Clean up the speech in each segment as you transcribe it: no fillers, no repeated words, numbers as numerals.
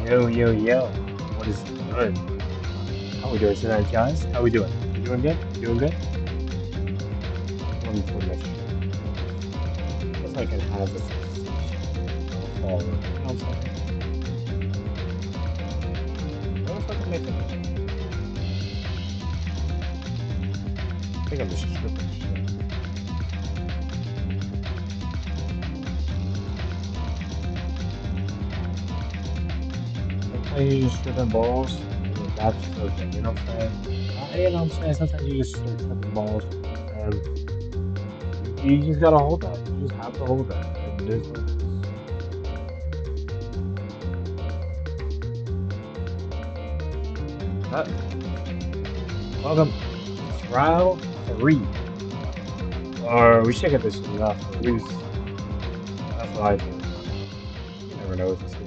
Yo, yo, yo. What is good? How we doing tonight, guys? How we doing? You doing good? Doing good? Let me put my shirt. Just so I can have the sensation of a fall work. You know what I'm saying? What the fuck am I thinking? I think I'm just tripping shit. Sometimes you just tripping balls. And that's just okay. You know what I'm saying? You know what I'm saying? Sometimes you just start tripping balls. And you just gotta hold that. You just have to hold that. And it is what it is. But welcome to trial 3. Or we should get this enough. At least that's what I think. You never know with these games.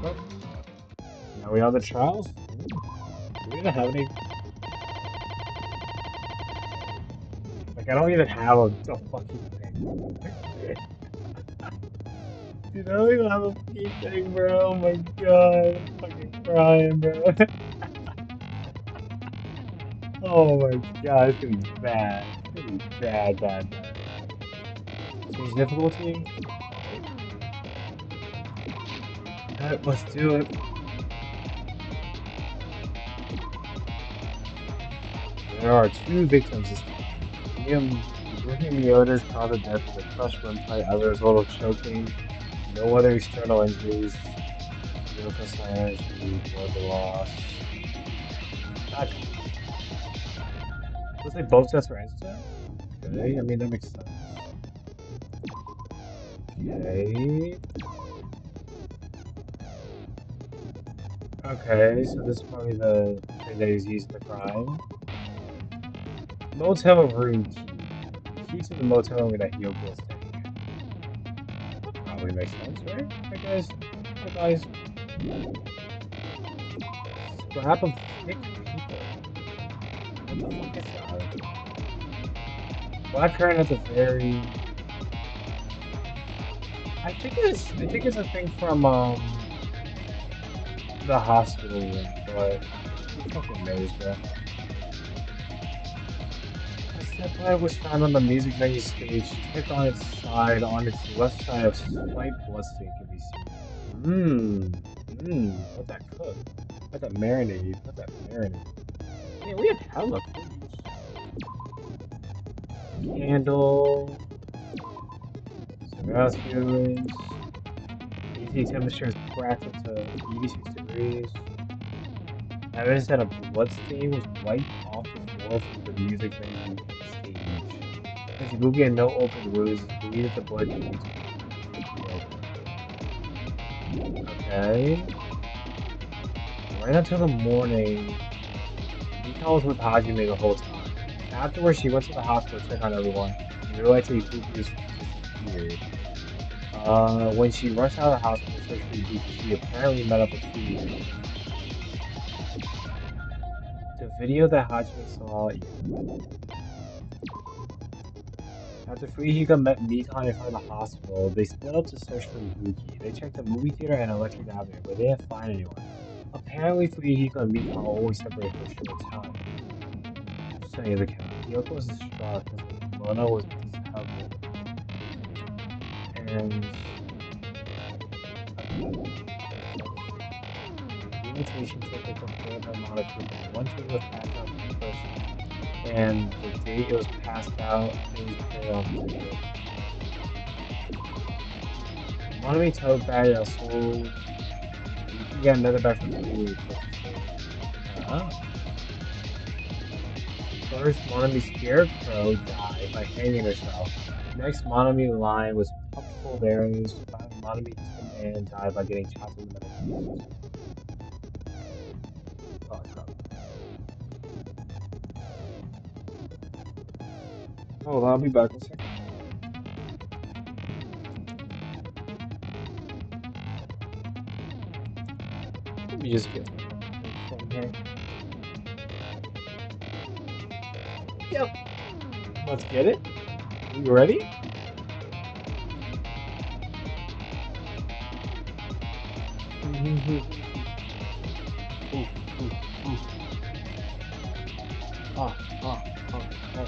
But now we have the trials. Do we even have any? Like, I don't even have a fucking thing. Dude, I don't even have a fucking thing, bro. Oh my god. I'm fucking crying, bro. Oh my god, it's gonna be bad. It's gonna be bad, bad, bad. Change difficulty? Alright, let's do it. There are 2 victims this time. Drinking Miota's caused the death of a crushed gunfight as a result of choking. No other external injuries. Yoko slash or the loss. God. Looks like both deaths were instant? Okay, I mean that makes sense. Okay. Okay, so this is probably the thing that he's used in the crime. Motel room key. Key to the motel room that Yoko is staying. That probably makes sense, right? Hi guys. Hi guys. Scrap of thick people. What the fuck is that? Black currant has a very. I think it's a thing from the hospital room, but who fucking knows, bro? A stepladder was found on the music venue stage, tipped on its side. On its left side, a slight bloodstain can be seen. Let that cook. Let that marinate. Let that marinate. Yeah, we have hella foods. Candle. Cigar fumes. AC temperature is cracked up to 86 degrees. Evidence that a bloodstain was wiped off the floor from the music venue stage. As Googie had no open wounds, believed the blood to be okay. Right until the morning, Mika was with Hajime the whole time. Afterwards, she went to the hospital to check on everyone and realized that Googie was disappeared. When she rushed out of the hospital to search for Yuki, she apparently met up with Fuji. The video that Hajime saw. After Fujihiko met Mikan in front of the hospital, they split up to search for Yuki. They checked the movie theater and Electric Avenue, but they didn't find anyone. Apparently, Fujihiko and Mikan always separated for a short time. Study the count. Kyoko was distraught because Mona was disheveled. And the invitation ticket prepared by Mona to one ticket was passed out to the person, and the date it was passed out, it was put on the ticket. Monami tote bag that sold. You can get another bag for free. First, Monami's scarecrow died by hanging herself. Next, Monami line was pumped full of arrows. Monami Tin Man died by getting chopped in the middle. Oh, crap. Hold on, I'll be back in a second. Let me just get from here. Yep. Let's get it. You ready? Ooh, ooh, ooh. Ah, ah, ah, ah.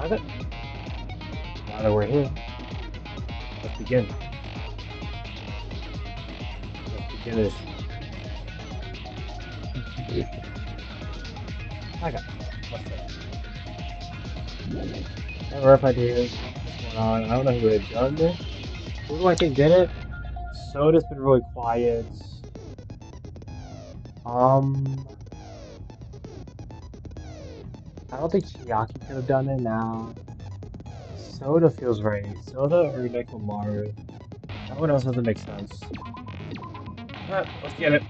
Okay. Now that we're here, let's begin. Let's begin this. Okay. What's that? Never if I do what's going on. I don't know who would have done this. Who do I think did it? Soda's been really quiet. Um, I don't think Chiaki could have done it now. Soda feels right. Soda or Nekomaru. That one else doesn't make sense. Alright, let's get it.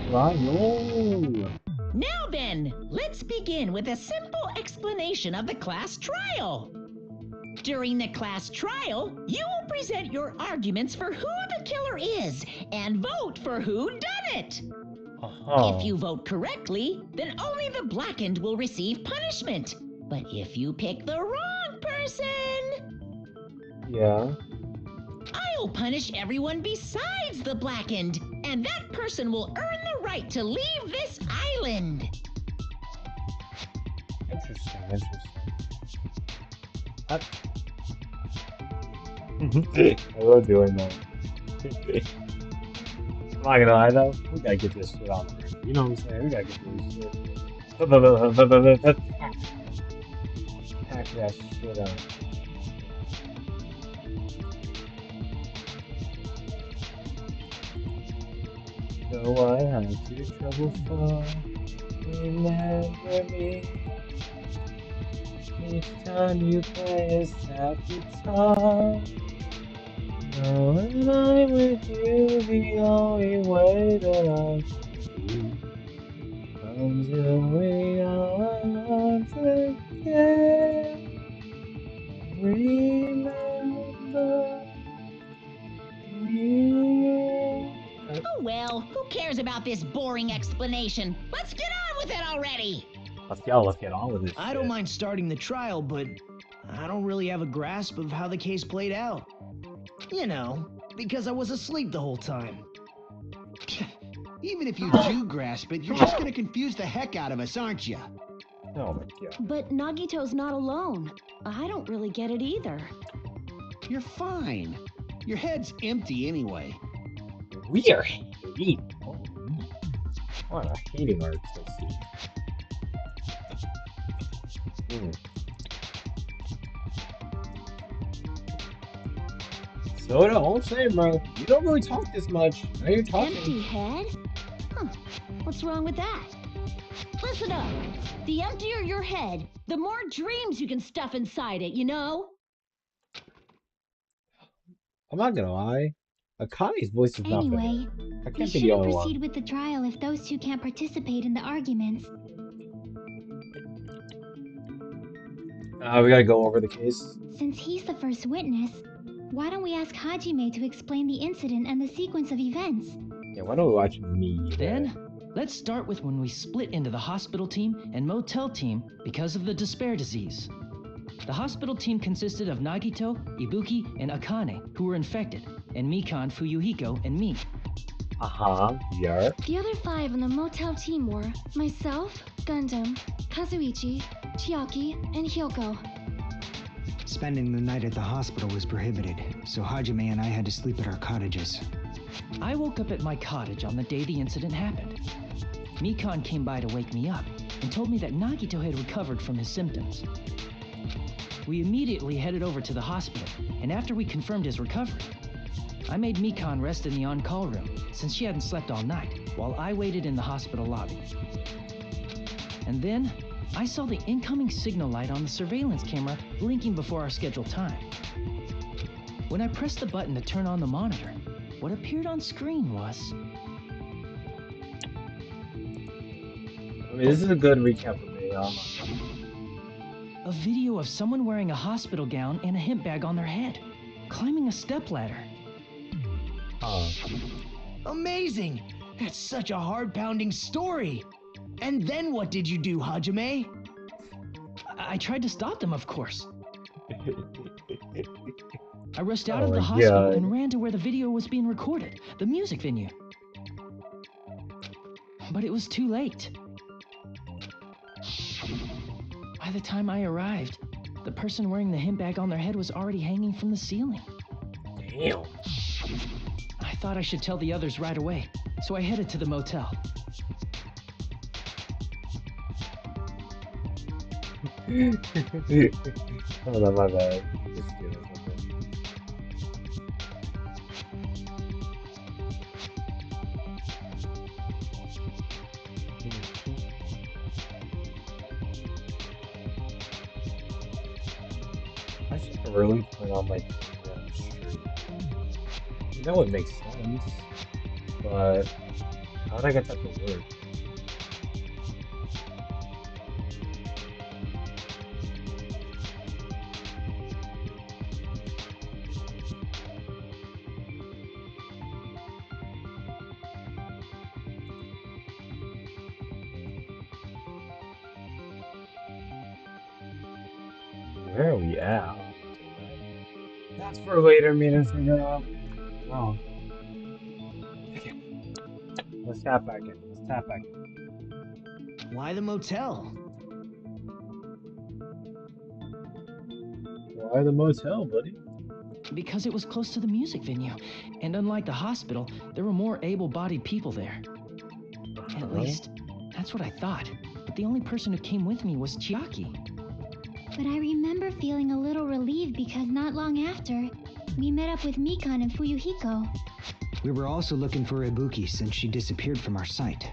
Trial. Now then, let's begin with a simple explanation of the class trial. During the class trial, you will present your arguments for who the killer is and vote for who done it. If you vote correctly, then only the blackened will receive punishment. But if you pick the wrong person, Yeah. I'll punish everyone besides the blackened, and that person will earn the right to leave this island. Interesting. I love doing that. I'm not gonna lie though, we gotta get this shit on. You know what I'm saying? We gotta get this shit. Pack that shit up. So I have to trouble for remember me. Each time you play a sad guitar. Knowing I'm with you, the only way that I can be. Until we are once again. Remember you. Oh well, who cares about this boring explanation? Let's get on with it already. Let's get on with this. I don't mind starting the trial, but I don't really have a grasp of how the case played out. You know, because I was asleep the whole time. Even if you do grasp it, you're just gonna confuse the heck out of us, aren't you? Oh my god. But Nagito's not alone. I don't really get it either. You're fine. Your head's empty anyway. We are hating. What a hating art to see. Soda, all same, bro. You don't really talk this much. Now you're talking. Empty head? Huh. What's wrong with that? Listen up. The emptier your head, the more dreams you can stuff inside it, you know? I'm not gonna lie. Akane's voice is not Anyway, familiar. I we can't be the only shouldn't one. proceed with the trial if those two can't participate in the arguments. We gotta go over the case. Since he's the first witness, why don't we ask Hajime to explain the incident and the sequence of events? Yeah, why don't we watch me? Then, let's start with when we split into the hospital team and motel team because of the despair disease. The hospital team consisted of Nagito, Ibuki, and Akane, who were infected, and Mikan, Fuyuhiko, and me. Yeah. The other 5 on the motel team were myself, Gundam, Kazuichi, Chiaki, and Hyoko. Spending the night at the hospital was prohibited, so Hajime and I had to sleep at our cottages. I woke up at my cottage on the day the incident happened. Mikan came by to wake me up and told me that Nagito had recovered from his symptoms. We immediately headed over to the hospital, and after we confirmed his recovery, I made Mikan rest in the on-call room since she hadn't slept all night, while I waited in the hospital lobby. And then, I saw the incoming signal light on the surveillance camera blinking before our scheduled time. When I pressed the button to turn on the monitor, what appeared on screen was... I mean, this is a good recap for me. a video of someone wearing a hospital gown and a hemp bag on their head, climbing a stepladder. Amazing! That's such a heart-pounding story. And then what did you do, Hajime? I tried to stop them, of course. I rushed out Oh of the my hospital God. and ran to where the video was being recorded, the music venue. But it was too late. By the time I arrived, the person wearing the hemp bag on their head was already hanging from the ceiling. Damn. I thought I should tell the others right away, so I headed to the motel. Oh, no, my bad. Just kidding. I should really plan on like down the street. You know, it makes sense, but how would I get that to work? Where are we at? That's for later, me to figure out. Oh. Okay. Let's tap back in. Let's tap back in. Why the motel? Why the motel, buddy? Because it was close to the music venue, and unlike the hospital, there were more able-bodied people there. At least, that's what I thought. But the only person who came with me was Chiaki. But I remember feeling a little relieved because not long after, we met up with Mikan and Fuyuhiko. We were also looking for Ibuki since she disappeared from our site.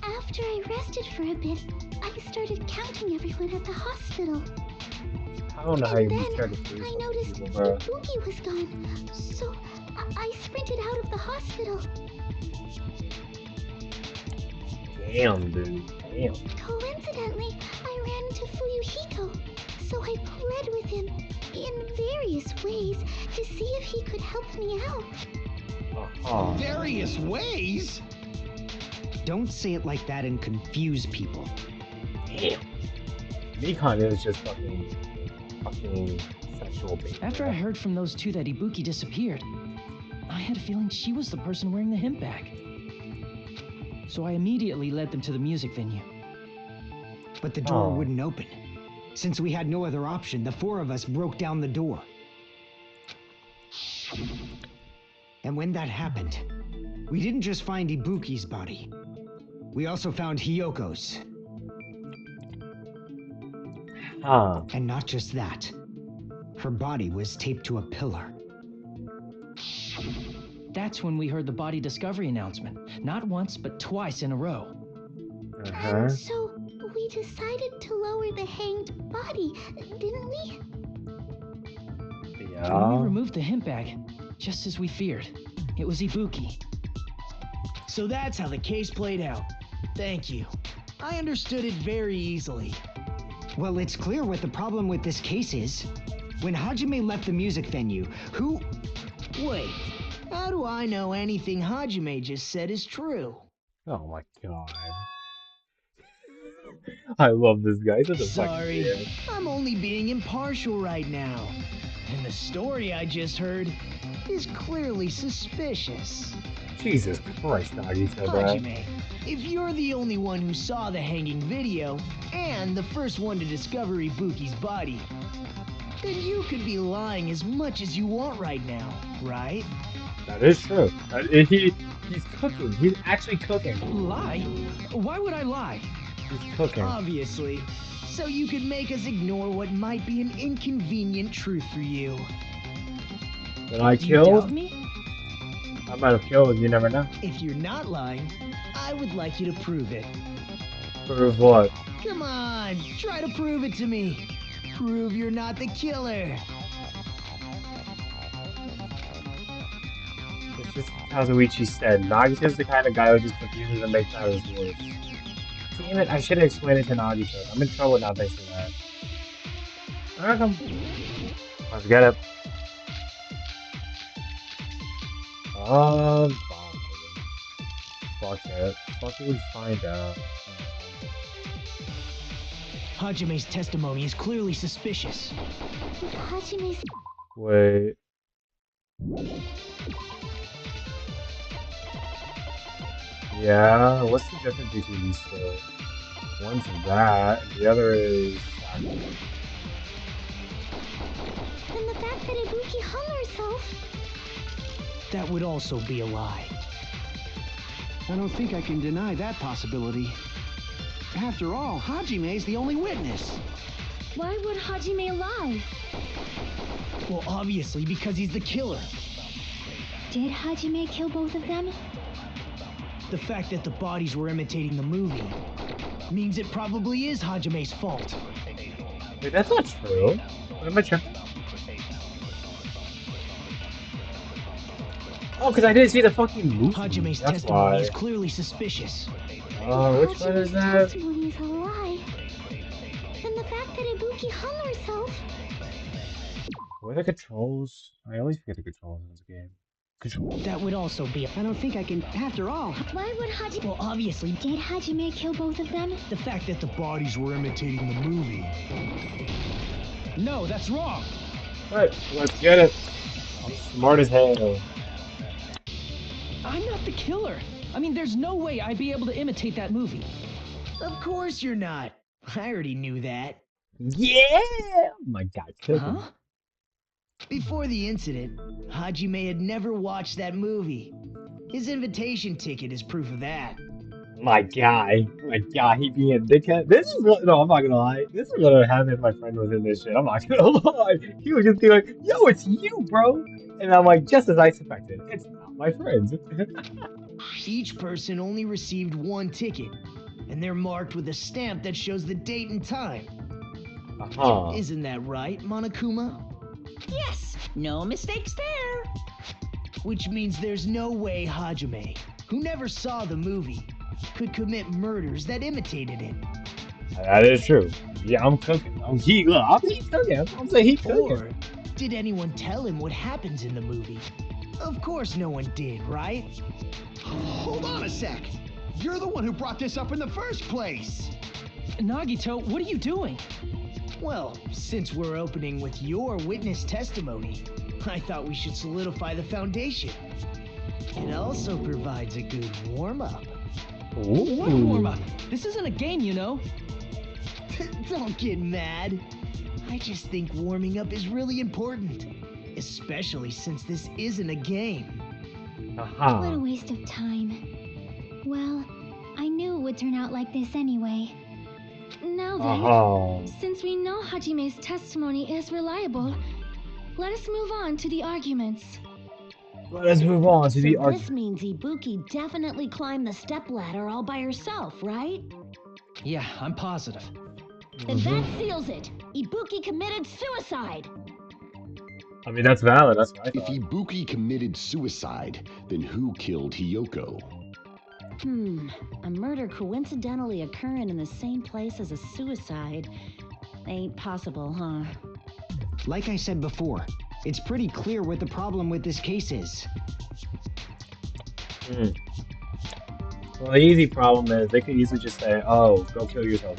After I rested for a bit, I started counting everyone at the hospital. I don't know how And you then started to I noticed people, bro. Ibuki was gone, so I sprinted out of the hospital. Damn, dude. Damn. Coincidentally, I ran into Fuyuhiko, so I pled with him in various ways to see if he could help me out. Uh-huh. Various ways? Don't say it like that and confuse people. Damn. Mikan is just fucking sexual bait. After I heard from those two that Ibuki disappeared, I had a feeling she was the person wearing the hemp bag. So I immediately led them to the music venue. But the door Oh. wouldn't open. Since we had no other option, the four of us broke down the door. And when that happened, we didn't just find Ibuki's body. We also found Hyoko's. Huh. And not just that. Her body was taped to a pillar. That's when we heard the body discovery announcement. Not once, but twice in a row. Uh-huh. And so we decided to lower the hanged body, didn't we? When we Yeah. removed the hemp bag, just as we feared, it was Ibuki. So that's how the case played out. Thank you. I understood it very easily. Well, it's clear what the problem with this case is. When Hajime left the music venue, who... Wait, how do I know anything Hajime just said is true? Oh my god. I love this guy. He's such a fucking Sorry, idiot. I'm only being impartial right now. And the story I just heard is clearly suspicious. Jesus Christ, Nagisa, bro. Hajime, if you're the only one who saw the hanging video, and the first one to discover Ibuki's body, then you could be lying as much as you want right now, right? That is true. He's cooking. He's actually cooking. Lie? Why would I lie? He's cooking. Obviously. So you could make us ignore what might be an inconvenient truth for you. Did I Do you kill? doubt me? I might have killed. You never know. If you're not lying, I would like you to prove it. Prove what? Come on, try to prove it to me. Prove you're not the killer. It's just Kazuichi said. Nagito's the kind of guy who just confuses and makes matters worse. Damn it, I should have explained it to Nagito. I'm in trouble now thanks to that. Alright, come. Let's get it. Fine. Fuck it. Fuck it, we find out. Hajime's testimony is clearly suspicious. If Hajime's Wait. Yeah, what's the difference between these two? One's that, and the other is... and the fact that Ibuki hung herself. That would also be a lie. I don't think I can deny that possibility. After all, Hajime's the only witness. Why would Hajime lie? Well, obviously because he's the killer. Did Hajime kill both of them? The fact that the bodies were imitating the movie means it probably is Hajime's fault. Wait, that's not true. What am I tripping? Oh, because I didn't see the fucking movie. Hajime's That's testimony why. is clearly suspicious. Oh, which one is that? Testimony is a lie. And the fact that Ibuki hung herself. What are the controls? I always forget the controls in this game. Control. That would also be I don't think I can. After all, Why would Hajime... Well, obviously, Did Hajime kill both of them? the fact that the bodies were imitating the movie. No, that's wrong. Alright, let's get it. I'm smart as hell. I'm not the killer. I mean, there's no way I'd be able to imitate that movie. Of course you're not. I already knew that. Yeah! Oh my god, kill him. Huh? Before the incident, Hajime had never watched that movie. His invitation ticket is proof of that. My guy, he being a dickhead. This is what, no, I'm not gonna lie. This is what would happen if my friend was in this shit. I'm not gonna lie. He would just be like, "Yo, it's you, bro," and I'm like, just as I suspected, it's not my friends. Each person only received one ticket, and they're marked with a stamp that shows the date and time. Isn't that right, Monokuma? Yes, no mistakes there. Which means there's no way Hajime, who never saw the movie, could commit murders that imitated it. That is true. Yeah, I'm cooking. He's cooking. I'm saying he's cooking. Or did anyone tell him what happens in the movie? Of course no one did, right? hold on a sec. You're the one who brought this up in the first place. Nagito, what are you doing? Well, since we're opening with your witness testimony, I thought we should solidify the foundation. It also provides a good warm-up. What warm-up? This isn't a game, you know. Don't get mad. I just think warming up is really important, especially since this isn't a game. What a waste of time. Well, I knew it would turn out like this anyway. Now then, since we know Hajime's testimony is reliable, let us move on to the arguments. Let's move on to the So argument. this means Ibuki definitely climbed the stepladder all by herself, right? Yeah, I'm positive. Then that seals it. Ibuki committed suicide. I mean, that's valid. That's what I If thought. Ibuki committed suicide, then who killed Hiyoko? A murder coincidentally occurring in the same place as a suicide ain't possible, huh? Like I said before, it's pretty clear what the problem with this case is. Well, the easy problem is they could easily just say, "Oh, go kill yourself."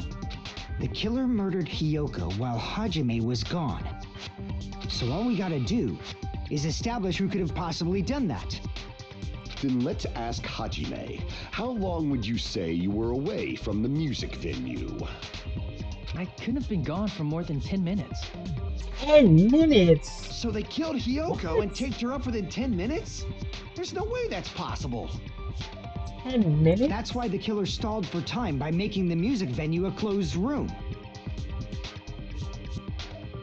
The killer murdered Hiyoko while Hajime was gone. So all we gotta do is establish who could have possibly done that. Then let's ask Hajime. How long would you say you were away from the music venue? I couldn't have been gone for more than 10 minutes. 10 minutes? So they killed Hiyoko and taped her up within 10 minutes? There's no way that's possible. 10 minutes? That's why the killer stalled for time by making the music venue a closed room.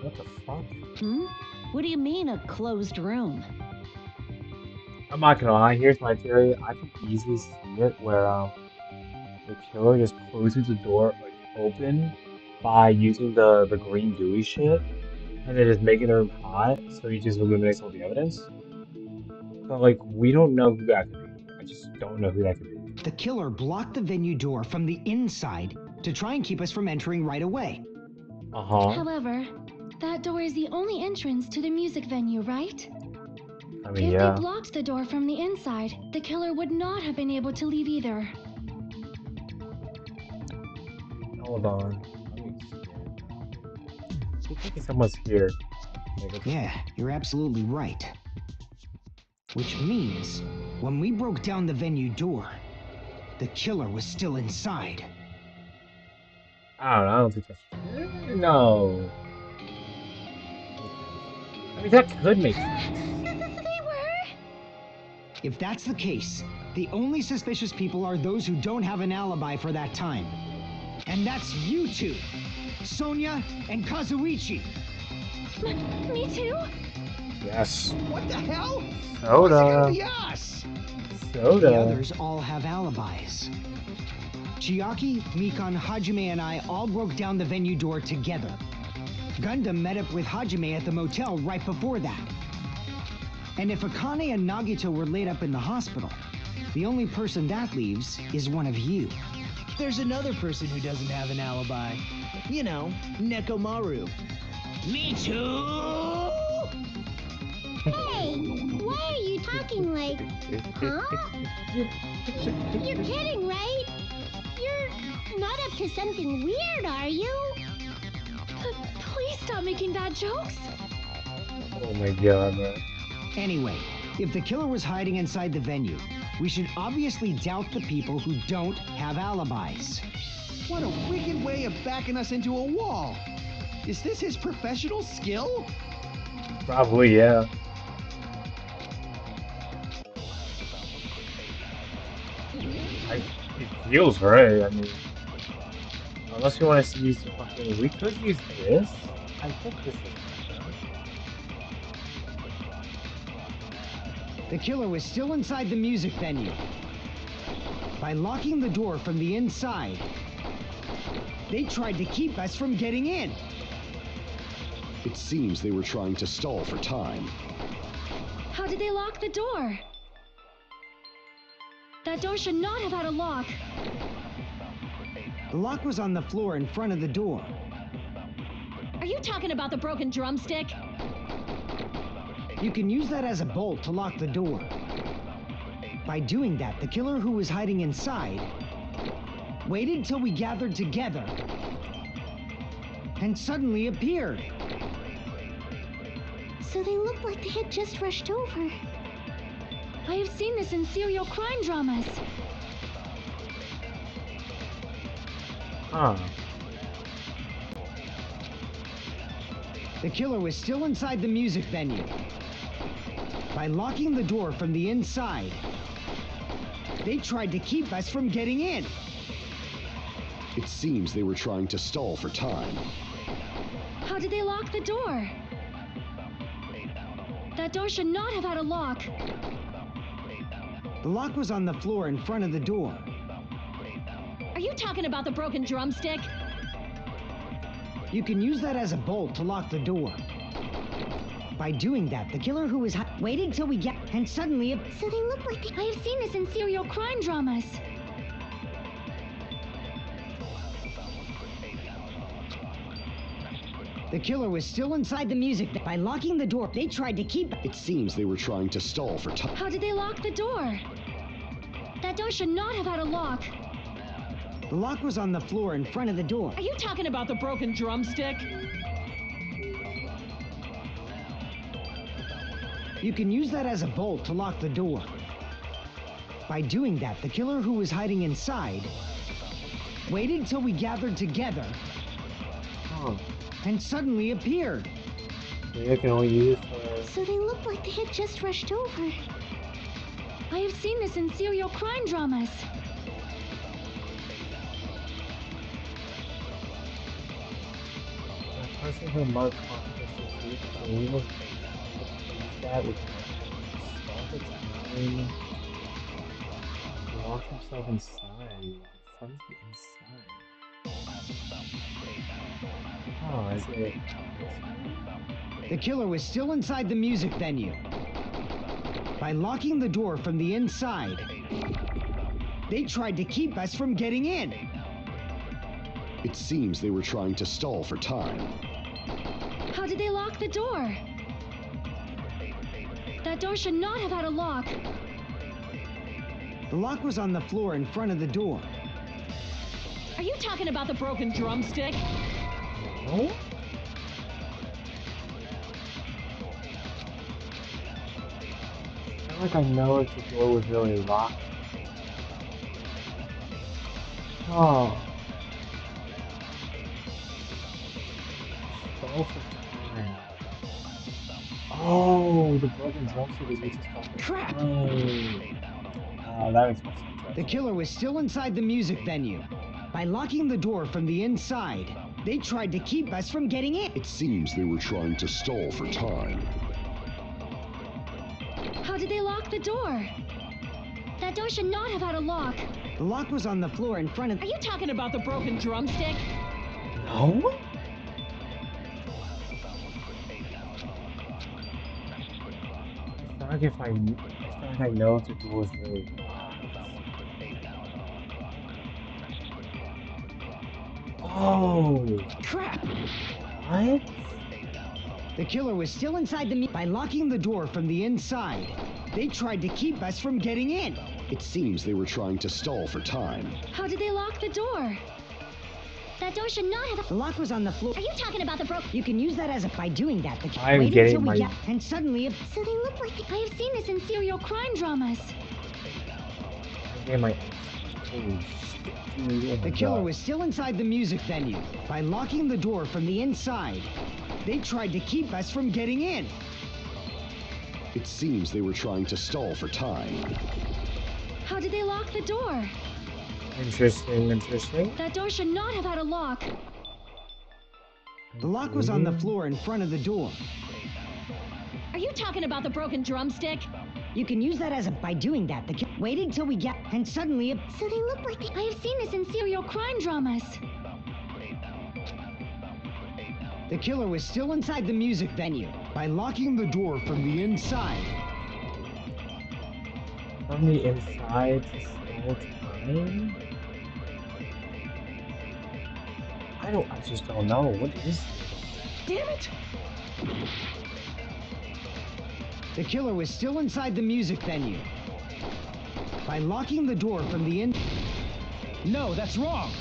What the fuck? What do you mean, a closed room? I'm not gonna lie, here's my theory. I can easily see it where, The killer just closes the door like open by using the green gooey shit and then just making the room hot, so he just eliminates all the evidence. But like we don't know who that could be. I just don't know who that could be. The killer blocked the venue door from the inside to try and keep us from entering right away. However, that door is the only entrance to the music venue, right? I mean, If yeah. they blocked the door from the inside, the killer would not have been able to leave either. Hold on. I think someone's here. Yeah, you're absolutely right. Which means, when we broke down the venue door, the killer was still inside. I don't think that's... No. I mean, that could make sense. They were? If that's the case, the only suspicious people are those who don't have an alibi for that time. And that's you two, Sonia and Kazuichi. Me too? Yes. What the hell? Soda. What's it gonna be us? Soda. The others all have alibis. Chiaki, Mikan, Hajime, and I all broke down the venue door together. Gundam met up with Hajime at the motel right before that. And if Akane and Nagito were laid up in the hospital, the only person that leaves is one of you. There's another person who doesn't have an alibi. You know, Nekomaru. Me too! Hey, why are you talking like... Huh? You're kidding, right? You're not up to something weird, are you? Please stop making bad jokes. Oh my god, man. Anyway, if the killer was hiding inside the venue, we should obviously doubt the people who don't have alibis. What a wicked way of backing us into a wall. Is this his professional skill? Probably, yeah. It feels right. I mean, unless you want to use fucking, we could use this. I think this is. The killer was still inside the music venue. By locking the door from the inside, they tried to keep us from getting in. It seems they were trying to stall for time. How did they lock the door? That door should not have had a lock. The lock was on the floor in front of the door. Are you talking about the broken drumstick? You can use that as a bolt to lock the door. By doing that, the killer who was hiding inside waited till we gathered together and suddenly appeared. So they looked like they had just rushed over. I have seen this in serial crime dramas. Huh. The killer was still inside the music venue. By locking the door from the inside, they tried to keep us from getting in. It seems they were trying to stall for time. How did they lock the door? That door should not have had a lock. The lock was on the floor in front of the door. Are you talking about the broken drumstick? You can use that as a bolt to lock the door. By doing that, the killer who was waited till we get and suddenly So they looked like they... I have seen this in serial crime dramas. the killer was still inside the music. By locking the door, they tried to keep... It seems they were trying to stall for time. How did they lock the door? That door should not have had a lock. The lock was on the floor in front of the door. Are you talking about the broken drumstick? You can use that as a bolt to lock the door. By doing that, the killer who was hiding inside waited till we gathered together and suddenly appeared. Maybe I can only use So they looked like they had just rushed over. I have seen this in serial crime dramas. a person who marked confidence that would stop its time. Lock himself inside. from the inside. Oh, is it? The killer was still inside the music venue. By locking the door from the inside, they tried to keep us from getting in. It seems they were trying to stall for time. How did they lock the door? That door should not have had a lock. The lock was on the floor in front of the door. Are you talking about the broken drumstick? Oh? I feel like I know if the door was really locked. Oh. Stall for time. Oh, the broken drumstick is used to stall for Crap! time. Oh, that makes more sense. The killer was still inside the music venue. By locking the door from the inside, they tried to keep us from getting in. It seems they were trying to stall for time. How did they lock the door? That door should not have had a lock. The lock was on the floor in front of... Are you talking about the broken drumstick? No? I feel like if I feel like I know if the door is really locked. Oh, Crap! what? The killer was still inside the... By locking the door from the inside, they tried to keep us from getting in. It seems they were trying to stall for time. How did they lock the door? That door should not have... The lock was on the floor. Are you talking about the broken... You can use that as a... By doing that, the... I'm Wait getting until we my- get... And suddenly... So they look like... I have seen this in serial crime dramas. Okay, my... Holy shit. Oh my The killer God. was still inside the music venue. By locking the door from the inside, they tried to keep us from getting in. It seems they were trying to stall for time. How did they lock the door? Interesting, interesting. That door should not have had a lock. The lock was on the floor in front of the door. Are you talking about the broken drumstick? You can use that as a... By doing that, the... Wait until we get... And suddenly... So they look like... I have seen this in serial crime dramas. The killer was still inside the music venue. By locking the door from the inside, From the inside to stall time? I just don't know. What is this? Damn it! the killer was still inside the music venue. By locking the door from the in... No, that's wrong.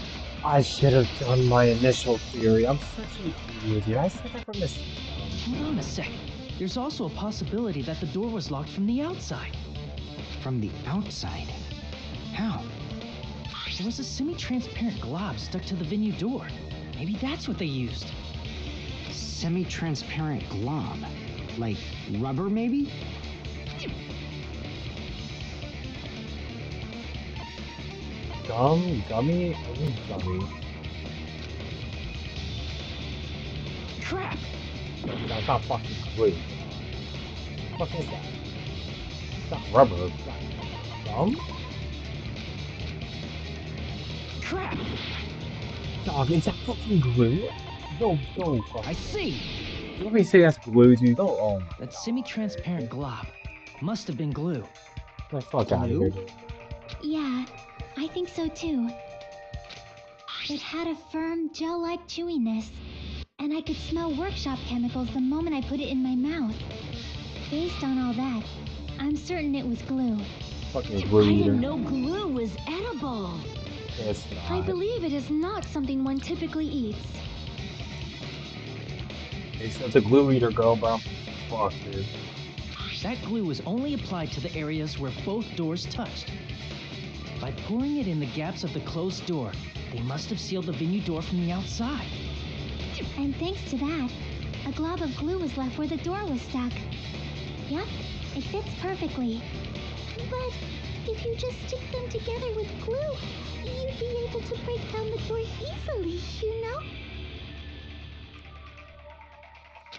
I should have done my initial theory. I'm such an idiot, dude. I said that from the... Hold on a second. There's also a possibility that the door was locked from the outside. From the outside? How? There was a semi-transparent glob stuck to the venue door. Maybe that's what they used. Semi-transparent glob. Like rubber, maybe? Gummy? What is gummy? Crap! That's not fucking glue. What the fuck is that? It's not rubber. It's not gum? Crap! Dog, is that fucking glue? Don't fuck. I see. You want me to say that's glue, dude? Don't own. That semi-transparent glob must have been glue. Get the fuck out of here, dude. Yeah, I think so too. It had a firm, gel-like chewiness, and I could smell workshop chemicals the moment I put it in my mouth. Based on all that, I'm certain it was glue. Fucking glue I eater. didn't know glue was edible. It's I not. believe it is not something one typically eats. It's a glue eater, girl, bro. Fuck, dude. That glue was only applied to the areas where both doors touched. By pouring it in the gaps of the closed door, they must have sealed the venue door from the outside. And thanks to that, a glob of glue was left where the door was stuck. Yep, it fits perfectly. But if you just stick them together with glue, you'd be able to break down the door easily, you know?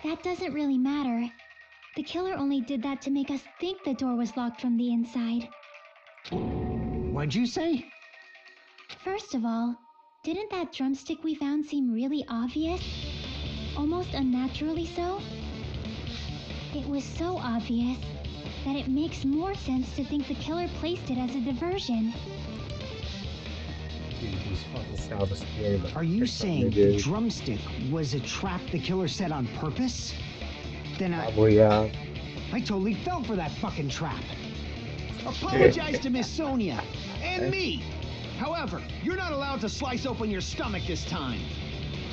That doesn't really matter. The killer only did that to make us think the door was locked from the inside. What'd you say? First of all, didn't that drumstick we found seem really obvious? Almost unnaturally so? It was so obvious that it makes more sense to think the killer placed it as a diversion. Dude, these fucking sounds are scary. Are you saying the drumstick was a trap the killer set on purpose? Then Probably, yeah. I totally fell for that fucking trap. Apologize to Miss Sonia and me. However, you're not allowed to slice open your stomach this time.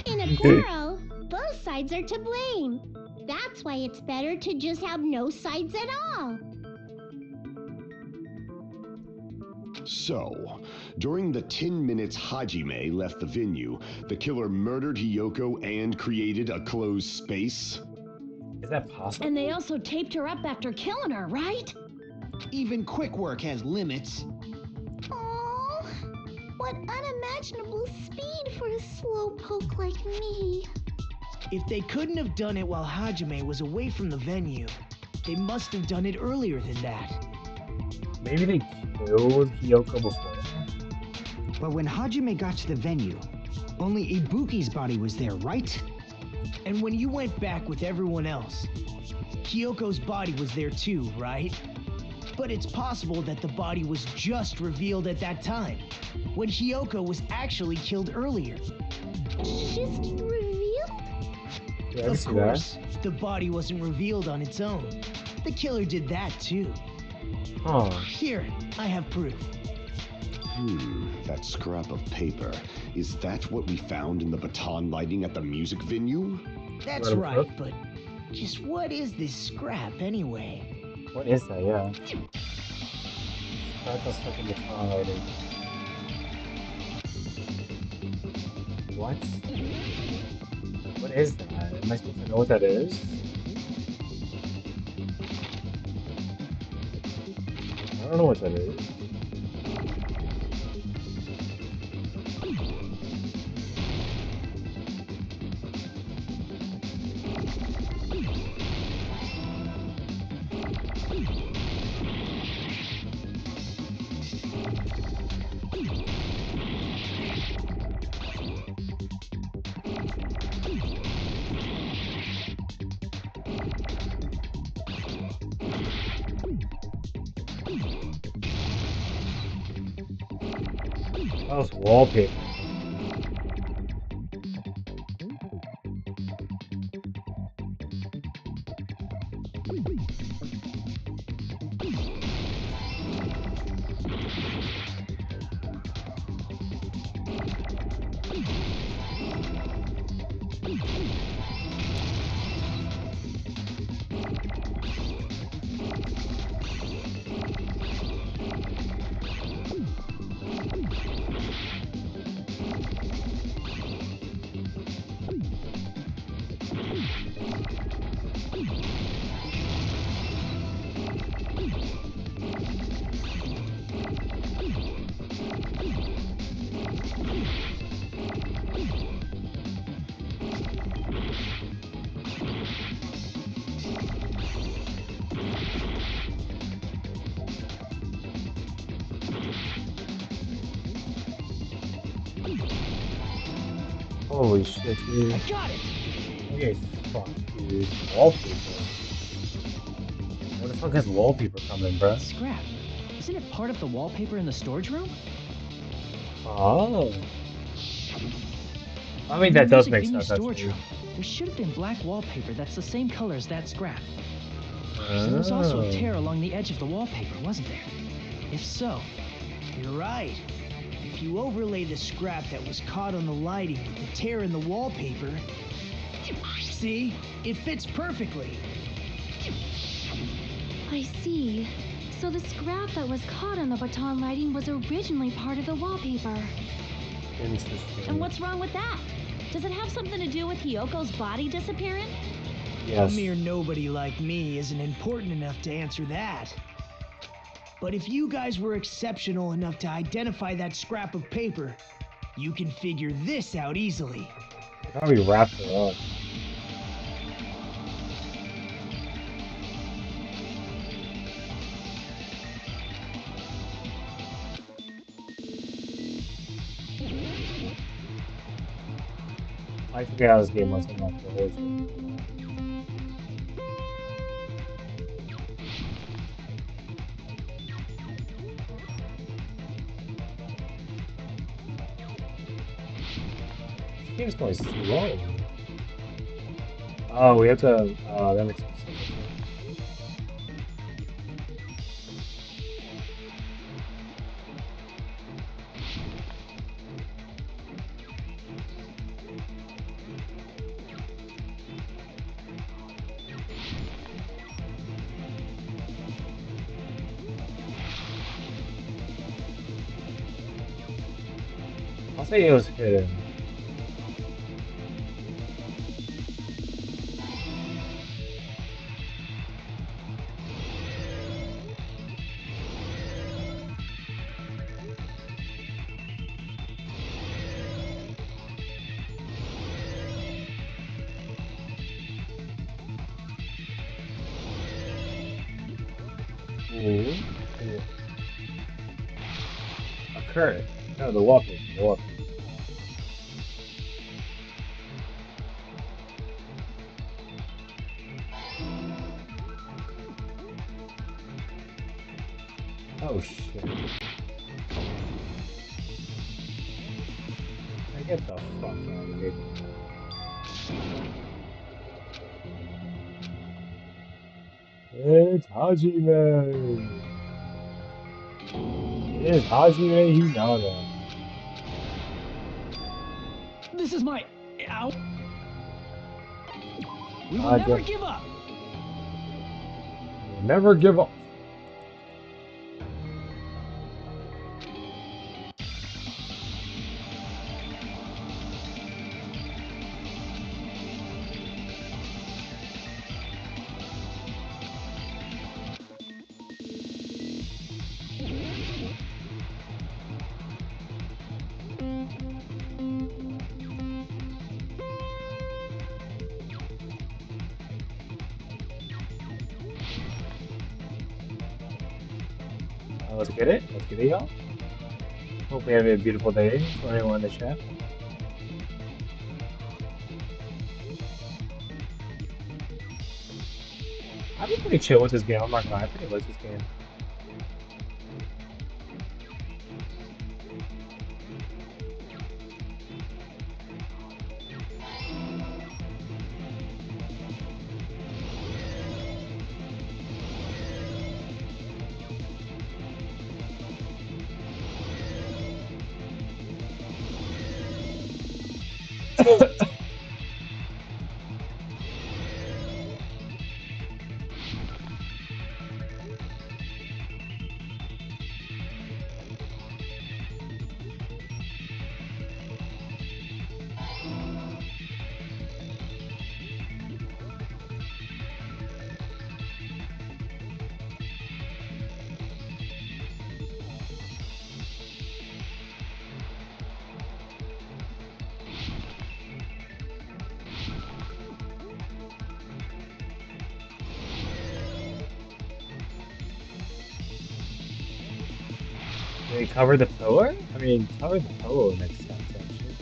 In a quarrel, both sides are to blame. That's why it's better to just have no sides at all. So, during the 10 minutes Hajime left the venue, the killer murdered Hiyoko and created a closed space? Is that possible? And they also taped her up after killing her, right? Even quick work has limits. Oh, what unimaginable speed for a slowpoke like me. If they couldn't have done it while Hajime was away from the venue, they must have done it earlier than that. Maybe they killed Hiyoko before. But when Hajime got to the venue, only Ibuki's body was there, right? And when you went back with everyone else, Hiyoko's body was there too, right? But it's possible that the body was just revealed at that time, when Hiyoko was actually killed earlier. Just revealed? Yeah, I can Of see course, the body wasn't revealed on its own. The killer did that too. that. Huh. Here, I have proof. That scrap of paper. Is that what we found in the baton lighting at the music venue? That's Let him right, cook. but just what is this scrap anyway? What is that? Yeah. Scratch us stuck in the tongue lighting. What? What is that? Am I supposed to know what that is? I don't know what that is. That was wallpaper. Holy shit, dude. I got it! Okay, fuck, dude. Wallpaper. Where the fuck is wallpaper coming, bruh? Scrap. Isn't it part of the wallpaper in the storage room? Oh. I mean, In that the does music make venue sense, storage actually. room, there should have been black wallpaper that's the same color as that scrap. There was also a tear along the edge of the wallpaper, wasn't there? If so, You're right. If you overlay the scrap that was caught on the lighting with the tear in the wallpaper, see? It fits perfectly. I see. So the scrap that was caught on the baton lighting was originally part of the wallpaper. Interesting. And what's wrong with that? Does it have something to do with Hiyoko's body disappearing? Yes. A mere nobody like me isn't important enough to answer that. But if you guys were exceptional enough to identify that scrap of paper, you can figure this out easily. How we wrapped it up. I like to get out of this game once in a while. Holy shit. This game's going slow. Oh, we have to. That makes sense. I'll say it was hidden. Ooh. A current. No, the wallpaper. The wallpaper. Oh shit. Now get the fuck out of here. It's Hajime! It's Hajime Hinata. This is my... Ow. We will never give up. Never give up. Let's get it. Let's get it, y'all. Hope we have a beautiful day for everyone in the chat. I've been pretty chill with this game. I'm not gonna lie. I pretty like this game. Did we cover the pillar? I mean, cover the pillow makes sense, actually.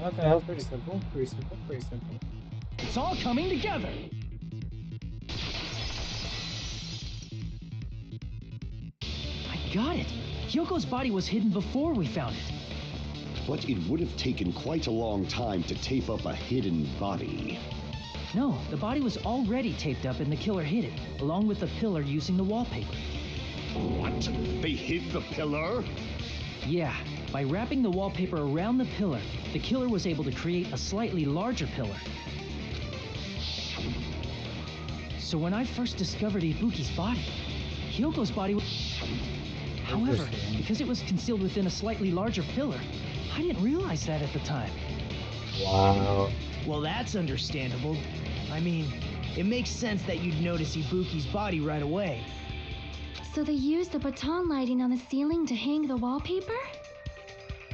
Okay, that was pretty simple. Pretty simple. Pretty simple. It's all coming together. I got it. Kyoko's body was hidden before we found it. But it would have taken quite a long time to tape up a hidden body. No, the body was already taped up and the killer hid it, along with the pillar using the wallpaper. What? They hid the pillar? Yeah, by wrapping the wallpaper around the pillar, the killer was able to create a slightly larger pillar. So when I first discovered Ibuki's body, Kyoko's body was... However, because it was concealed within a slightly larger pillar, I didn't realize that at the time. Wow. Well, that's understandable. I mean, it makes sense that you'd notice Ibuki's body right away. So they used the baton lighting on the ceiling to hang the wallpaper?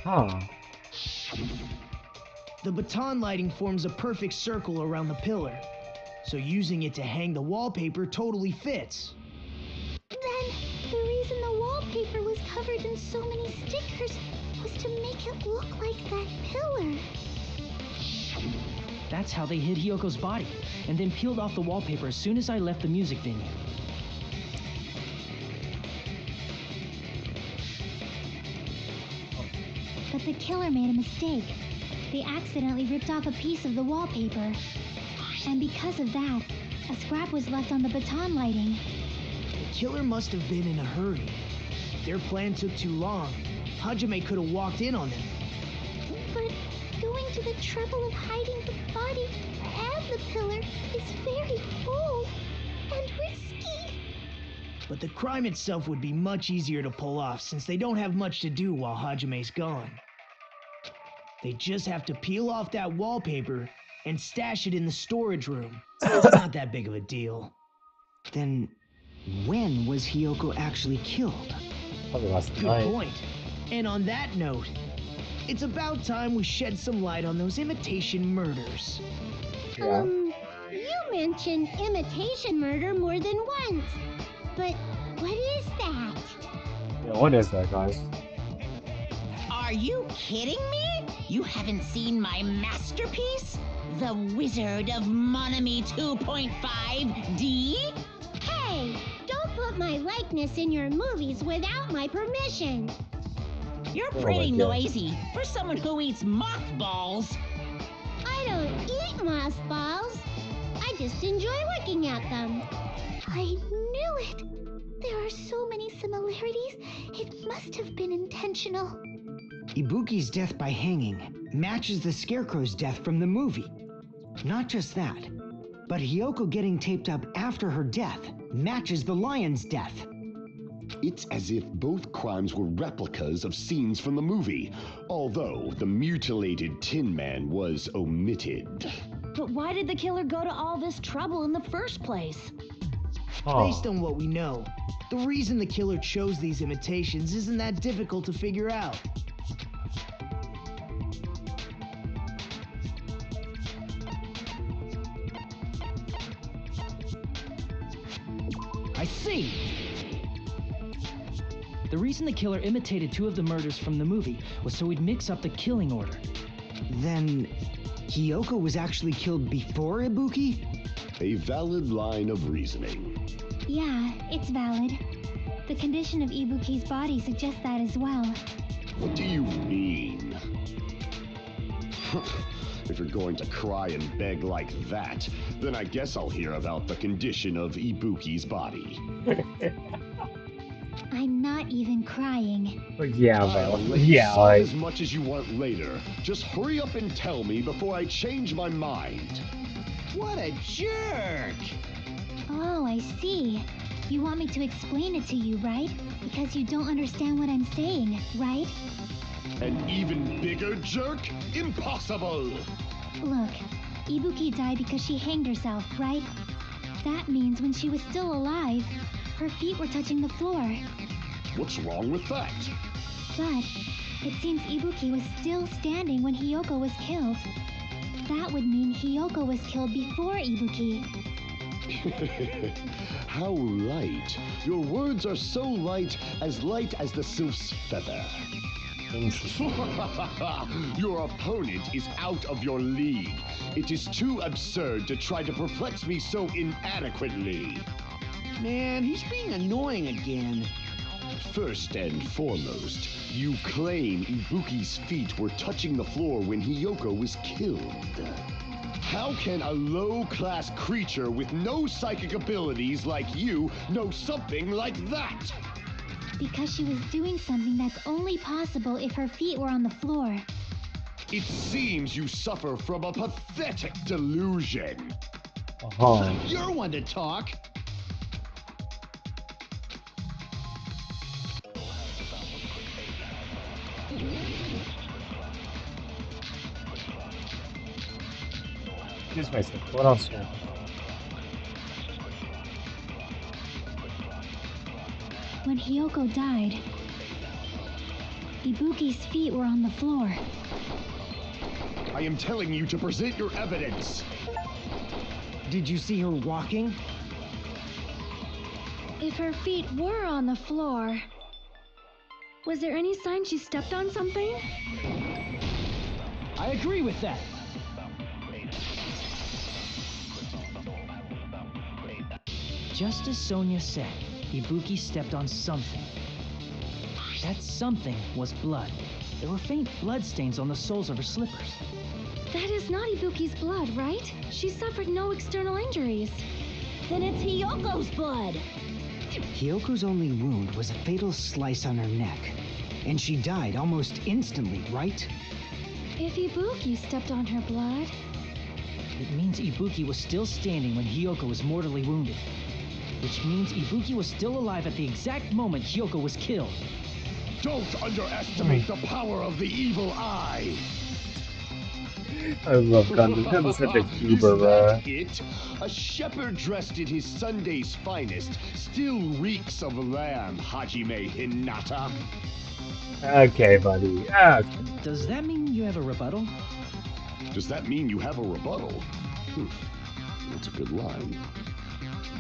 Huh. The baton lighting forms a perfect circle around the pillar, so using it to hang the wallpaper totally fits. so many stickers was to make it look like that pillar. That's how they hid Hyoko's body, and then peeled off the wallpaper as soon as I left the music venue. But the killer made a mistake. They accidentally ripped off a piece of the wallpaper. And because of that, a scrap was left on the baton lighting. The killer must have been in a hurry. If their plan took too long, Hajime could have walked in on them. But going to the trouble of hiding the body and the pillar is very bold and risky. But the crime itself would be much easier to pull off since they don't have much to do while Hajime's gone. They just have to peel off that wallpaper and stash it in the storage room. It's not that big of a deal. Then, when was Hyoko actually killed? Probably last Good night. point. And on that note, it's about time we shed some light on those imitation murders. Yeah. You mentioned imitation murder more than once. But what is that? Yeah, what is that, guys? Are you kidding me? You haven't seen my masterpiece? The Wizard of Monami 2.5D? Hey, don't put my likeness in your movies without my permission. You're Oh pretty my God. noisy for someone who eats mothballs. I don't eat mothballs. I just enjoy looking at them. I knew it. There are so many similarities. It must have been intentional. Ibuki's death by hanging matches the Scarecrow's death from the movie. Not just that, but Hyoko getting taped up after her death matches the lion's death. It's as if both crimes were replicas of scenes from the movie, although the mutilated Tin Man was omitted. But why did the killer go to all this trouble in the first place? Oh. Based on what we know, the reason the killer chose these imitations isn't that difficult to figure out. I see! The reason the killer imitated two of the murders from the movie was so he'd mix up the killing order. Then, Hyoko was actually killed before Ibuki? A valid line of reasoning. Yeah, it's valid. The condition of Ibuki's body suggests that as well. What do you mean? If you're going to cry and beg like that, then I guess I'll hear about the condition of Ibuki's body. I'm not even crying. But yeah, I'll man. let you Yeah, sob like. as much as you want later. Just hurry up and tell me before I change my mind. What a jerk! Oh, I see. You want me to explain it to you, right? Because you don't understand what I'm saying, right? An even bigger jerk? Impossible! Look, Ibuki died because she hanged herself, right? That means when she was still alive, her feet were touching the floor. What's wrong with that? But it seems Ibuki was still standing when Hyoko was killed. That would mean Hyoko was killed before Ibuki. How light. Your words are so light as the sylph's feather. Your opponent is out of your league. It is too absurd to try to perplex me so inadequately. Man, he's being annoying again. First and foremost, you claim Ibuki's feet were touching the floor when Hyoko was killed. How can a low-class creature with no psychic abilities like you know something like that? Because she was doing something that's only possible if her feet were on the floor. It seems you suffer from a pathetic delusion. Oh. You're one to talk. Excuse myself. What else here? When Hyoko died, Ibuki's feet were on the floor. I am telling you to present your evidence. Did you see her walking? If her feet were on the floor, Was there any sign she stepped on something? I agree with that. Just as Sonia said, Ibuki stepped on something. That something was blood. There were faint blood stains on the soles of her slippers. That is not Ibuki's blood, right? She suffered no external injuries. Then it's Hiyoko's blood. Hyoko's only wound was a fatal slice on her neck, and she died almost instantly, right? If Ibuki stepped on her blood... It means Ibuki was still standing when Hyoko was mortally wounded. Which means Ibuki was still alive at the exact moment Hyoko was killed. Don't underestimate the power of the evil eye! I love Gundam. That is such a goober, Is bro. that it? A shepherd dressed in his Sunday's finest still reeks of lamb, Hajime Hinata. Okay, buddy. Okay. Does that mean you have a rebuttal? Does that mean you have a rebuttal? That's a good line.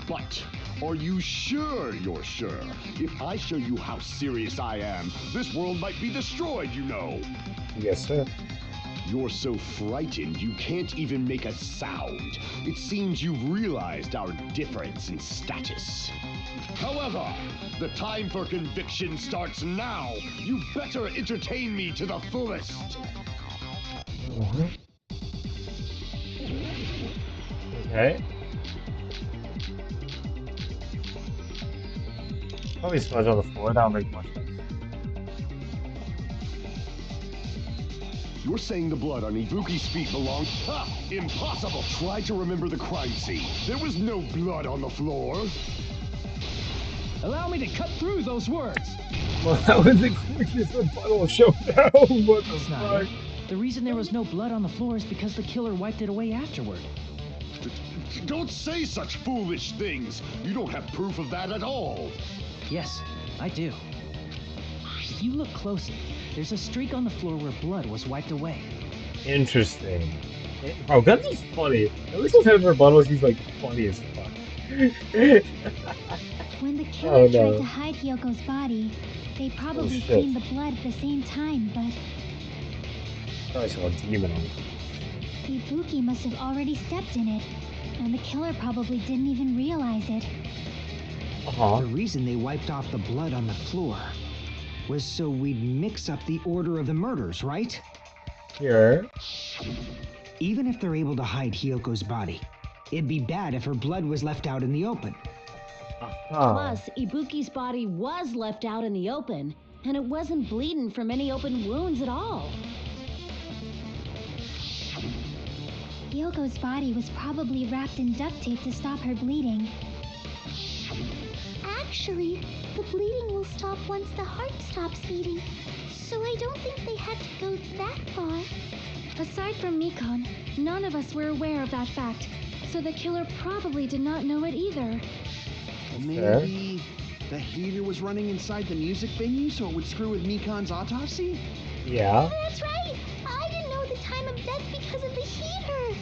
But are you sure you're sure? If I show you how serious I am, this world might be destroyed, you know. Yes, sir. You're so frightened you can't even make a sound. It seems you've realized our difference in status. However, the time for conviction starts now. You better entertain me to the fullest. Okay. Probably smudge on the floor. That'll make more sense. You're saying the blood on Ibuki's feet belonged... Ha! Impossible! Try to remember the crime scene. There was no blood on the floor. Allow me to cut through those words. Well, that was the quickest rebuttal showdown. What the That's not fuck? it. The reason there was no blood on the floor is because the killer wiped it away afterward. Don't say such foolish things. You don't have proof of that at all. Yes, I do. If you look closely, there's a streak on the floor where blood was wiped away. Interesting. Bro, Gundam's funny. At least with his rebuttals, he's like funny as fuck. When the killer Oh, no. tried to hide Hyoko's body, they probably shit. cleaned the blood at the same time, but Probably saw a demon on it. Ibuki must have already stepped in it, and the killer probably didn't even realize it. The reason they wiped off the blood on the floor was so we'd mix up the order of the murders, right? Here. Even if they're able to hide Hyoko's body, it'd be bad if her blood was left out in the open. Plus, Ibuki's body was left out in the open, and it wasn't bleeding from any open wounds at all. Hyoko's body was probably wrapped in duct tape to stop her bleeding. Actually, the bleeding will stop once the heart stops beating. So I don't think they had to go that far. Aside from Mikon, none of us were aware of that fact, so the killer probably did not know it either. Maybe the heater was running inside the music venue so it would screw with Mikon's autopsy? Yeah. That's right. I didn't know the time of death because of the heater.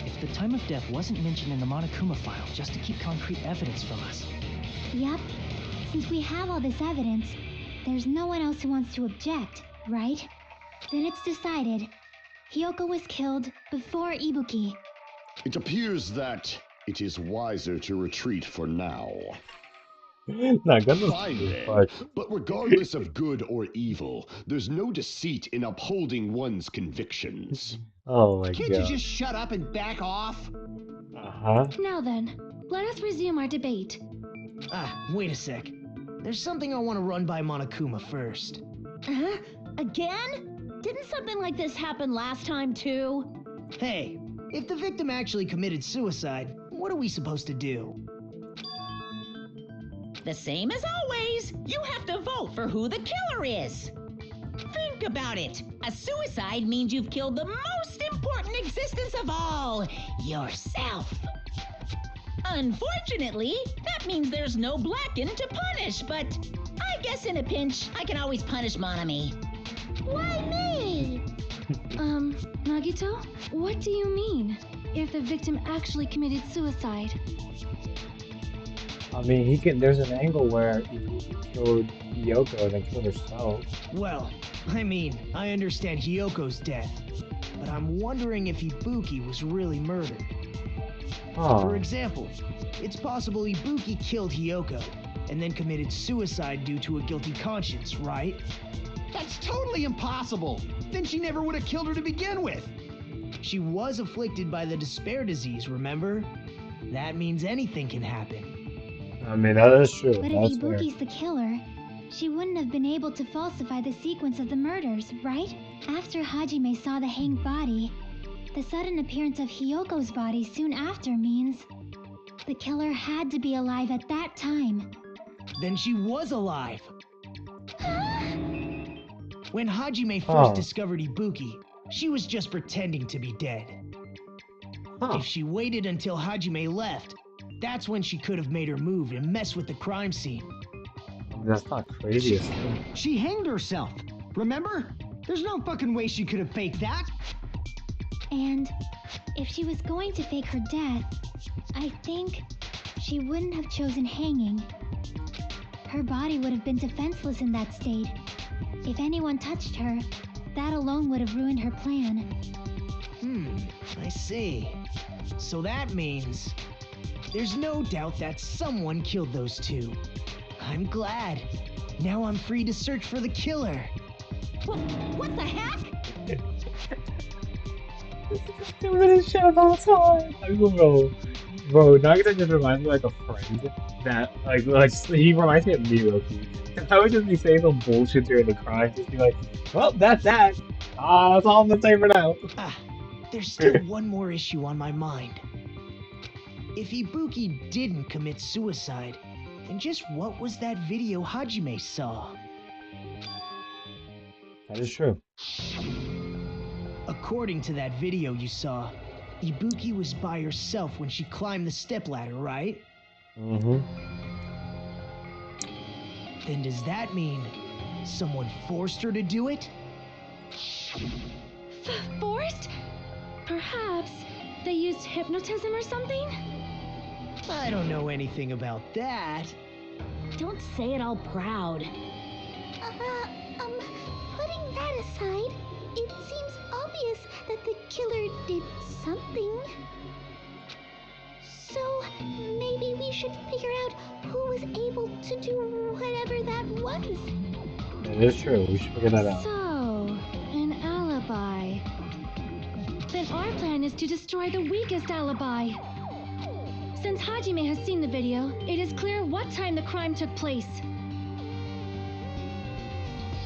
If the time of death wasn't mentioned in the Monokuma file just to keep concrete evidence from us. Yup. Since we have all this evidence, there's no one else who wants to object, right? Then it's decided. Hyoko was killed before Ibuki. It appears that it is wiser to retreat for now. Nah, Gundam's Fine funny as then. fuck. But regardless of good or evil, there's no deceit in upholding one's convictions. Oh my Can't you god. just shut up and back off? Uh-huh. Now then, let us resume our debate. Wait a sec. There's something I want to run by Monokuma first. Huh? Again? Didn't something like this happen last time, too? Hey, if the victim actually committed suicide, what are we supposed to do? The same as always. You have to vote for who the killer is. Think about it. A suicide means you've killed the most important existence of all, yourself. Unfortunately, that means there's no Blacken to punish, but I guess in a pinch, I can always punish Monami. Why me? Nagito? What do you mean? If the victim actually committed suicide? I mean, he can. There's an angle where Ibuki killed Yoko and then killed herself. Well, I mean, I understand Hyoko's death, but I'm wondering if Ibuki was really murdered. For example, it's possible Ibuki killed Hyoko and then committed suicide due to a guilty conscience, right? That's totally impossible. Then she never would have killed her to begin with. She was afflicted by the despair disease, remember? That means anything can happen. I mean, that is true. But if That's Ibuki's the killer, she wouldn't have been able to falsify the sequence of the murders, right? After Hajime saw the hanged body, the sudden appearance of Hyoko's body soon after means the killer had to be alive at that time. Then she was alive. When Hajime first discovered Ibuki, she was just pretending to be dead. If she waited until Hajime left, that's when she could have made her move and mess with the crime scene. That's not crazy. She hanged herself, remember? There's no fucking way she could have faked that. And if she was going to fake her death, I think she wouldn't have chosen hanging. Her body would have been defenseless in that state. If anyone touched her, that alone would have ruined her plan. I see. So that means there's no doubt that someone killed those two. I'm glad. Now I'm free to search for the killer. What the heck? Stupidest shit of all time. Bro, Nagita just reminds me like a friend that like he reminds me of me, Loki. I would just be saying some bullshit during the crime, just be like, well, that's that. That's all I'm gonna say for now. There's still one more issue on my mind. If Ibuki didn't commit suicide, then just what was that video Hajime saw? That is true. According to that video you saw, Ibuki was by herself when she climbed the stepladder, right? Then does that mean someone forced her to do it? Forced? Perhaps they used hypnotism or something? I don't know anything about that. Don't say it all proud. Putting that aside, it seems obvious that the killer did something. So maybe we should figure out who was able to do whatever that was. That is true. We should figure that out. So, an alibi. Then our plan is to destroy the weakest alibi. Since Hajime has seen the video, it is clear what time the crime took place.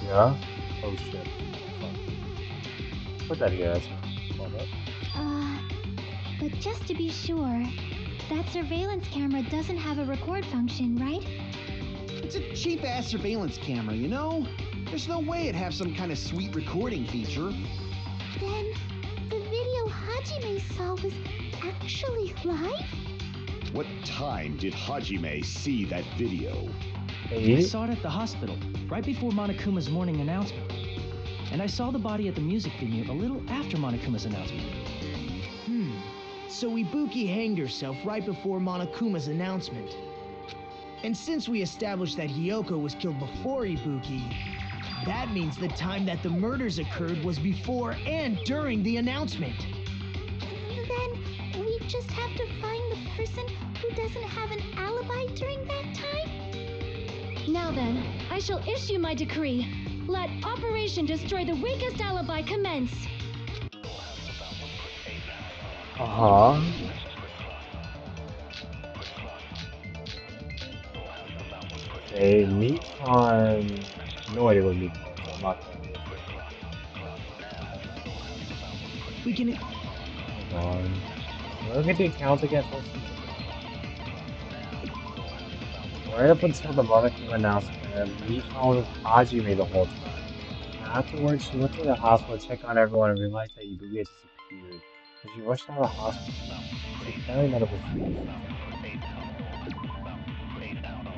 Yeah? Oh shit. Put that here. But just to be sure, that surveillance camera doesn't have a record function, right? It's a cheap-ass surveillance camera, you know? There's no way it'd have some kind of sweet recording feature. Then the video Hajime saw was actually live? What time did Hajime see that video? I saw it at the hospital, right before Monokuma's morning announcement. And I saw the body at the music venue a little after Monokuma's announcement. So Ibuki hanged herself right before Monokuma's announcement. And since we established that Hyoko was killed before Ibuki, that means the time that the murders occurred was before and during the announcement. Then we just have to find the person who doesn't have an alibi during that time? Now then, I shall issue my decree. Let Operation Destroy the Weakest Alibi commence. Okay, Mikon. No idea what Mikon is. I'm not gonna do it. We can... Hold on. Look at the account again. Right up until the Monokuma announcement, Mikon was with Hajime the whole time. Afterwards, she went to the hospital to check on everyone and realized that Ibuki had disappeared. So she rushed out of the hospital. She apparently met up with Fuji.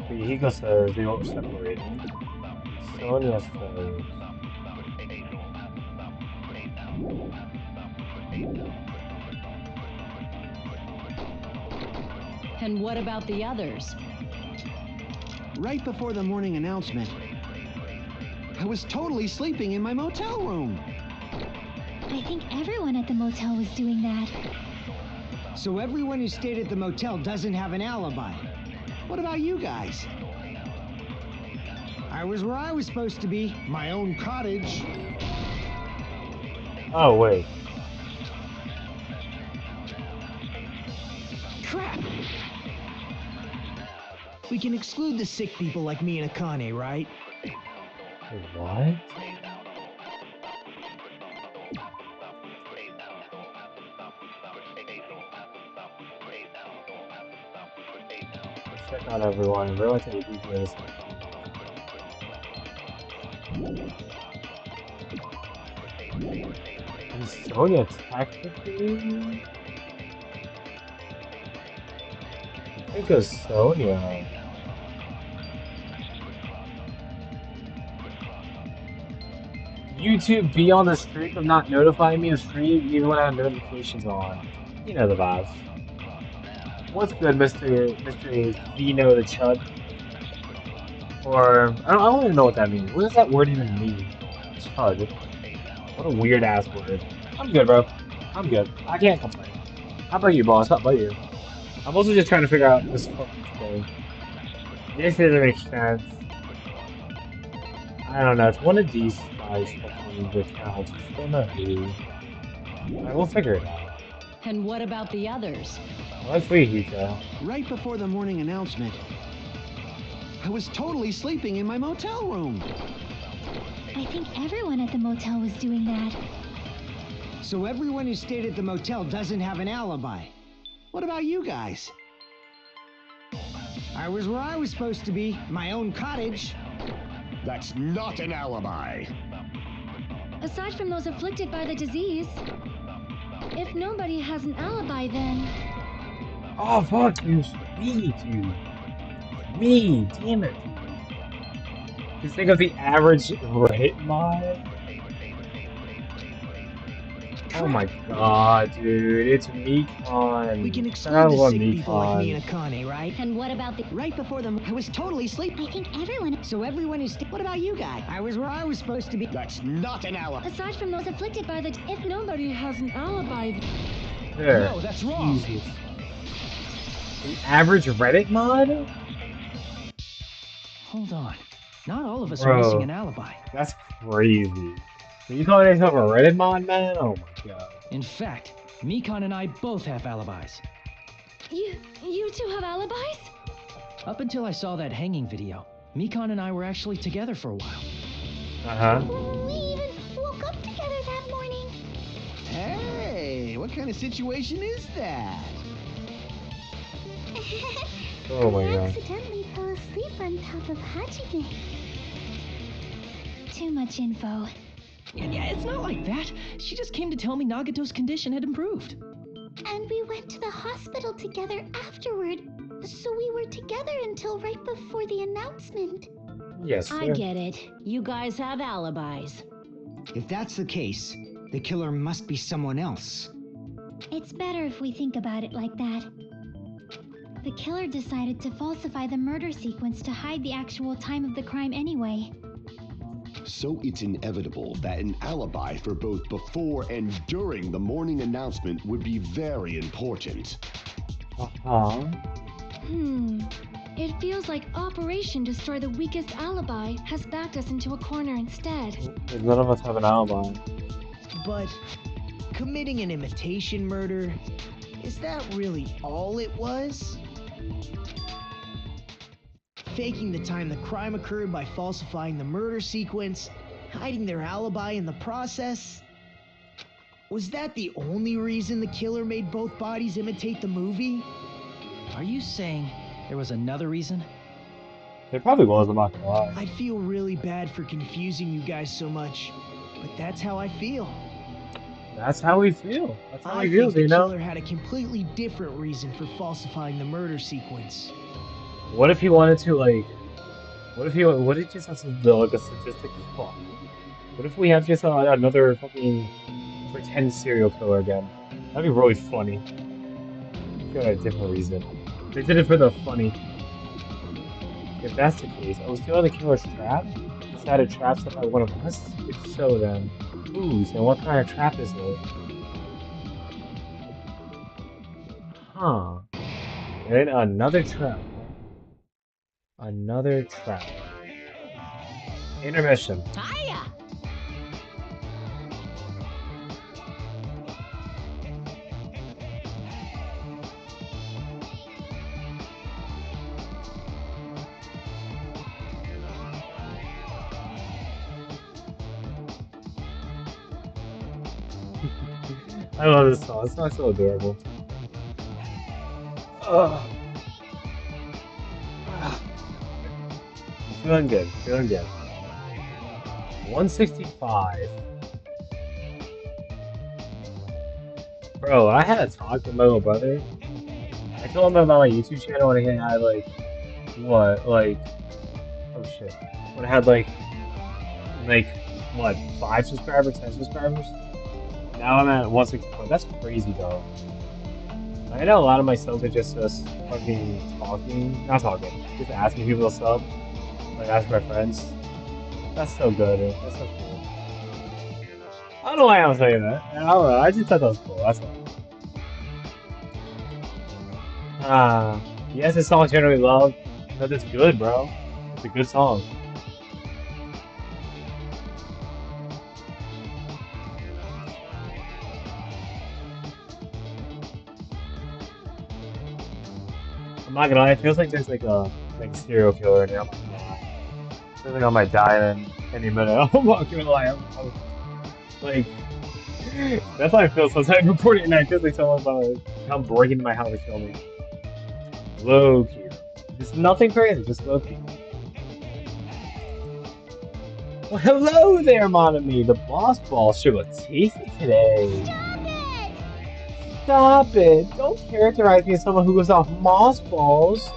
Hiko says they were separated. Sonia says... And what about the others? Right before the morning announcement, I was totally sleeping in my motel room. I think everyone at the motel was doing that. So everyone who stayed at the motel doesn't have an alibi. What about you guys? I was where I was supposed to be. My own cottage. Oh, wait. Crap! We can exclude the sick people like me and Akane, right? Wait, what? Let's check out everyone. Realize that we do this. And Sonia technically? I think it's Sonia. YouTube be on the streak of not notifying me to stream even when I have notifications on. You know the vibes. What's good, Mr. Vino the Chud? Or I don't even know what that means. What does that word even mean? Chud. What a weird ass word. I'm good, bro. I'm good. I can't complain. How about you, boss? How about you? I'm also just trying to figure out this fucking thing. This doesn't make sense. I don't know. It's one of these guys fucking accounts. I don't know who. I will figure it out. And what about the others? Let's see, Hito. Right before the morning announcement, I was totally sleeping in my motel room. I think everyone at the motel was doing that. So everyone who stayed at the motel doesn't have an alibi. What about you guys? I was where I was supposed to be. My own cottage. That's not an alibi. Aside from those afflicted by the disease, if nobody has an alibi, then... Oh, fuck you. Me, dude. Me, damn it. Just think of the average Reddit mod. Oh my god, dude. It's Mekon. We can exclude I the love sick people like me Mekon. and Akane, right? And what about the... Right before them, I was totally sleeping. I think everyone... So everyone who stayed... What about you guys? I was where I was supposed to be. That's not an alibi. Aside from those afflicted by the... If nobody has an alibi... There. No, that's wrong. Jesus. The average Reddit mod? Hold on. Not all of us Bro. are missing an alibi. That's crazy. Are you calling yourself a Reddit mod, man? Oh my god. In fact, Mekon and I both have alibis. You two have alibis? Up until I saw that hanging video, Mekon and I were actually together for a while. Uh-huh. We even woke up together that morning. Hey, what kind of situation is that? Oh my I god. accidentally fell asleep on top of Hajime. Too much info. Yeah, it's not like that. She just came to tell me Nagato's condition had improved. And we went to the hospital together afterward. So we were together until right before the announcement. Yes, I sir. get it. You guys have alibis. If that's the case, the killer must be someone else. It's better if we think about it like that. The killer decided to falsify the murder sequence to hide the actual time of the crime anyway. So it's inevitable that an alibi for both before and during the morning announcement would be very important. Uh-huh. It feels like Operation Destroy the Weakest Alibi has backed us into a corner instead. Because none of us have an alibi. But committing an imitation murder, is that really all it was? Faking the time the crime occurred by falsifying the murder sequence, hiding their alibi in the process? Was that the only reason the killer made both bodies imitate the movie? Are you saying there was another reason? There probably was, I'm not gonna lie. I feel really bad for confusing you guys so much, but that's how I feel. That's how we feel. That's how I we feel, think the you know? killer had a completely different reason for falsifying the murder sequence. What if he wanted to, like... What if he just has to build, like, a statistic as fuck? What if we have just another fucking pretend serial killer again? That'd be really funny. For a different reason. They did it for the funny. If that's the case, are we still in the killer's trap? Decided trap set by one of us? If so, then whose and what kind of trap is it? Huh. And another trap. Another trap. Intermission. Hiya! I love this song. This song's so adorable. Ugh. Feeling good. Feeling good. 165. Bro, I had a talk with my little brother. I told him about my YouTube channel when I had like what, like oh shit. When I had like what, 5 subscribers, 10 subscribers? Now I'm at 164. That's crazy though. I know a lot of my subs are just us fucking talking, not talking, just asking people to sub, like ask my friends. That's so good. That's so cool. I don't know why I'm saying that. I don't know. I just thought that was cool. That's all. Yes, this song generally loved, but it's good, bro. It's a good song. I'm not gonna lie, it feels like there's like a serial killer in there. I'm not gonna lie. I feel like I might die in any minute. I'm not gonna lie. I'm like, that's how I feel sometimes reporting at night. It feels like someone's about to come break into my house and kill me. Low key. Just nothing crazy, just low key. Well, hello there, Monami. The boss ball sure looks tasty today. Stop it! Stop it! Don't characterize me as someone who goes off moss balls.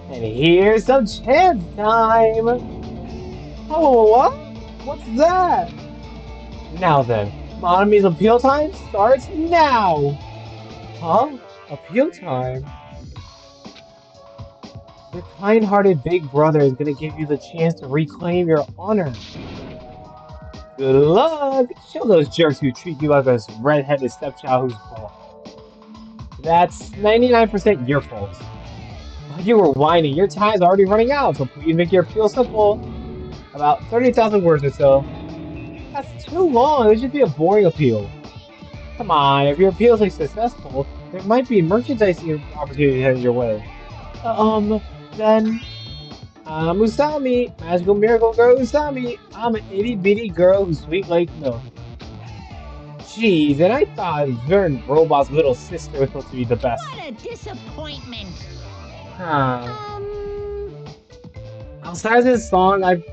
And here's some chance time! Oh, what? What's that? Now then, Monami's appeal time starts now! Huh? Appeal time? Your kind-hearted big brother is gonna give you the chance to reclaim your honor. Good luck! Show those jerks who treat you like a red-headed stepchild who's fault. That's 99% your fault. While you were whining, your time's already running out, so please make your appeal simple. About 30,000 words or so. That's too long, it should be a boring appeal. Come on, if your appeal is successful, there might be merchandising opportunity headed your way. Then... I'm Usami, magical miracle girl Usami. I'm an itty bitty girl who's sweet like milk. Jeez, and I thought Vern Robot's little sister was supposed to be the best. What a disappointment! Outside of this song, I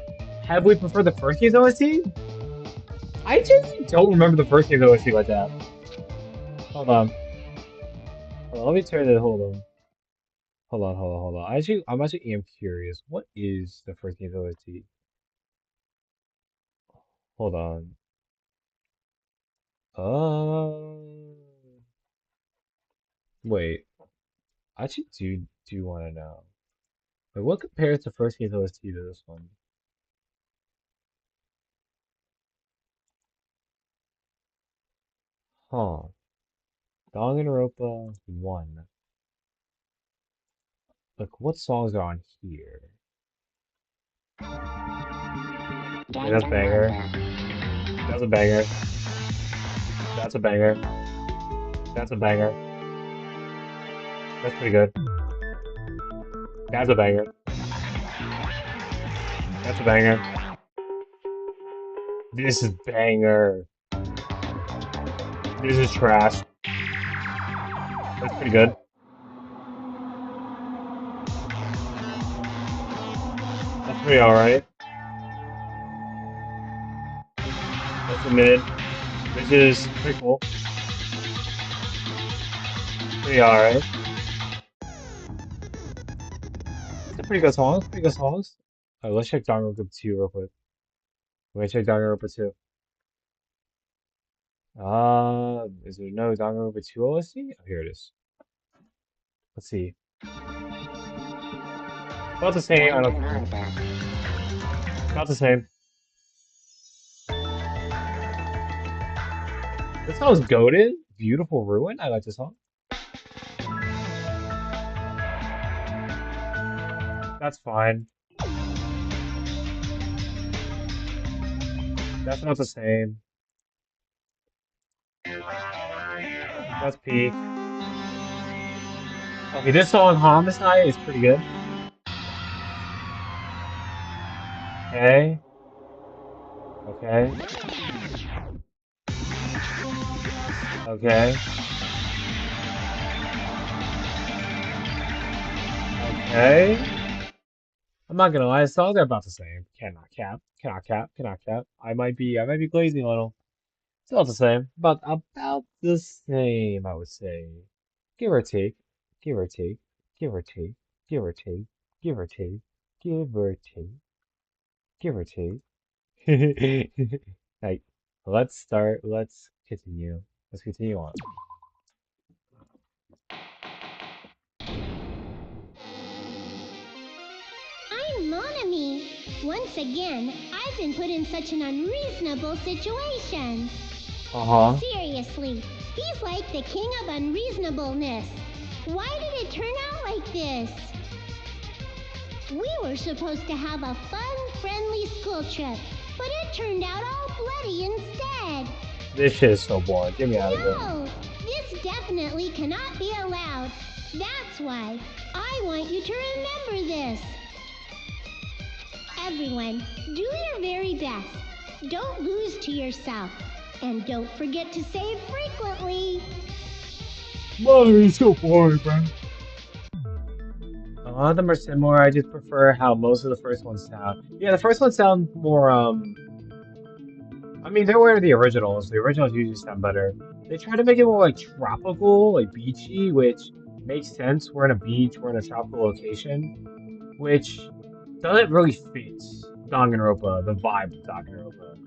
heavily prefer the first game's OST. I just don't remember the first game's OST like that. Hold on. Let me turn it. Hold on. Hold on. I'm actually am curious. What is the first game's OST? Hold on. Wait. I actually do want to know. Like, what compares the first game's OST to this one? Huh. Danganronpa 1. Like, what songs are on here? Yeah, that's a banger. That's a banger. That's a banger. That's a banger. That's pretty good. That's a banger. That's a banger. This is banger. This is trash. That's pretty good. That's pretty alright. That's a mid. This is pretty cool. Pretty alright. It's a pretty good song. Pretty good songs. Alright, let's check Danganronpa 2 real quick. Let me check Danganronpa 2. Is there no Danganronpa 2 OST? Oh, here it is. Let's see. About the same, I don't care. About the same. This song's goated. Beautiful Ruin. I like this song. That's fine. That's not the same. That's peak. Okay, this song, Homicide, is pretty good. Okay. Okay. Okay. Okay. I'm not gonna lie, the songs are about the same. Cannot cap. Cannot cap. Cannot cap. I might be glazing a little. It's about the same. About the same, I would say. Give or take. Give or take. Give or take. Give or take. Give or take. Give or take. Give or take. Like, let's start. Let's continue. Let's continue on. I'm Monami. Once again, I've been put in such an unreasonable situation. Seriously, he's like the king of unreasonableness. Why did it turn out like this? We were supposed to have a fun, friendly school trip, but it turned out all bloody instead. This shit is so boring. Get me out of here. No, this definitely cannot be allowed. That's why I want you to remember this. Everyone, do your very best. Don't lose to yourself. And don't forget to save frequently. Money's so boring, bro. A lot of them are similar. I just prefer how most of the first ones sound. Yeah, the first ones sound more, I mean, they were the originals. The originals usually sound better. They try to make it more, like, tropical, like, beachy, which makes sense. We're in a beach, we're in a tropical location, which doesn't really fit Danganronpa, the vibe of Danganronpa.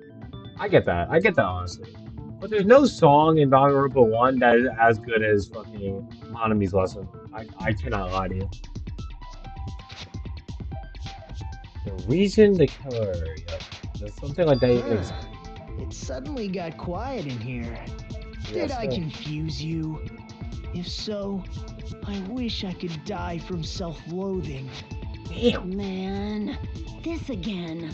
I get that, honestly. But there's no song in Danganronpa 1 that is as good as fucking Hanami's Lesson. I cannot lie to you. The reason the killer, yep. There's something like that. It suddenly got quiet in here. Yes, Did I sir. confuse you? If so, I wish I could die from self-loathing. Man, this again.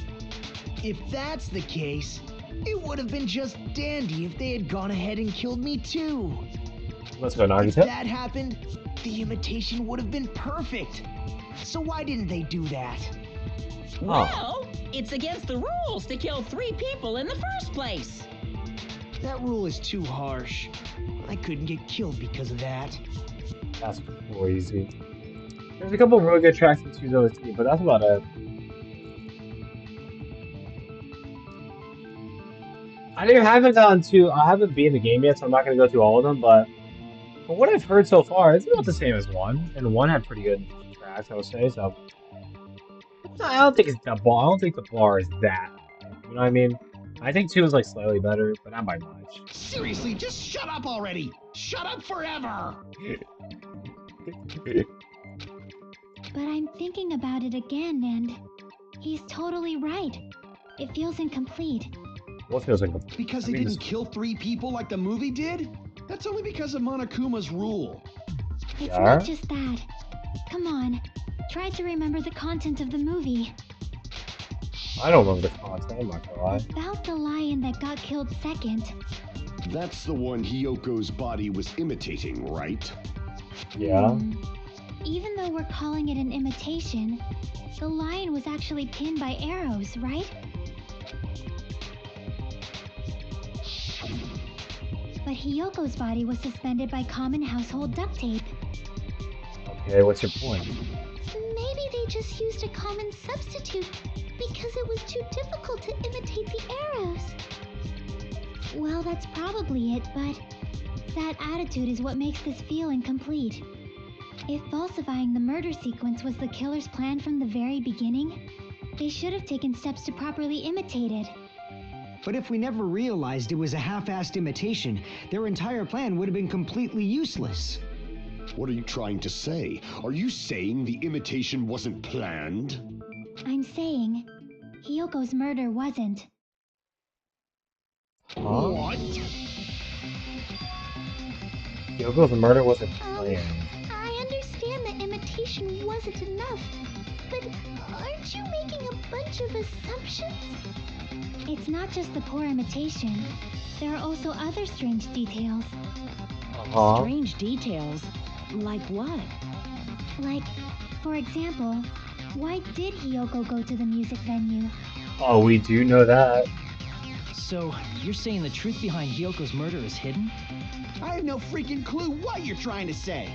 If that's the case, it would have been just dandy if they had gone ahead and killed me too. Let's go, If Nagita. that happened, the imitation would have been perfect. So why didn't they do that? Well, it's against the rules to kill 3 people in the first place. That rule is too harsh. I couldn't get killed because of that. That's crazy. There's a couple really good tracks in 2002, but that's about it. I haven't beaten the game yet, so I'm not gonna go through all of them, but from what I've heard so far, it's about the same as 1, and 1 had pretty good tracks, I would say, so. I don't think it's the bar. I don't think the bar is that. You know what I mean? I think 2 is like slightly better, but not by much. Seriously, just shut up already! Shut up forever! But I'm thinking about it again, and he's totally right. It feels incomplete. What feels incomplete? Because they didn't kill 3 people like the movie did? That's only because of Monokuma's rule. It's not just that. Come on, try to remember the content of the movie. I don't remember the content, I'm not gonna lie. About the lion that got killed second. That's the one Hyoko's body was imitating, right? Yeah. Even though we're calling it an imitation, the lion was actually pinned by arrows, right? But Hyoko's body was suspended by common household duct tape. Okay, what's your point? Maybe they just used a common substitute because it was too difficult to imitate the arrows. Well, that's probably it, but that attitude is what makes this feel incomplete. If falsifying the murder sequence was the killer's plan from the very beginning, they should have taken steps to properly imitate it. But if we never realized it was a half-assed imitation, their entire plan would have been completely useless. What are you trying to say? Are you saying the imitation wasn't planned? I'm saying Hiyoko's murder wasn't. Huh? What? Yoko's murder wasn't planned. I understand that imitation wasn't enough, but aren't you making a bunch of assumptions? It's not just the poor imitation. There are also other strange details. Strange details? Like what? Like, for example, why did Hiyoko go to the music venue? Oh, we do know that. So, you're saying the truth behind Hyoko's murder is hidden? I have no freaking clue what you're trying to say.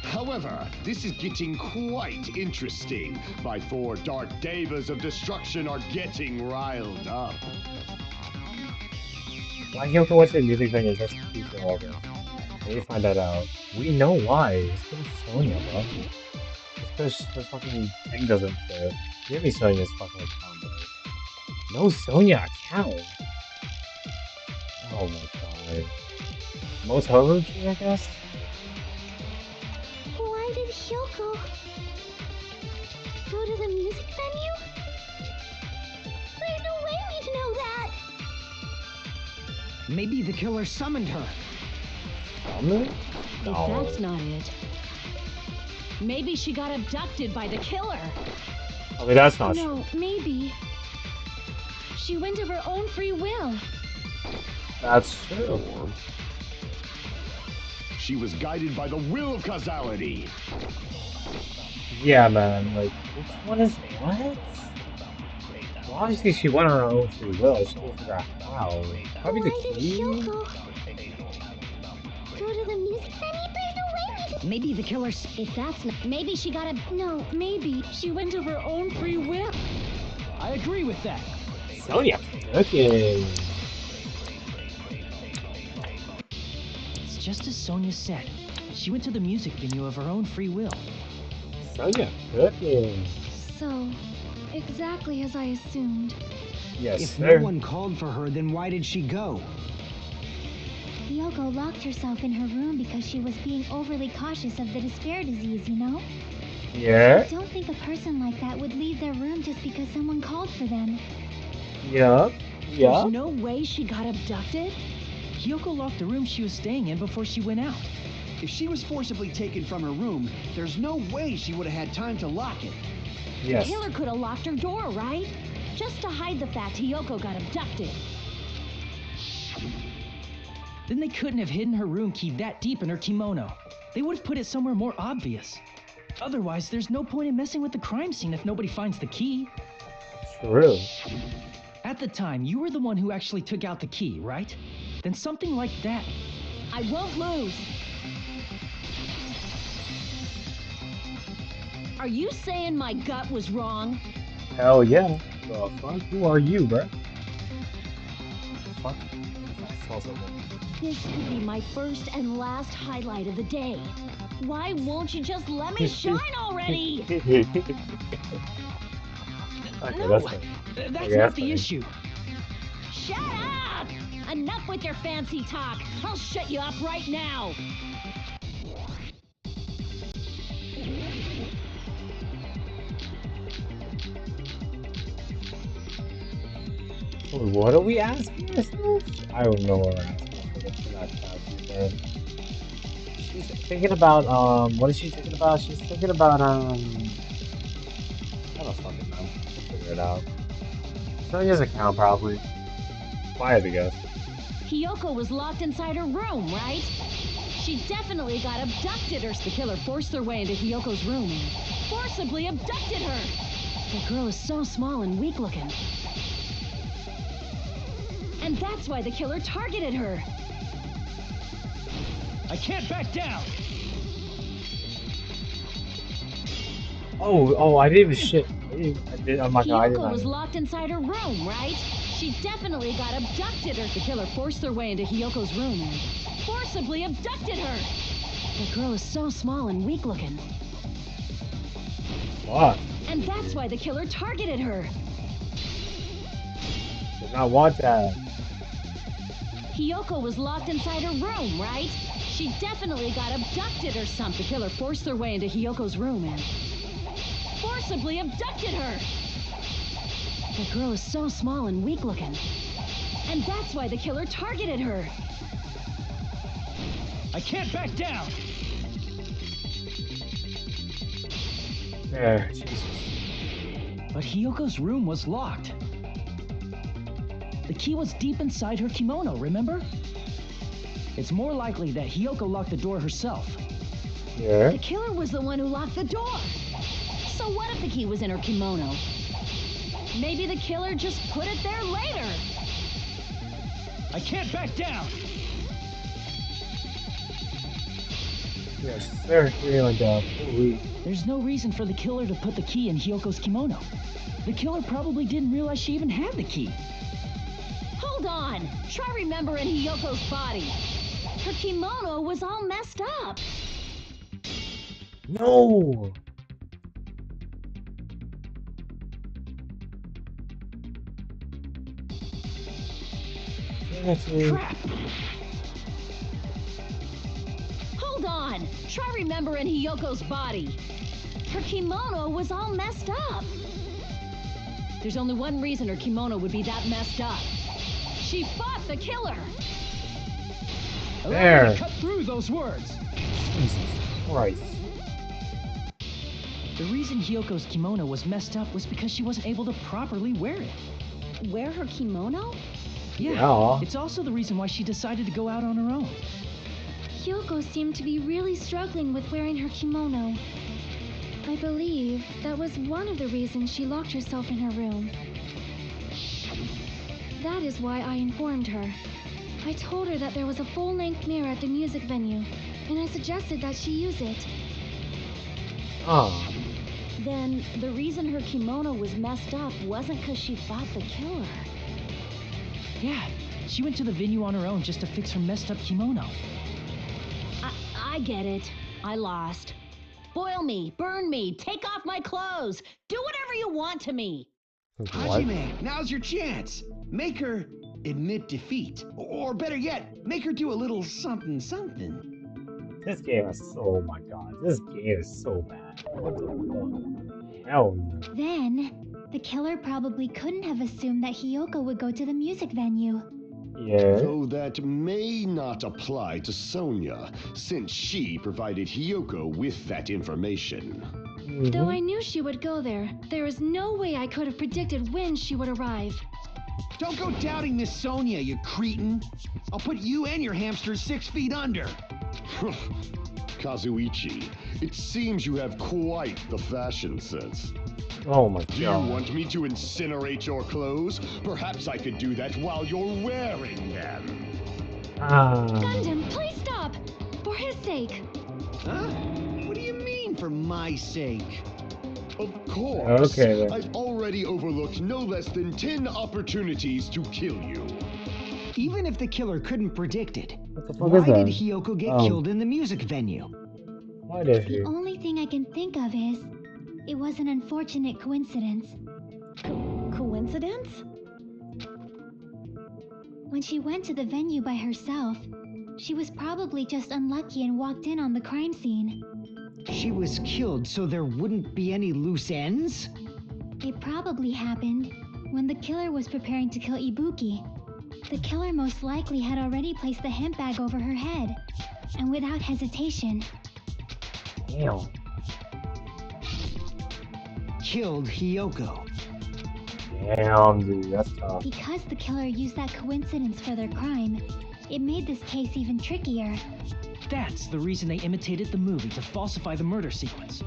However, this is getting quite interesting. My 4 dark devas of destruction are getting riled up. Why Yoko went to the music venue is just keep all this. We need to find that out. We know why. It's because of Sonya, bro. It's because the fucking thing doesn't fit. Give me Sonya's fucking account, bro. No Sonya account. Oh my god. Motoru key, I guess? Why did Hyoko go to the music venue? There's no way we'd know that. Maybe the killer summoned her. Summoned? If that's not it, maybe she got abducted by the killer. I mean, that's not true. No, maybe. She went of her own free will. That's true. She was guided by the will of causality. Yeah, man, like, which one is what? Well, obviously she went on her own free will, she didn't figure out how. Probably the Why did key? Hyoko go to the music venue? There's no way we'd... Maybe the killer. If that's not, maybe she got a. No, maybe she went of her own free will. I agree with that. Sonya cooking. It's just as Sonya said. She went to the music venue of her own free will. Sonya cooking. So, exactly as I assumed. Yes, If sir. no one called for her, then why did she go? Hiyoko locked herself in her room because she was being overly cautious of the despair disease, you know? Yeah. I don't think a person like that would leave their room just because someone called for them. Yup. Yup. There's no way she got abducted. Hiyoko locked the room she was staying in before she went out. If she was forcibly taken from her room, there's no way she would have had time to lock it. Yes. Killer could have locked her door, right? Just to hide the fact Hiyoko got abducted. Then they couldn't have hidden her room key that deep in her kimono. They would have put it somewhere more obvious. Otherwise, there's no point in messing with the crime scene if nobody finds the key. True. At the time, you were the one who actually took out the key, right? Then something like that. I won't lose. Are you saying my gut was wrong? Hell yeah. The fuck? Who are you, bruh? Fuck. I saw something. This could be my first and last highlight of the day. Why won't you just let me shine already? Okay, No, that's fine. that's Okay, not that's the fine. issue. Shut up! Enough with your fancy talk. I'll shut you up right now. What are we asking ourselves? I don't know what we're asking ourselves. She's thinking about, what is she thinking about? She's thinking about, I don't fucking know. We'll figure it out. Sonya's account, probably. If I had to guess. Hiyoko was locked inside her room, right? She definitely got abducted, or the killer forced their way into Hiyoko's room and forcibly abducted her. The girl is so small and weak looking. And that's why the killer targeted her. I can't back down. Oh, I didn't even shit. I'm not gonna, I did Hiyoko not. was locked inside her room, right? She definitely got abducted, or the killer forced their way into Hiyoko's room and forcibly abducted her. The girl is so small and weak looking. Fuck. And that's why the killer targeted her. Did not want that. Hiyoko was locked inside her room, right? She definitely got abducted or something. The killer forced their way into Hiyoko's room and Forcibly abducted her. the girl is so small and weak looking. And that's why the killer targeted her. I can't back down. There, Jesus. But Hiyoko's room was locked. The key was deep inside her kimono, remember? It's more likely that Hiyoko locked the door herself. Yeah. The killer was the one who locked the door. So what if the key was in her kimono? Maybe the killer just put it there later. I can't back down. Yes, they're feeling down. Holy. There's no reason for the killer to put the key in Hiyoko's kimono. The killer probably didn't realize she even had the key. Hold on. Try remembering Hiyoko's body. Her kimono was all messed up. No! Crap. Hold on. Try remembering Hiyoko's body. Her kimono was all messed up. There's only one reason her kimono would be that messed up. She fought the killer. Allow There. me to cut through those words. Jesus Christ. The reason Hiyoko's kimono was messed up was because she wasn't able to properly wear it. Wear her kimono? Yeah. It's also the reason why she decided to go out on her own. Hyoko seemed to be really struggling with wearing her kimono. I believe that was one of the reasons she locked herself in her room. That is why I informed her. I told her that there was a full-length mirror at the music venue, and I suggested that she use it. Ah. Then the reason her kimono was messed up wasn't because she fought the killer. Yeah, she went to the venue on her own just to fix her messed up kimono. I get it. I lost. Boil me, burn me, take off my clothes. Do whatever you want to me. What? Hajime, now's your chance. Make her admit defeat. Or better yet, make her do a little something something. This game is oh my god, this game is so bad. What the fuck? Hell no. Then, the killer probably couldn't have assumed that Hyoko would go to the music venue. Yeah. Though that may not apply to Sonia, since she provided Hiyoko with that information. Though I knew she would go there, there is no way I could have predicted when she would arrive. Don't go doubting Miss Sonia, you cretin. I'll put you and your hamsters 6 feet under. Kazuichi, it seems you have quite the fashion sense. Oh my Do you god. want me to incinerate your clothes? Perhaps I could do that while you're wearing them. Ah. Gundam, please stop! For his sake! Huh? What do you mean, for my sake? Of course. Okay, then. I've already overlooked no less than 10 opportunities to kill you. Even if the killer couldn't predict it, What the fuck why is that? did Hyoko get Oh. killed in the music venue? Why did The he? only thing I can think of is, it was an unfortunate coincidence. Coincidence? When she went to the venue by herself, she was probably just unlucky and walked in on the crime scene. She was killed so there wouldn't be any loose ends? It probably happened when the killer was preparing to kill Ibuki. The killer most likely had already placed the hemp bag over her head, and without hesitation, Damn. Killed Hyoko. Damn, dude, that's tough. because the killer used that coincidence for their crime, it made this case even trickier. That's the reason they imitated the movie to falsify the murder sequence.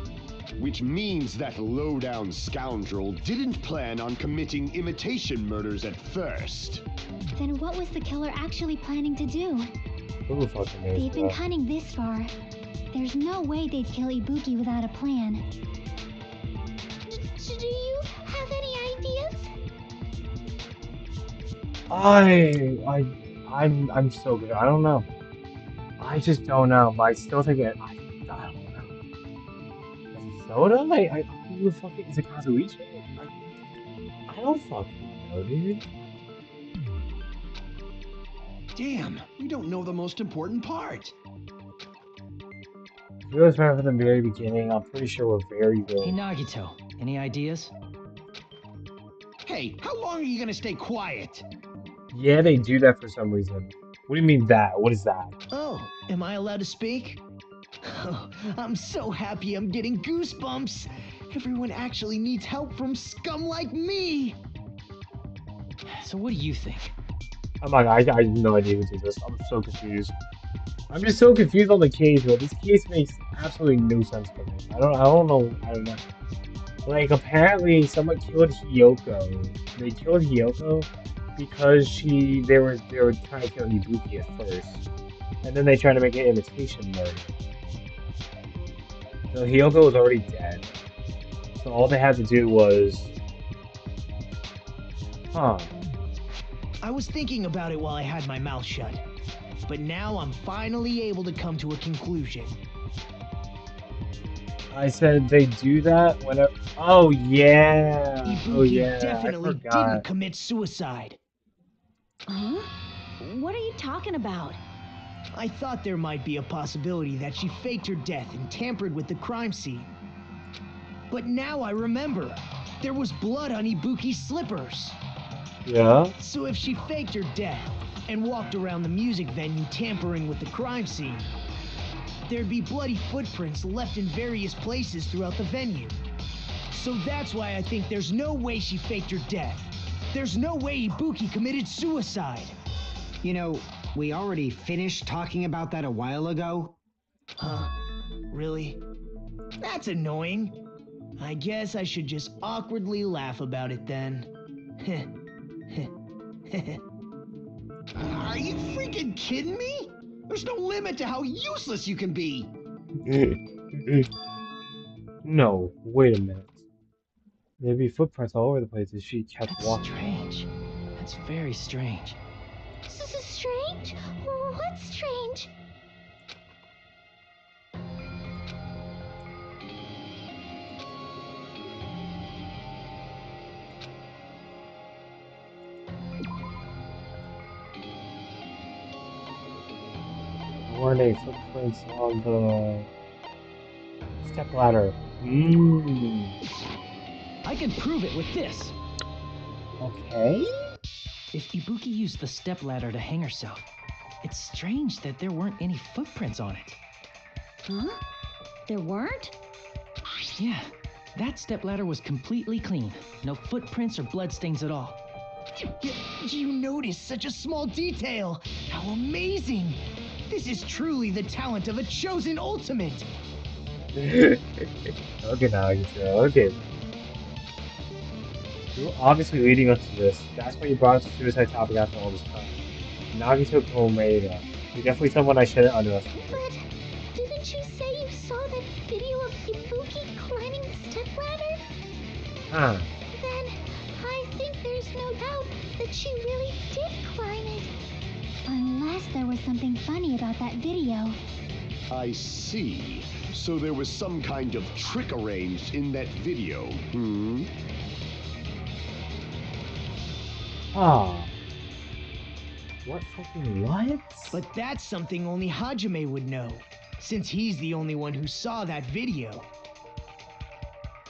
Which means that low-down scoundrel didn't plan on committing imitation murders at first. Then what was the killer actually planning to do? Who fucking is They've been that? cunning this far. There's no way they'd kill Ibuki without a plan. Do you have any ideas? I'm so good. I don't know. I just don't know. But I still think it. I don't know. Is it Soda? Who the fuck is it? Kazuichi? I don't fucking know, dude. Damn, we don't know the most important part. If you guys remember from the very beginning, I'm pretty sure we're very good. Hey, Nagito, any ideas? Hey, how long are you gonna stay quiet? Yeah, they do that for some reason. What do you mean that? What is that? Oh, am I allowed to speak? Oh, I'm so happy I'm getting goosebumps. Everyone actually needs help from scum like me. So what do you think? I'm like, I have no idea who did this. I'm so confused. I'm just so confused on the case, bro. This case makes absolutely no sense to me. I don't know. Like, apparently someone killed Hiyoko. They killed Hiyoko because they were trying to kill Ibuki at first. And then they tried to make an imitation murder. So Hiyoko was already dead. So all they had to do was... Huh. I was thinking about it while I had my mouth shut. But now I'm finally able to come to a conclusion. I said they do that whenever... Oh, yeah. Ibuki Oh, yeah. definitely I forgot. didn't commit suicide. Huh? What are you talking about? I thought there might be a possibility that she faked her death and tampered with the crime scene. But now I remember. There was blood on Ibuki's slippers. Yeah? So if she faked her death and walked around the music venue tampering with the crime scene, there'd be bloody footprints left in various places throughout the venue. So that's why I think there's no way she faked her death. There's no way Ibuki committed suicide. You know, we already finished talking about that a while ago. Huh? Really? That's annoying. I guess I should just awkwardly laugh about it then. Are you freaking kidding me? There's no limit to how useless you can be. No, wait a minute. There'd be footprints all over the place if she kept That's walking. strange. That's very strange. Strange? What's strange? Weren't any footprints on the stepladder? Mmm. I can prove it with this. Okay. If Ibuki used the stepladder to hang herself, it's strange that there weren't any footprints on it. Huh? There weren't? Yeah, that stepladder was completely clean. No footprints or bloodstains at all. You noticed such a small detail. How amazing. This is truly the talent of a chosen ultimate. Okay, Nagito. Okay. You're obviously leading us to this. That's why you brought up the suicide topic after all this time. Nagito Komeda. You're definitely someone I shouldn't underestimate. But didn't you say you saw that video of Ibuki climbing the stepladder? Huh. Then I think there's no doubt that she really did climb it. Unless there was something funny about that video. I see. So there was some kind of trick arranged in that video, hmm? Ah. What fucking what? But that's something only Hajime would know, since he's the only one who saw that video.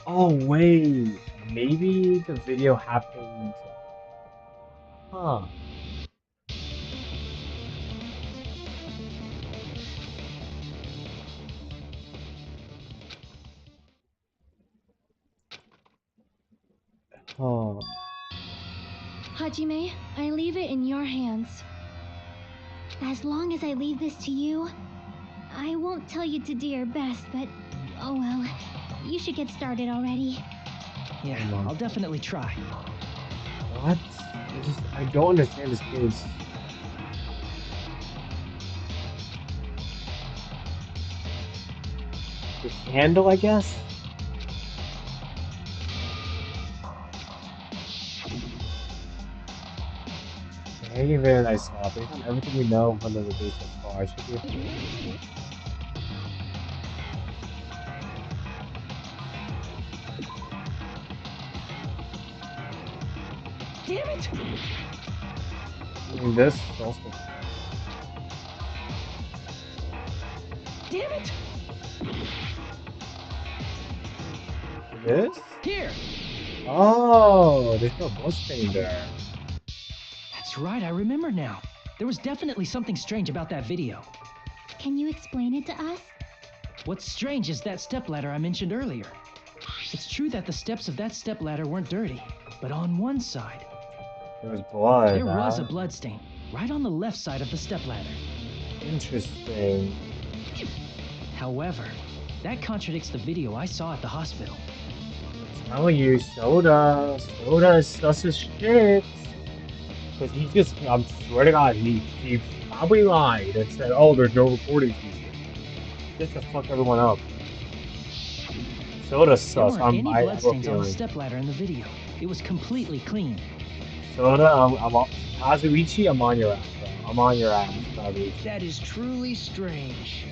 Oh wait. Maybe the video happened. Huh. Oh. Hajime, I leave it in your hands. As long as I leave this to you, I won't tell you to do your best, but oh well. You should get started already. Yeah, I'll definitely try. What? I don't understand this case. The candle, I guess? Very, very nice style. Based on everything we know from the base so far, I should be. Damn it! I mean, this also. Damn it! This? Here! Oh, there's no bloodstain there. That's right, I remember now. There was definitely something strange about that video. Can you explain it to us? What's strange is that stepladder I mentioned earlier. It's true that the steps of that stepladder weren't dirty, but on one side, There was blood. there was huh? a bloodstain, right on the left side of the stepladder. Interesting. However, that contradicts the video I saw at the hospital. Telling you, Soda is sus as shit. Cause he just, I swear to God, he probably lied and said, "Oh, there's no recording feature," just to fuck everyone up. Soda's There sus. weren't any I have a bloodstains on the feeling. stepladder in the video. It was completely clean. Soda, I'm on Kazuichi. I'm on your ass, bro. I'm on your ass, Kazuichi. That is truly strange.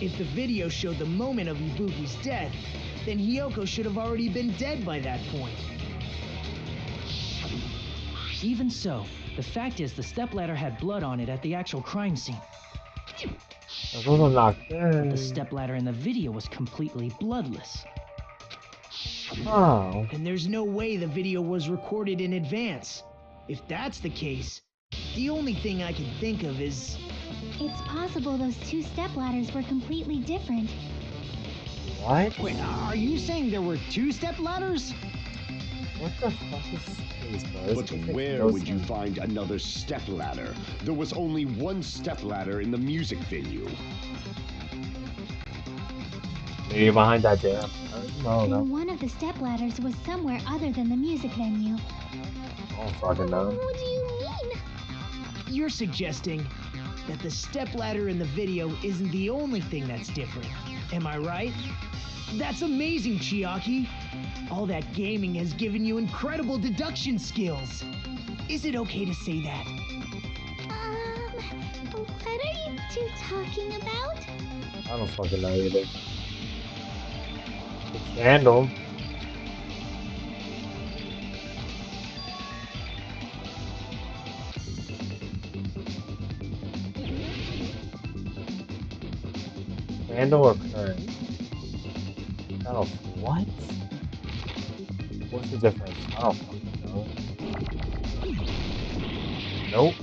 If the video showed the moment of Ibuki's death, then Hiyoko should have already been dead by that point. Even so, the fact is the stepladder had blood on it at the actual crime scene. Those are not But good. the stepladder in the video was completely bloodless. Oh. And there's no way the video was recorded in advance. If that's the case, the only thing I can think of is... It's possible those two stepladders were completely different. What? Wait, are you saying there were 2 step ladders? What the fuck is this, bro? But This makes where no would you sense. find another stepladder? There was only one stepladder in the music venue. Maybe behind that jam. No, Then no. one of the stepladders was somewhere other than the music venue. I don't fucking know. What do you mean? You're suggesting that the stepladder in the video isn't the only thing that's different. Am I right? That's amazing, Chiaki. All that gaming has given you incredible deduction skills. Is it okay to say that? What are you two talking about? I don't fucking know either. The candle. Candle or current? I don't. What? What's the difference? I don't fucking know. Nope.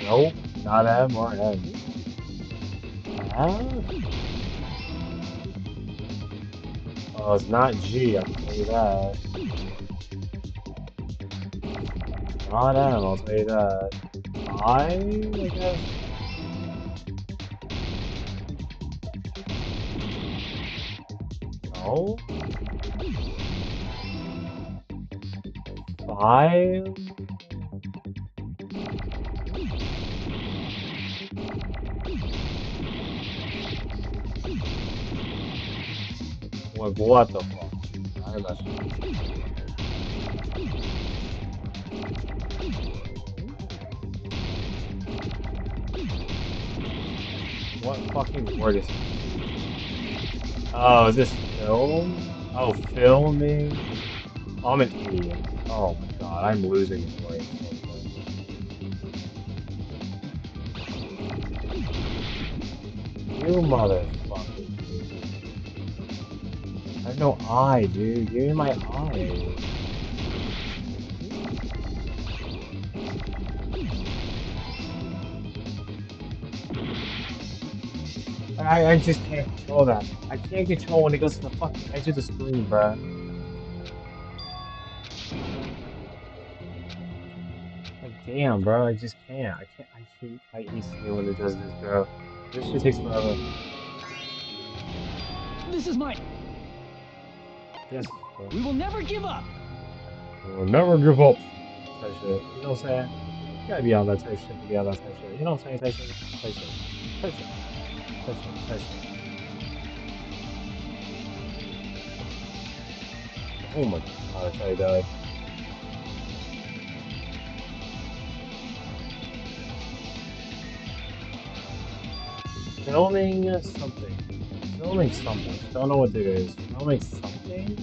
Nope. Not M or N. Oh, it's not G, I can tell you that. Not M, I'll tell you that. I guess. No. 5. Like, what the fuck? I messed What fucking word is this? Oh, is this film? Oh, filming? I'm an idiot. Oh my god, I'm losing points. You motherfucker, dude. I have no eye, dude. Give me my eye. I just can't control that. I can't control when it goes to the fucking edge of the screen, bruh. Like, damn, bro, I just can't. I hate seeing when it does this, bro. This shit takes forever. This is my... Yes, bro. We will never give up! We'll never give up. Type shit. You know what I'm saying? You gotta be on that type shit to be on that type shit. You know what I'm saying? Type shit. Type shit. Type shit. Type shit. Type shit. Oh my god, I died. Filming something. Filming something. Don't know what it is. Filming something?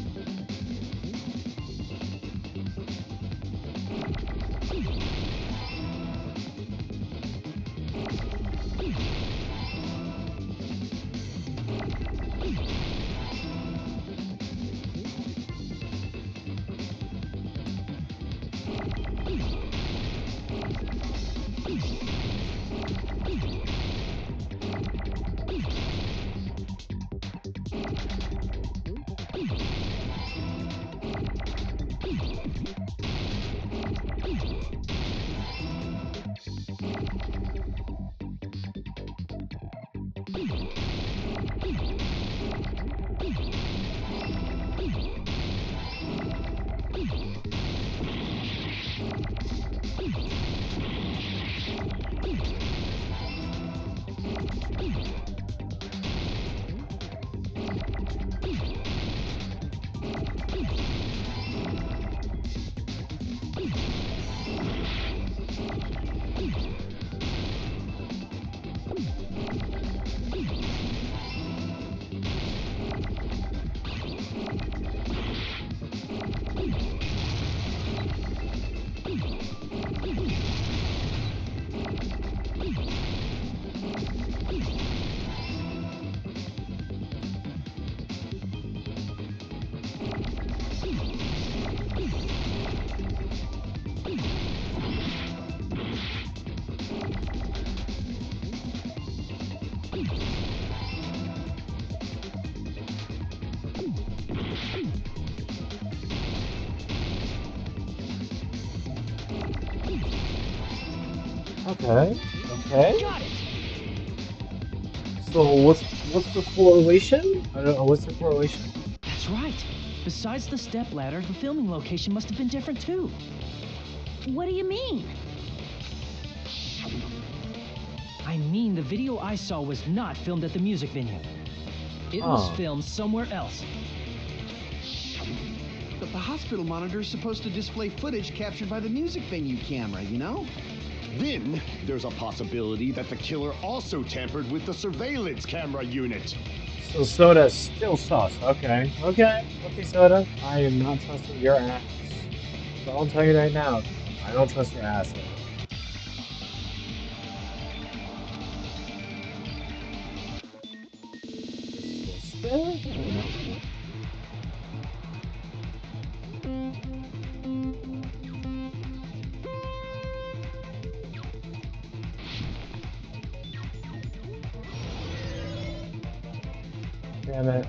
Okay. Okay. Got it! So what's the correlation? I don't know. What's the correlation? That's right. Besides the stepladder, the filming location must have been different too. What do you mean? I mean, the video I saw was not filmed at the music venue. It was filmed somewhere else. But the hospital monitor is supposed to display footage captured by the music venue camera, you know? Then there's a possibility that the killer also tampered with the surveillance camera unit. So Soda's still sus. Okay. Okay, Soda. I am not trusting your ass. So I'll tell you right now. I don't trust your ass. Damn it.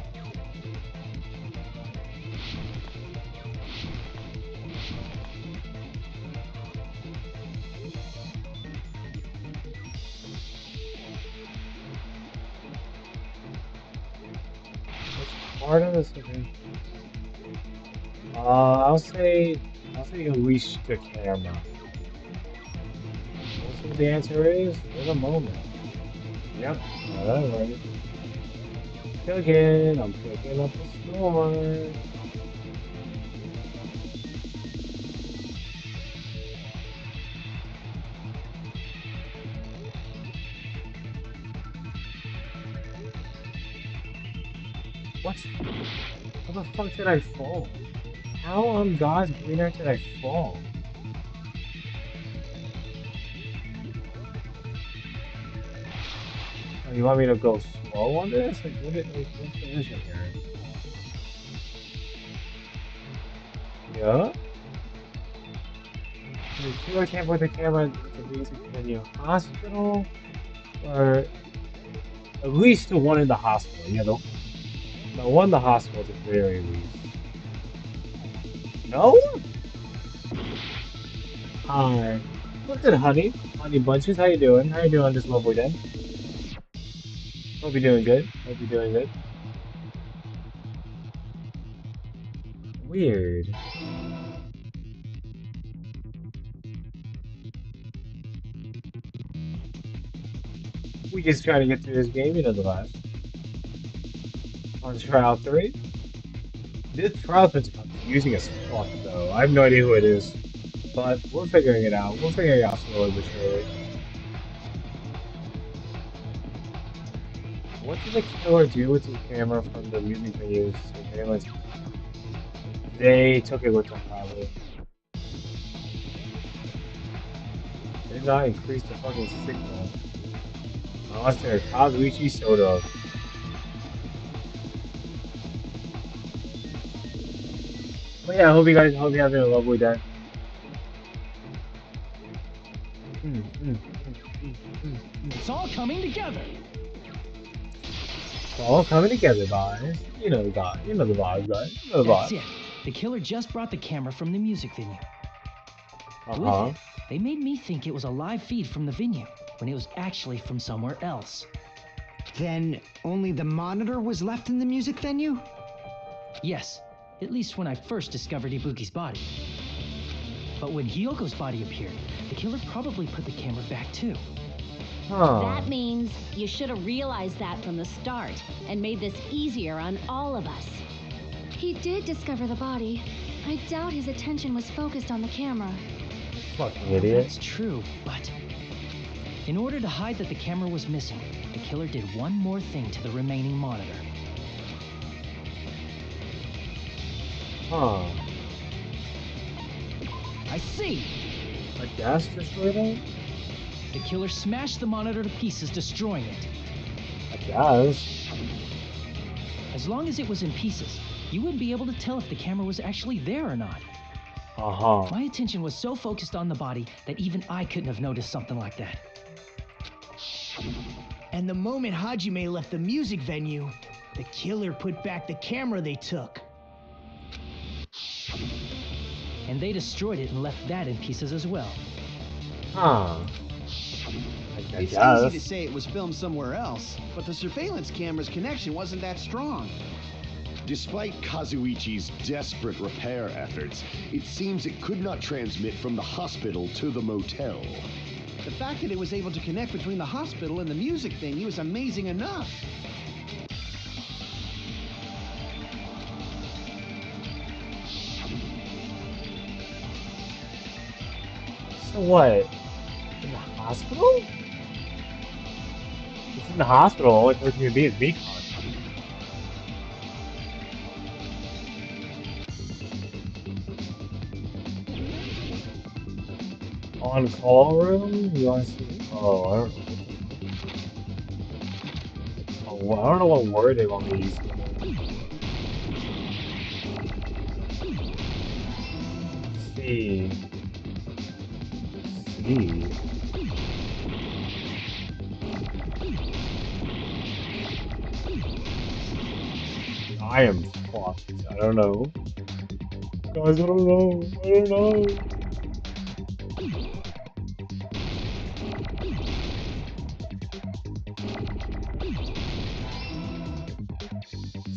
Which part of this again? I'll say you reach the camera. We'll see what the answer is in a moment. Yep, alright. Cooking, I'm cooking up a storm. What? How the fuck did I fall? How on God's green earth did I fall? Oh, you want me to go slow on this? Like, what's the issue here? Yeah? The killer can't put the camera at the music venue hospital? Or at least the one in the hospital. Yeah, the one in the hospital at the very least. No? Hi. What's it, honey? Honey Bunches, how you doing? How you doing this lovely day? Hope you're doing good. Hope you're doing good. Weird. We just trying to get through this game, you know the last. On trial 3. This trial's been confusing as fuck though. I have no idea who it is. But we're figuring it out. We're figuring it out slowly but surely. What did the killer do with the camera from the music venue's surveillance? They took it with them probably. They did not increase the fucking signal. Unless they're Kazuichi Soda. But yeah, I hope you're having a lovely day. It's all coming together. It's all coming together, guys. You know the vibe. You know the vibe, guys. You know the vibe. That's it. The killer just brought the camera from the music venue. Uh-huh. With it, they made me think it was a live feed from the venue, when it was actually from somewhere else. Then only the monitor was left in the music venue? Yes, at least when I first discovered Ibuki's body. But when Hyoko's body appeared, the killer probably put the camera back too. Huh. That means you should have realized that from the start and made this easier on all of us. He did discover the body. I doubt his attention was focused on the camera. Fucking idiot. That's true, but in order to hide that the camera was missing, the killer did one more thing to the remaining monitor. Huh. I see! A gas destroyer? The killer smashed the monitor to pieces, destroying it. I guess. As long as it was in pieces, you wouldn't be able to tell if the camera was actually there or not. Uh-huh. My attention was so focused on the body that even I couldn't have noticed something like that. And the moment Hajime left the music venue, the killer put back the camera they took. And they destroyed it and left that in pieces as well. Huh. I It's guess. easy to say it was filmed somewhere else, but the surveillance camera's connection wasn't that strong. Despite Kazuichi's desperate repair efforts, it seems it could not transmit from the hospital to the motel. The fact that it was able to connect between the hospital and the music venue is amazing enough. So what? In the hospital? It's in the hospital. Only person can be is Beacon. On call room? You want to see? Oh, I don't know. Oh, well, I don't know what word they want me to use. See. See. I am fucked. I don't know. Guys, I don't know. I don't know.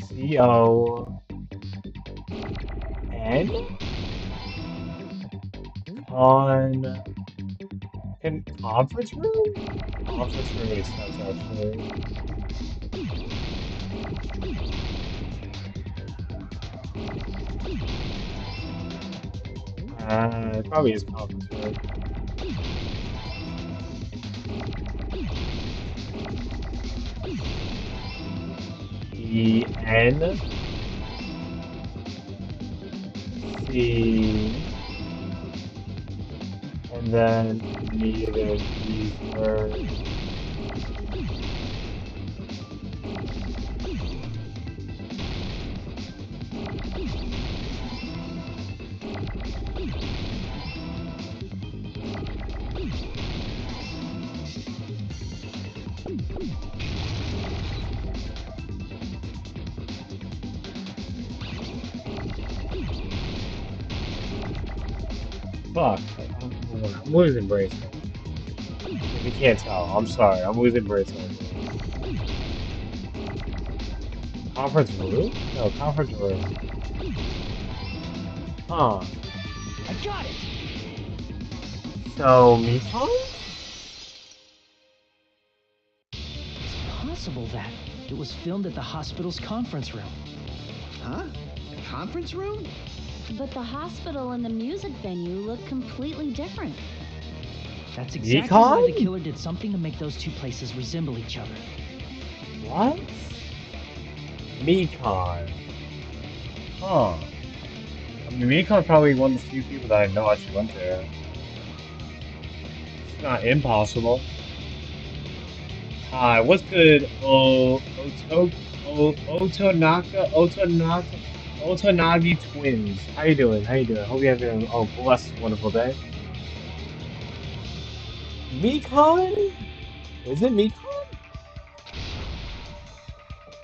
C-O-N? Conference room? Conference room makes sense, actually. It probably is conference room. E-N? C... And then neither these words. Fuck. I'm losing brain cells. If you can't tell, I'm sorry. I'm losing brain cells. Conference room? No, conference room. Huh. I got it! So, Mifon? It's possible that it was filmed at the hospital's conference room. Huh? Conference room? But the hospital and the music venue look completely different. That's exactly why the Yukon? killer did something to make those two places resemble each other. What? Mekon. Huh. I mean, Mekon's probably one of the few people that I know actually went there. It's not impossible. Hi, what's good? Otonagi twins. How you doing? How you doing? Hope you have a blessed, wonderful day. Mekon? Is it Mekon?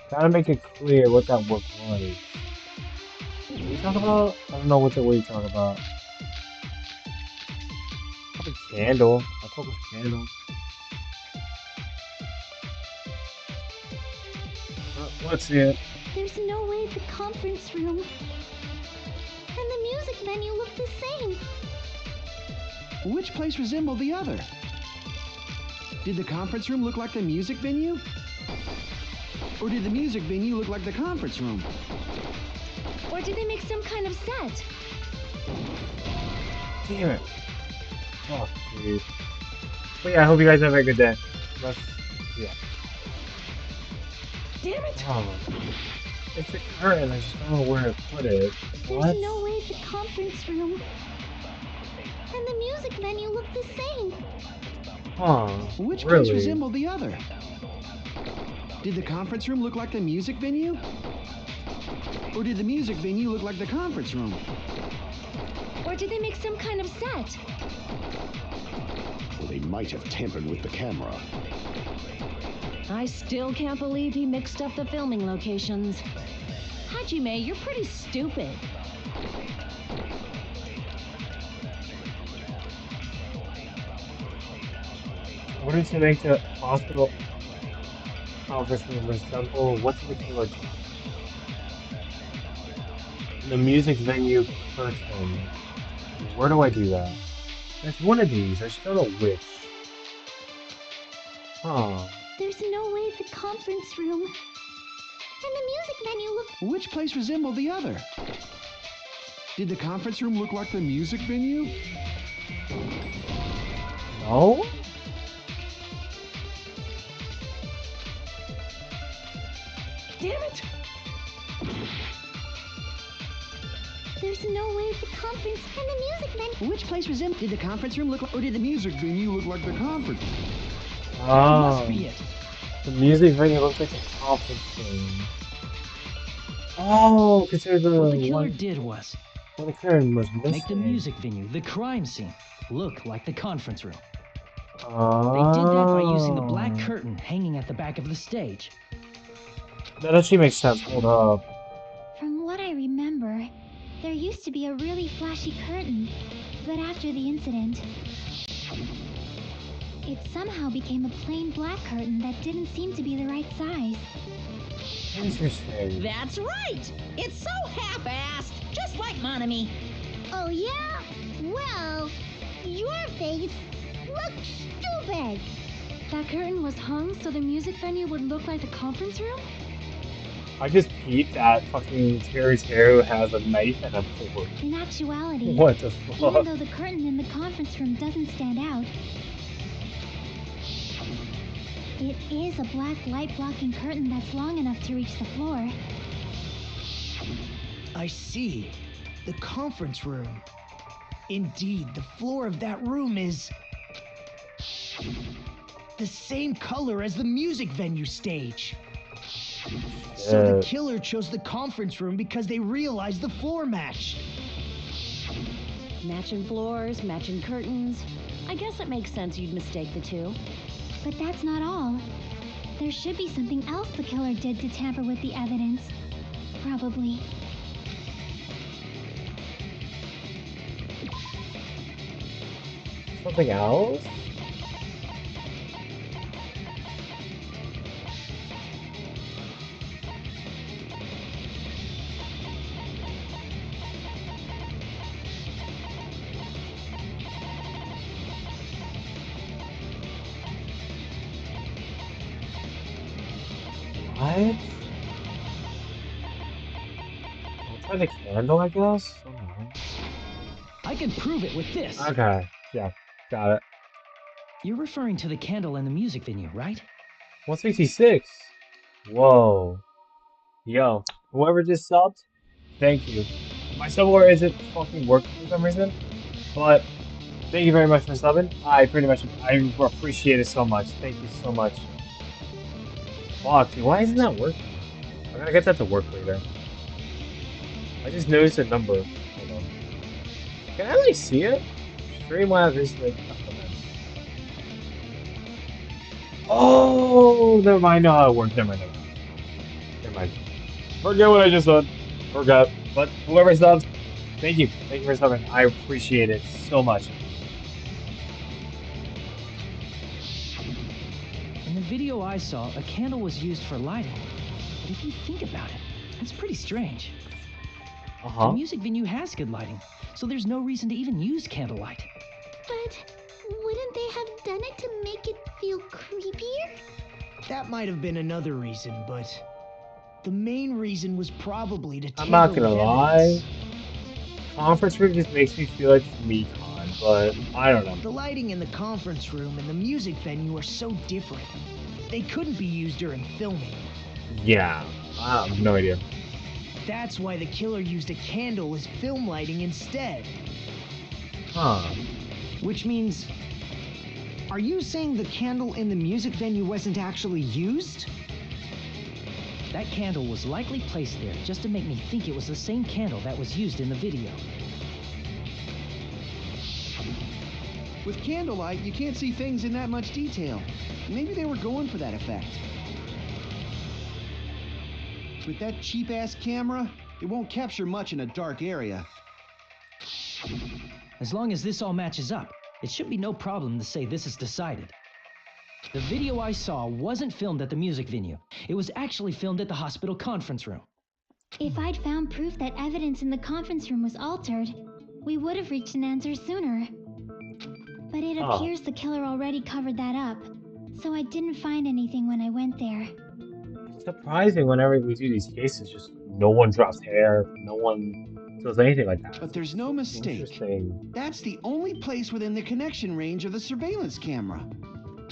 Gotta make it clear what that look was. What are you talking about? I don't know what you're talking about. A candle. I took a candle. Let's see it. There's no way the conference room and the music venue look the same. Which place resembled the other? Did the conference room look like the music venue? Or did the music venue look like the conference room? Or did they make some kind of set? Damn it. Fuck, dude. But yeah, I hope you guys have a good day. Yeah. Damn it! Oh. It's a curtain, I just don't know where to put it. What? There's no way the conference room and the music venue look the same. Huh. Which really? place resembled the other? Did the conference room look like the music venue? Or did the music venue look like the conference room? Or did they make some kind of set? Well, they might have tampered with the camera. I still can't believe he mixed up the filming locations. Hajime, you're pretty stupid. Order to make the hospital conference room resemble what did the killer do? The music venue curtain. Where do I do that? It's one of these. I just don't know which. Huh. There's no way the conference room and the music venue look. Which place resembled the other? Did the conference room look like the music venue? No? Damn it! There's no way the conference and the music venue. Which place resembled? Did the conference room look like, or did the Music venue look like the conference? Oh. Must be it. The music venue looks like a conference room. Oh, because there's a What the killer one. did was Well, the curtain was missing. make the music venue, the crime scene, look like the conference room. Oh. They did that by using the black curtain hanging at the back of the stage. That actually makes sense. Hold up. From what I remember, there used to be a really flashy curtain, but after the incident, it somehow became a plain black curtain that didn't seem to be the right size. Interesting. That's right. It's so half-assed, just like Monami. Oh, yeah? Well, your face looks stupid. That curtain was hung so the music venue would look like the conference room? I just peeped that fucking Teru has a knife and a fork. In actuality, What the even fuck? though the curtain in the conference room doesn't stand out, it is a black light-blocking curtain that's long enough to reach the floor. I see. The conference room. Indeed, the floor of that room is the same color as the music venue stage. So the killer chose the conference room because they realized the floor matched. Matching floors, matching curtains. I guess it makes sense you'd mistake the two. But that's not all. There should be something else the killer did to tamper with the evidence. Probably. Something else? What? I'll try the candle, I guess? I don't know. I can prove it with this. Okay, yeah, got it. You're referring to the candle in the music venue, right? 166. Whoa. Yo, whoever just subbed, thank you. My sub order isn't fucking working for some reason, but thank you very much for subbing. I appreciate it so much. Thank you so much. Fuck, dude, why isn't that working? I'm gonna get that to work later. I just noticed a number. Hold on. Can I like see it? Streamlabs is like. Oh, never mind. I know how it works. Never mind. Never mind. Forget what I just said. Forgot. But whoever subs, thank you. Thank you for subbing. I appreciate it so much. In the video I saw, a candle was used for lighting. But if you think about it, that's pretty strange. The music venue has good lighting, so there's no reason to even use candlelight. But wouldn't they have done it to make it feel creepier? That might have been another reason, but the main reason was probably to I'm not tamper gonna with lie. evidence. Conference room just makes me feel like it's MeCon, but I don't know. The lighting in the conference room and the music venue are so different. They couldn't be used during filming. Yeah, I have no idea. That's why the killer used a candle as film lighting instead. Huh. Which means, are you saying the candle in the music venue wasn't actually used? That candle was likely placed there just to make me think it was the same candle that was used in the video. With candlelight, you can't see things in that much detail. Maybe they were going for that effect. With that cheap-ass camera, it won't capture much in a dark area. As long as this all matches up, it should be no problem to say this is decided. The video I saw wasn't filmed at the music venue. It was actually filmed at the hospital conference room. If I'd found proof that evidence in the conference room was altered, we would have reached an answer sooner. But it appears the killer already covered that up, so I didn't find anything when I went there. It's surprising whenever we do these cases, just no one drops hair, no one does anything like that. But there's no mistake. Interesting. That's the only place within the connection range of the surveillance camera.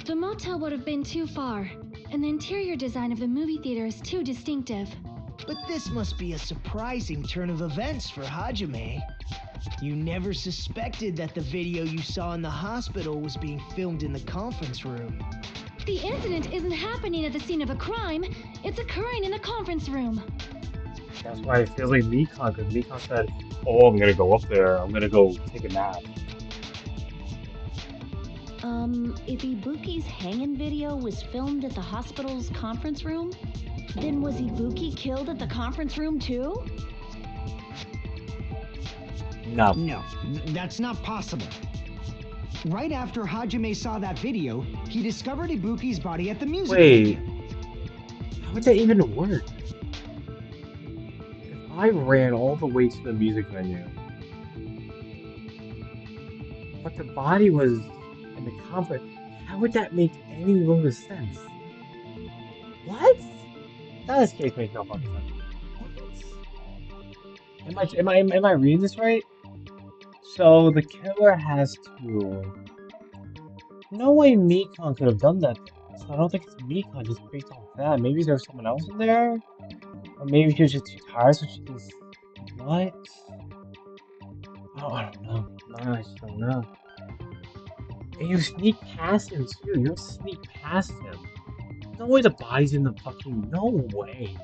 The motel would have been too far, and the interior design of the movie theater is too distinctive. But this must be a surprising turn of events for Hajime. You never suspected that the video you saw in the hospital was being filmed in the conference room. The incident isn't happening at the scene of a crime, it's occurring in the conference room. That's why it feels like Mikan, because Mikan said, oh, I'm gonna go up there, I'm gonna go take a nap. If Ibuki's hanging video was filmed at the hospital's conference room, then was Ibuki killed at the conference room too? No. No, that's not possible. Right after Hajime saw that video, he discovered Ibuki's body at the music venue. How would that even work? If I ran all the way to the music venue, but the body was in the conference, how would that make any little sense? What? That case makes no fucking sense. What? Am I reading this right? So the killer has to. No way Mikan could have done that. So I don't think it's Mikan just based off that. Maybe there's someone else in there? Or maybe she was just too tired, so she just. What? Oh, I don't know. I just don't know. And you sneak past him too. You don't sneak past him. No way the body's in the fucking. No way.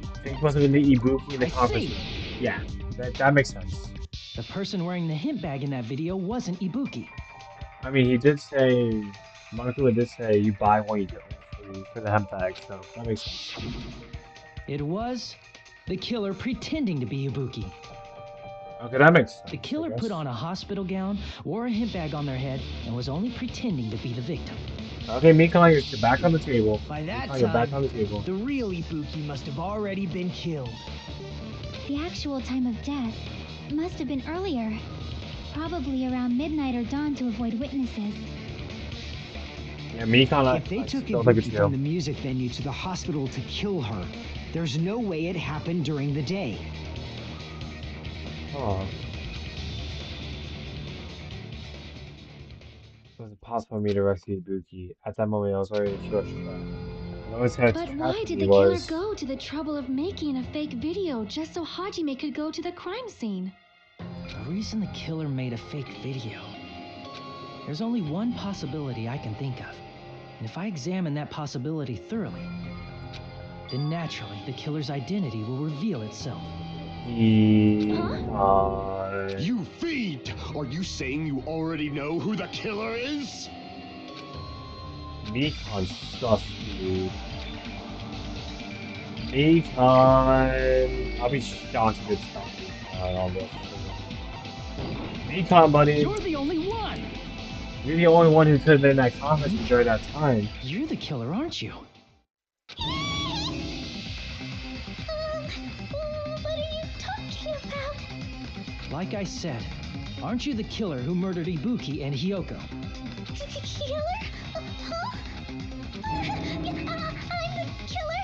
I think it must have been the Ibuki in the conference room. Yeah, that makes sense. The person wearing the hint bag in that video wasn't Ibuki. I mean, he did say, Monokuma did say you buy one, you get one free for the hemp bag, so that makes sense. It was the killer pretending to be Ibuki. Okay, that makes sense. The killer put on a hospital gown, wore a hint bag on their head, and was only pretending to be the victim. Okay, Mikan, you're back on the table. By that Mikan, you're back on time, the table. the real Ibuki must have already been killed. The actual time of death must have been earlier, probably around midnight or dawn to avoid witnesses. Yeah, Mikan, If they took still think it's Ibuki you. from the music venue to the hospital to kill her, there's no way it happened during the day. Oh. Was it possible for me to rescue Ibuki? At that moment, I was already sure. But why did the killer go to the trouble of making a fake video just so Hajime could go to the crime scene? The reason the killer made a fake video. There's only one possibility I can think of. And if I examine that possibility thoroughly, then naturally the killer's identity will reveal itself. You fiend! Are you saying you already know who the killer is? Mikan sus, dude. Mikan. I'll be shocked if it's not Mikan on this. Mikan, buddy. You're the only one! You're the only one who could have been in that conference during that time. You're the killer, aren't you? What are you talking about? Like I said, aren't you the killer who murdered Ibuki and Hyoko? Killer? Huh? I'm the killer?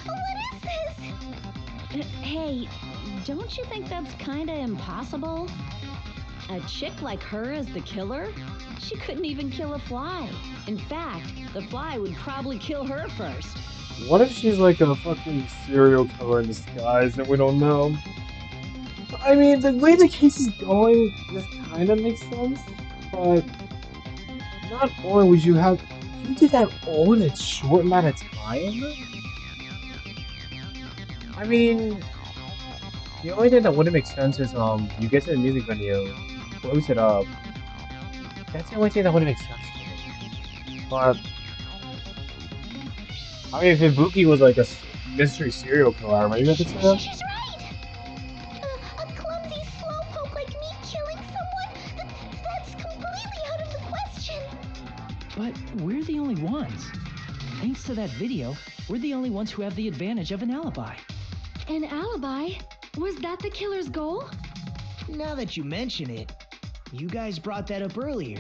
What is this? Hey, don't you think that's kinda impossible? A chick like her as the killer? She couldn't even kill a fly. In fact, the fly would probably kill her first. What if she's like a fucking serial killer in disguise that we don't know? I mean, the way the case is going, this kind of makes sense, but not only would you have... You did that all in a short amount of time? I mean, the only thing that wouldn't make sense is, you get to the music venue, close it up. That's the only thing that wouldn't make sense to me. But, I mean, if Ibuki was like a mystery serial killer. Maybe I could say that? She's right! A clumsy slowpoke like me killing someone? That's completely out of the question. But we're the only ones. Thanks to that video, we're the only ones who have the advantage of an alibi. An alibi? Was that the killer's goal? Now that you mention it, you guys brought that up earlier.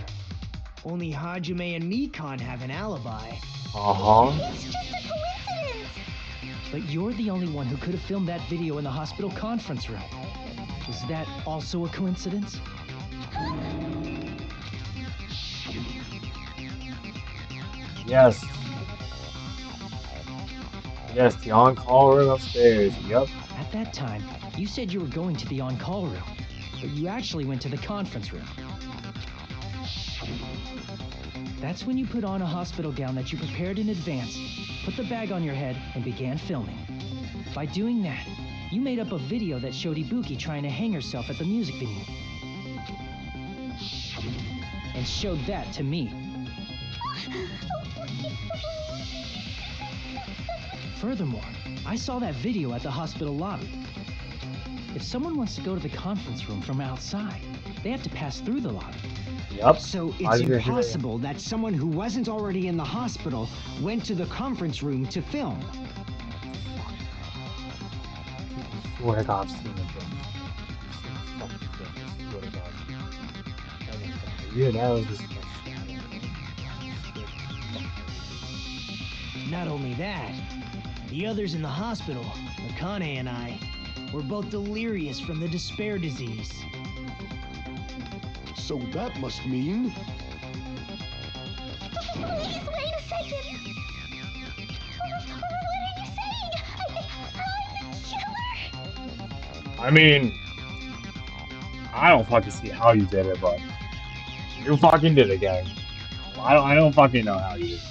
Only Hajime and Mikan have an alibi. It's just a coincidence. But you're the only one who could have filmed that video in the hospital conference room. Is that also a coincidence? Yes. Yes, the on-call room upstairs. Yup. At that time, you said you were going to the on-call room, but you actually went to the conference room. That's when you put on a hospital gown that you prepared in advance, put the bag on your head, and began filming. By doing that, you made up a video that showed Ibuki trying to hang herself at the music venue. And showed that to me. Furthermore, I saw that video at the hospital lobby. If someone wants to go to the conference room from outside, they have to pass through the lobby. Yup. So it's impossible that someone who wasn't already in the hospital went to the conference room to film. I swear to God, I've seen it. Swear to God. Yeah, that was just Not only that, the others in the hospital, Akane and I, were both delirious from the despair disease. So that must mean... Please wait a second. What are you saying? I'm the killer? I mean, I don't fucking see how you did it, but you fucking did it, gang. I don't fucking know how you did it.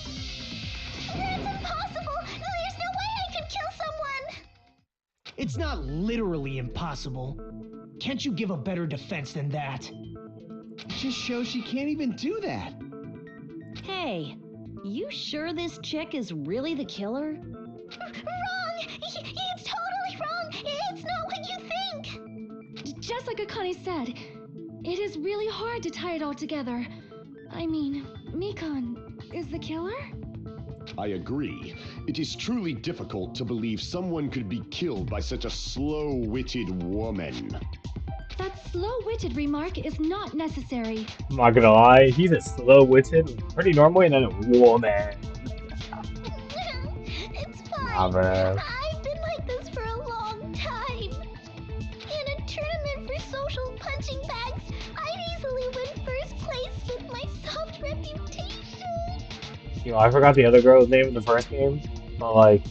That's impossible. There's no way I could kill someone. It's not literally impossible. Can't you give a better defense than that? Just shows she can't even do that. Hey, you sure this chick is really the killer? Wrong! It's totally wrong! It's not what you think! Just like Akane said, it is really hard to tie it all together. I mean, Mikan is the killer? I agree. It is truly difficult to believe someone could be killed by such a slow-witted woman. That slow-witted remark is not necessary. I'm not gonna lie, he's a slow-witted, pretty normally, and then a woman. It's fine. Nah, bro. I've been like this for a long time. In a tournament for social punching bags, I'd easily win first place with my soft reputation. Yo, I forgot the other girl's name in the first game, but like,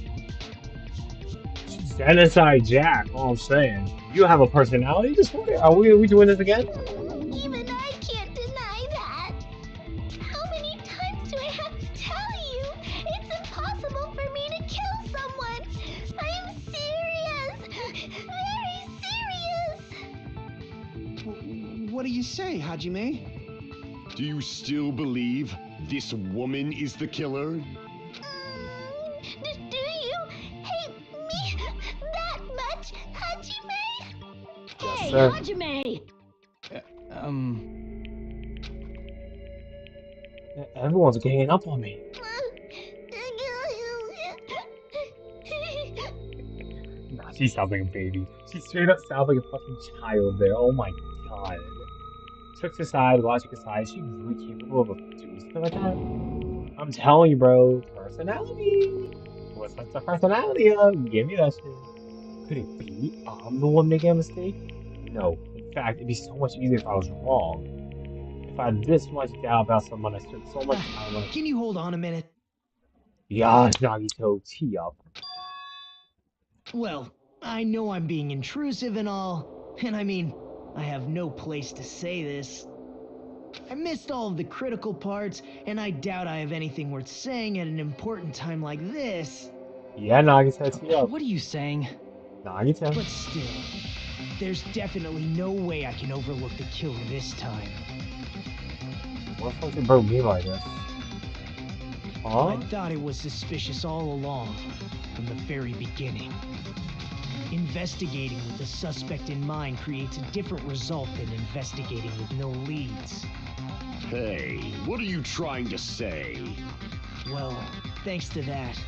Genocide Jack, all I'm saying. You have a personality disorder? Are we doing this again? Even I can't deny that. How many times do I have to tell you? It's impossible for me to kill someone. I am serious. Very serious. What do you say, Hajime? Do you still believe this woman is the killer? Do you hate me that much, Hajime? Hey, sir. Hajime! Everyone's ganging up on me. Nah, she sounds like a baby. She straight up sounds like a fucking child there. Oh my god. Took to side, logic aside, she really capable of doing something like that? I'm telling you, bro. Personality. What's the personality of? Give me that shit. Could it be I'm the one making a mistake? No. In fact, it'd be so much easier if I was wrong. If I had this much doubt about someone, I spent so much time on it. Can you hold on a minute? Yes, Nagito, tee up. Well, I know I'm being intrusive and all, and I mean, I have no place to say this. I missed all of the critical parts, and I doubt I have anything worth saying at an important time like this. Yeah, Nagito, tee up. What are you saying? Nagito. But still, there's definitely no way I can overlook the killer this time. What the fuck did bro mean by this? Huh? I thought it was suspicious all along. from the very beginning. Investigating with the suspect in mind creates a different result than investigating with no leads. Hey, what are you trying to say? Well, thanks to that,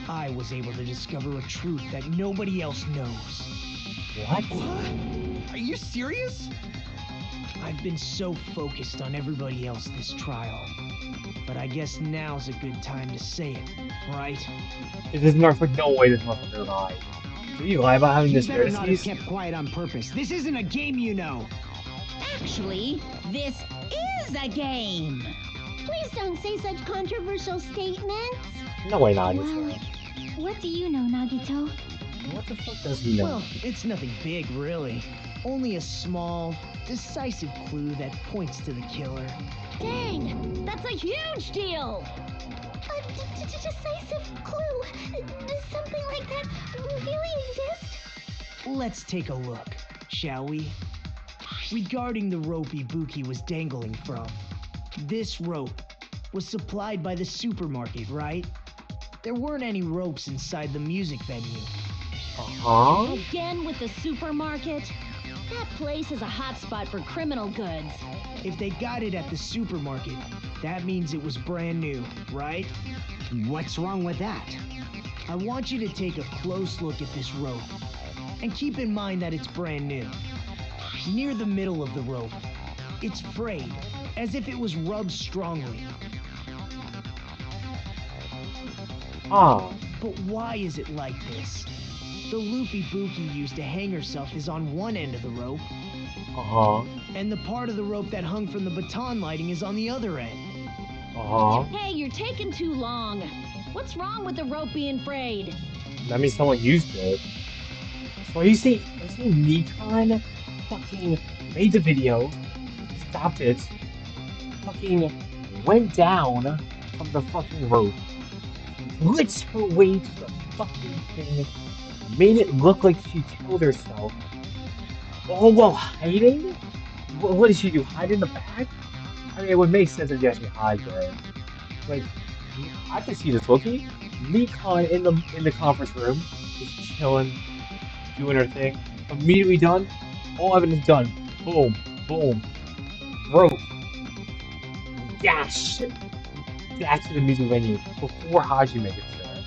I was able to discover a truth that nobody else knows. What? Are you serious? I've been so focused on everybody else this trial. But I guess now's a good time to say it, right? This motherfucker, no way this motherfucker lied. Did he lie about having You better not have conspiracies? kept quiet on purpose. This isn't a game, you know. Actually, this is a game. Please don't say such controversial statements. No way, Nagito. Well, what do you know, Nagito? What the fuck does he know? Well, it's nothing big, really. Only a small, decisive clue that points to the killer. Dang, that's a huge deal. A decisive clue. Does something like that really exist? Let's take a look, shall we? Regarding the rope Ibuki was dangling from, this rope was supplied by the supermarket, right? There weren't any ropes inside the music venue. Uh-huh. Again with the supermarket? That place is a hotspot for criminal goods. If they got it at the supermarket, that means it was brand new, right? What's wrong with that? I want you to take a close look at this rope. And keep in mind that it's brand new. Near the middle of the rope, it's frayed, as if it was rubbed strongly. Ah. But why is it like this? The loop Ibuki used to hang herself is on one end of the rope, Uh-huh. and the part of the rope that hung from the baton lighting is on the other end. Uh-huh. Hey, you're taking too long. What's wrong with the rope being frayed? That means someone used it. So you see Nikon fucking made the video, stopped it, fucking went down from the fucking rope, glitched her way to the fucking thing, made it look like she killed herself. Oh, while hiding? What did she do? Hide in the back? I mean, it would make sense if you actually hide there. Like, I can see this looking. Nikon in the conference room, just chilling, doing her thing. Immediately done. All evidence done. Boom, boom. Rope. Dash. Dash to the music venue before Hajime gets there.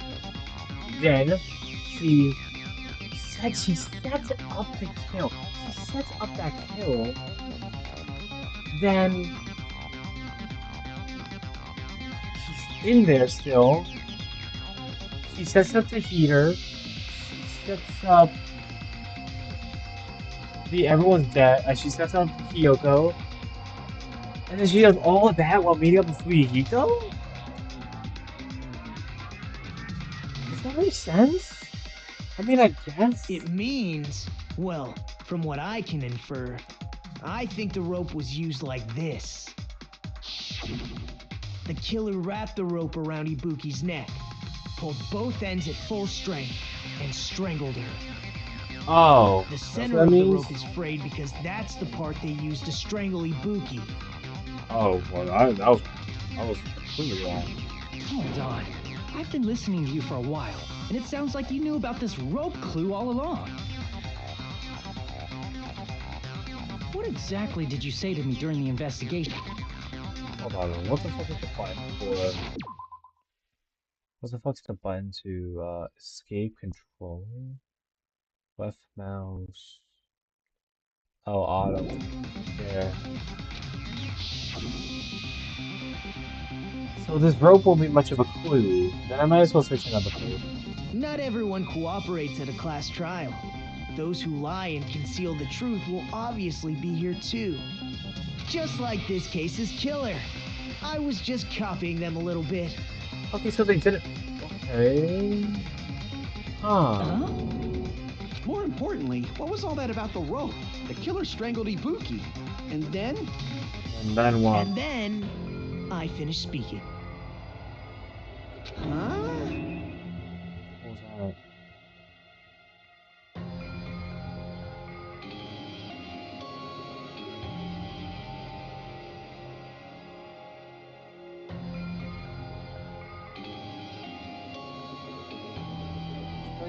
Then she sets up the kill. She sets up that kill. Then she's in there still. She sets up the heater. She sets up everyone's dead. She sets up Kyoko. And then she does all of that while meeting up with Fuyuhiko? Does that make sense? I mean, I guess. It means, well, from what I can infer, I think the rope was used like this. The killer wrapped the rope around Ibuki's neck, pulled both ends at full strength, and strangled her. Oh. The center of the rope is frayed because that's the part they used to strangle Ibuki. Oh, well, that was completely wrong. Hold on. I've been listening to you for a while, and it sounds like you knew about this rope clue all along. What exactly did you say to me during the investigation? Hold on, what the fuck is the button for? What the fuck's the button to escape control? Left mouse. Oh, auto. There. So this rope won't be much of a clue. Then I might as well search another clue. Not everyone cooperates at a class trial. Those who lie and conceal the truth will obviously be here too. Just like this case's killer. I was just copying them a little bit. Okay, so they did it. Okay. Huh. More importantly, what was all that about the rope? The killer strangled Ibuki. And then? And then what? And then I finished speaking. Huh? What was that?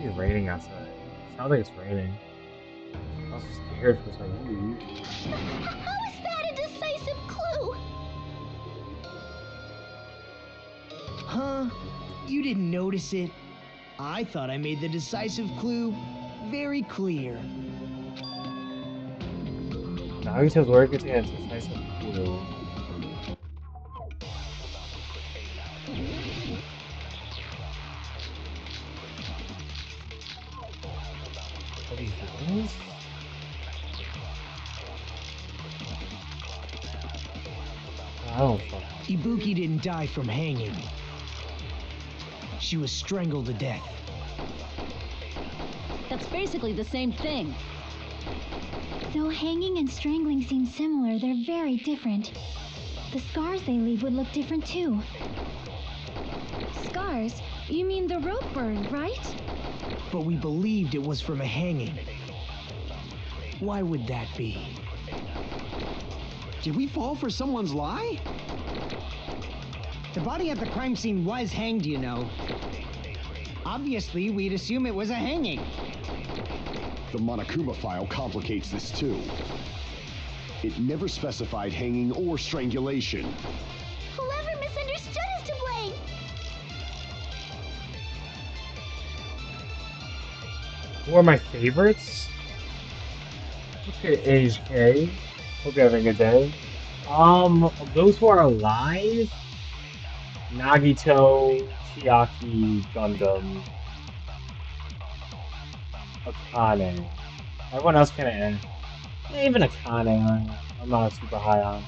be raining outside. Sounds like it's raining. I was scared for some reason. How is that a decisive clue? Huh? You didn't notice it? I thought I made the decisive clue very clear. Nagito's word contains a decisive clue. Are these villains? I don't fucking. Ibuki didn't die from hanging. She was strangled to death. That's basically the same thing. Though hanging and strangling seem similar, they're very different. The scars they leave would look different too. Scars? You mean the rope burn, right? But we believed it was from a hanging. Why would that be? Did we fall for someone's lie? The body at the crime scene was hanged, you know. Obviously, we'd assume it was a hanging. The Monokuma file complicates this too. It never specified hanging or strangulation. Whoever misunderstood is to blame. Who are my favorites? Okay, HK. Hope you're having a good day. Those who are alive, Nagito, Chiaki, Gundam, Akane. Everyone else kinda even Akane, I'm not super high on.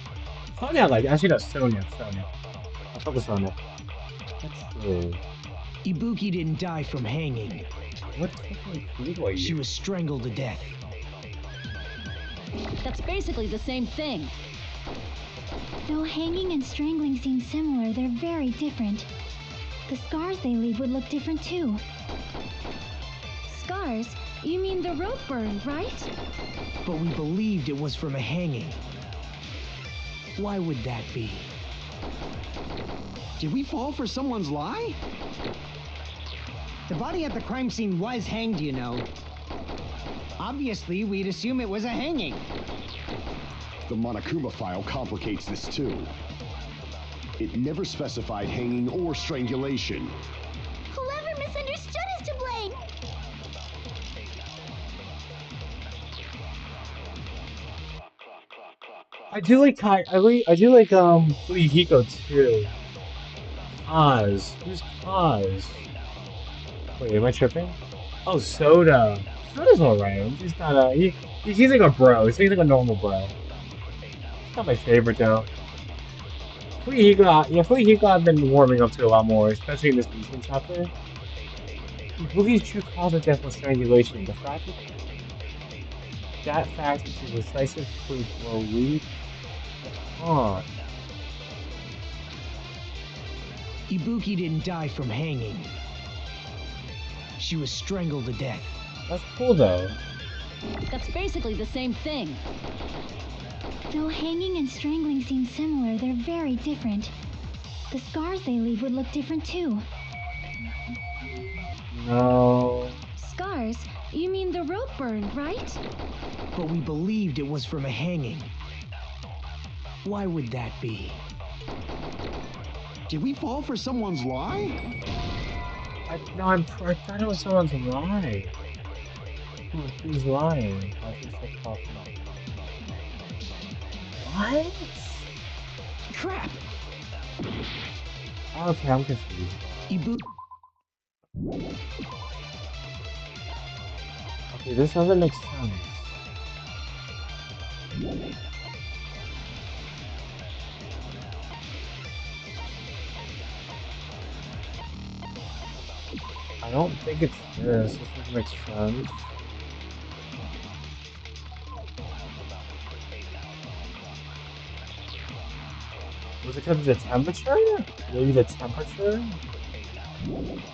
Sonya, actually no, Sonya. I'll focus on it. That's true. Ibuki didn't die from hanging. What fucking clue do I use? She was strangled to death. That's basically the same thing. Though hanging and strangling seem similar, they're very different. The scars they leave would look different too. Scars? You mean the rope burn, right? But we believed it was from a hanging. Why would that be? Did we fall for someone's lie? The body at the crime scene was hanged, you know. Obviously, we'd assume it was a hanging. The Monokuma file complicates this too. It never specified hanging or strangulation. Whoever misunderstood is to blame. I do like Fuyuhiko too. Kaz. Who's Kaz? Wait, am I tripping? Oh, Soda. Soda's alright. He's just not he's like a bro. He's like a normal bro. He's not my favorite though. Fuyuhiko I've been warming up to a lot more, especially in this recent chapter. Ibuki's true cause of death was strangulation. That fact is a decisive proof will lead. Huh. Ibuki didn't die from hanging. She was strangled to death. That's cool though. That's basically the same thing. Though hanging and strangling seem similar, they're very different. The scars they leave would look different too. No. Scars? You mean the rope burn, right? But we believed it was from a hanging. Why would that be? Did we fall for someone's lie? I thought it was someone's lie. Who's lying? I think so possible. What? Crap! Okay, I'm confused. Okay, this doesn't make sense. I don't think it's this. This doesn't make sense. Was it because of the temperature? Maybe the temperature?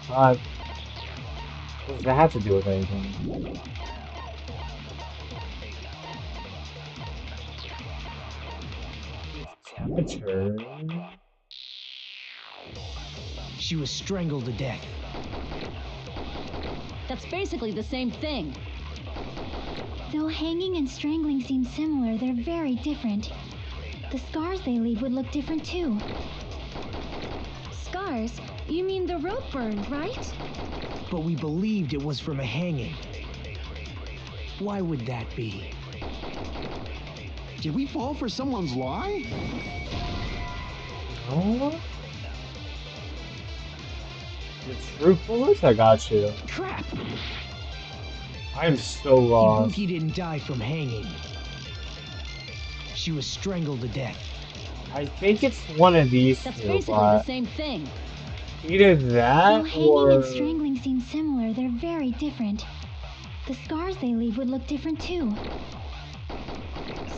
What does that have to do with anything? Temperature? She was strangled to death. That's basically the same thing. Though hanging and strangling seem similar, they're very different. The scars they leave would look different too. Scars? You mean the rope burn, right? But we believed it was from a hanging. Why would that be? Did we fall for someone's lie? No? The truth bullets? I got you. Crap! I am so lost. Ibuki didn't die from hanging. She was strangled to death. I think it's one of these That's two, basically but the same thing. either Though that hanging or... and strangling seem similar, they're very different. The scars they leave would look different too.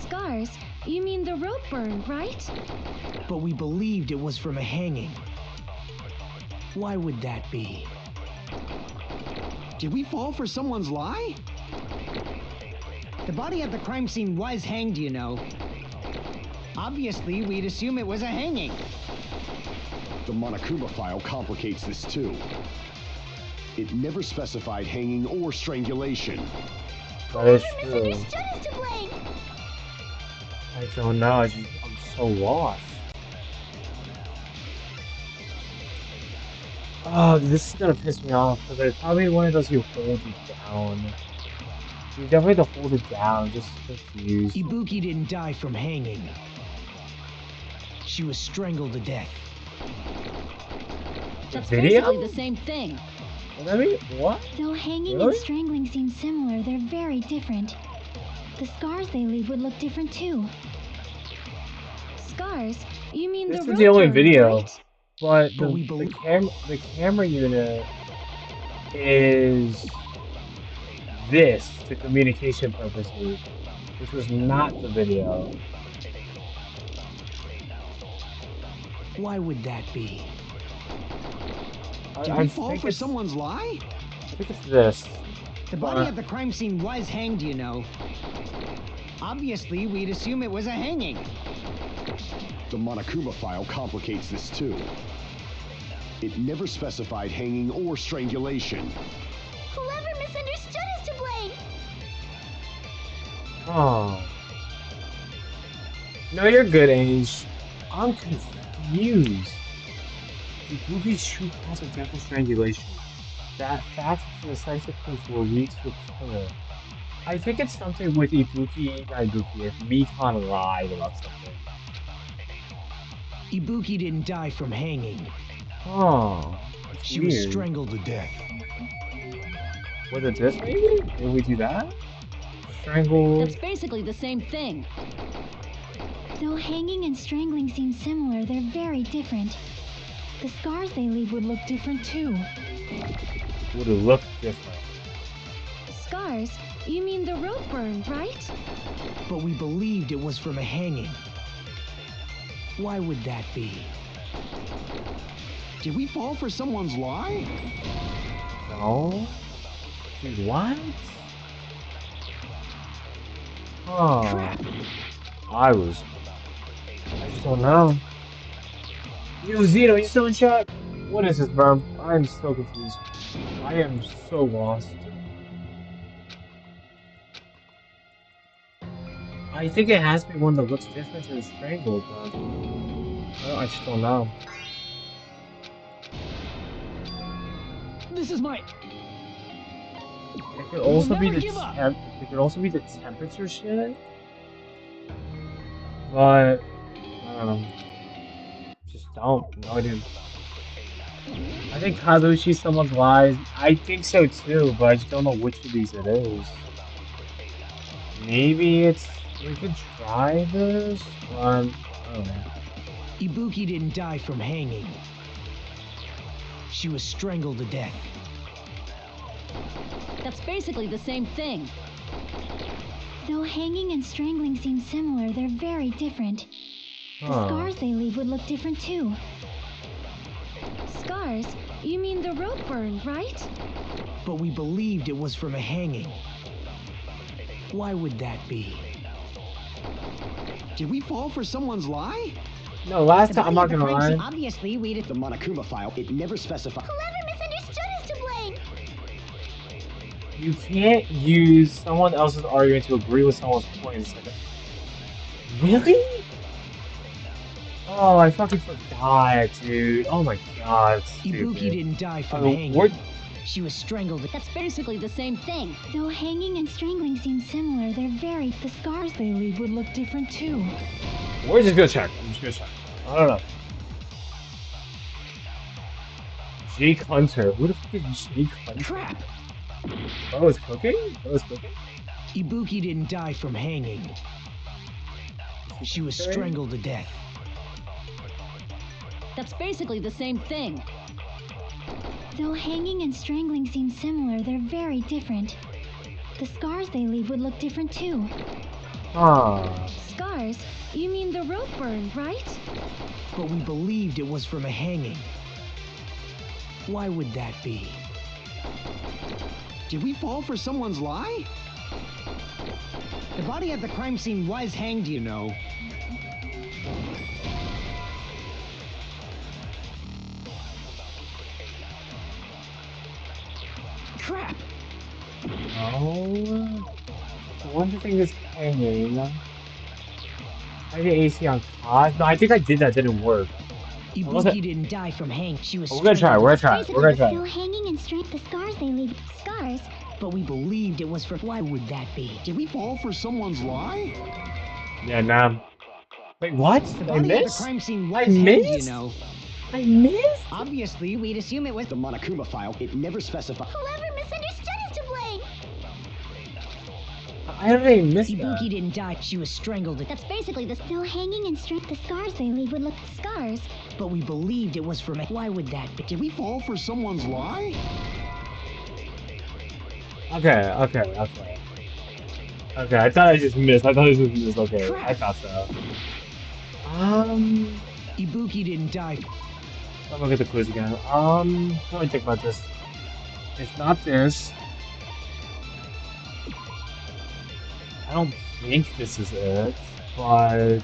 Scars? You mean the rope burn, right? But we believed it was from a hanging. Why would that be? Did we fall for someone's lie? The body at the crime scene was hanged, you know. Obviously, we'd assume it was a hanging. The Monokuma file complicates this too. It never specified hanging or strangulation. That is true. Misunderstood is to blame. I don't know, I'm so lost. Oh, this is gonna piss me off, because it's probably one of those you hold it down. You definitely have to hold it down, just confused. Ibuki didn't die from hanging. She was strangled to death. The That's video? basically the same thing. What? I mean, what? Though hanging Really? and strangling seem similar, they're very different. The scars they leave would look different too. Scars? You mean This the is rope the only burn, video. right? But But the, we the, believe- the camera unit is this to communication purposes, which was not the video. Why would that be? Did I we fall think for it's, someone's lie? I think it's this. The body at the crime scene was hanged, you know. Obviously, we'd assume it was a hanging. The Monokuma file complicates this too. It never specified hanging or strangulation. Whoever misunderstood is to blame. Oh. No, you're good, Age. I'm confused. The movie's true cause of death and strangulation. That fact is a decisive proof will lead to the killer. I think it's something with Ibuki, not Ibuki, if Mikon lied about something. Ibuki didn't die from hanging. Oh. That's She weird. was strangled to death. Was it this maybe? Did we do that? Strangled. That's basically the same thing. Though hanging and strangling seem similar, they're very different. The scars they leave would look different too. Would it look different? Scars? You mean the rope burn, right? But we believed it was from a hanging. Why would that be? Did we fall for someone's lie? No. Dude, what? Oh. Crap! I just don't know. Yo, Zeno, you still in chat? What is this, bro? I am so confused. I am so lost. I think it has to be one that looks different than Strangled, but I just don't know. This is my... It could also be never the give up. it could also be the temperature shit. But I don't know. Just don't. No idea. I think Kazuchi's someone's lies. I think so too, but I just don't know which of these it is. Maybe it's we could try this, but I don't know. Ibuki didn't die from hanging. She was strangled to death. That's basically the same thing. Though hanging and strangling seem similar, they're very different. The scars they leave would look different too. Scars? You mean the rope burn, right? But we believed it was from a hanging. Why would that be? Did we fall for someone's lie? No, last The time I'm body not at the gonna crime scene, lie. obviously, we'd... The Monokuma file, it never specified. Whoever misunderstood is to blame. You can't use someone else's argument to agree with someone's point. Really? Oh, I fucking forgot, dude. Oh my god, it's Ibuki stupid. didn't die from Oh, hanging. what? She was strangled. That's basically the same thing. Though hanging and strangling seem similar, they're very. The scars they leave would look different too. We're just gonna check. I'm just gonna check. I don't know. Jake Hunter. Who the fuck is Jake Hunter? Crap! Bro is cooking? Bro is cooking? Ibuki didn't die from hanging. She was strangled to death. That's basically the same thing. Though hanging and strangling seem similar, they're very different. The scars they leave would look different too. Ah. Scars? You mean the rope burn, right? But we believed it was from a hanging. Why would that be? Did we fall for someone's lie? The body at the crime scene was hanged, you know. Crap! No. The one thing is hanging. I did AC on cause. No, I think I did that. Didn't work. Ibuki didn't die from hanging. She was. We're gonna try. We're gonna try. Basically, We're gonna the try. still hanging and strength, the scars they leave. Scars? But we believed it was for. Why would that be? Did we fall for someone's lie? Yeah, nah. Wait, what? Did I Body at the miss? crime scene I was hanged, you missed? know. I missed? Obviously, we'd assume it was The Monokuma file, it never specified. Whoever misunderstood is to blame. I don't even miss Ibuki that. didn't die. She was strangled. That's basically the still hanging and strength, the scars they leave would look scars. But we believed it was from. Why would that be? Did we fall for someone's lie? Okay. Okay, I thought I just missed. Okay, Crap. I thought so. Ibuki didn't die. Let me look at the clues again. Let me think about this. It's not this. I don't think this is it, but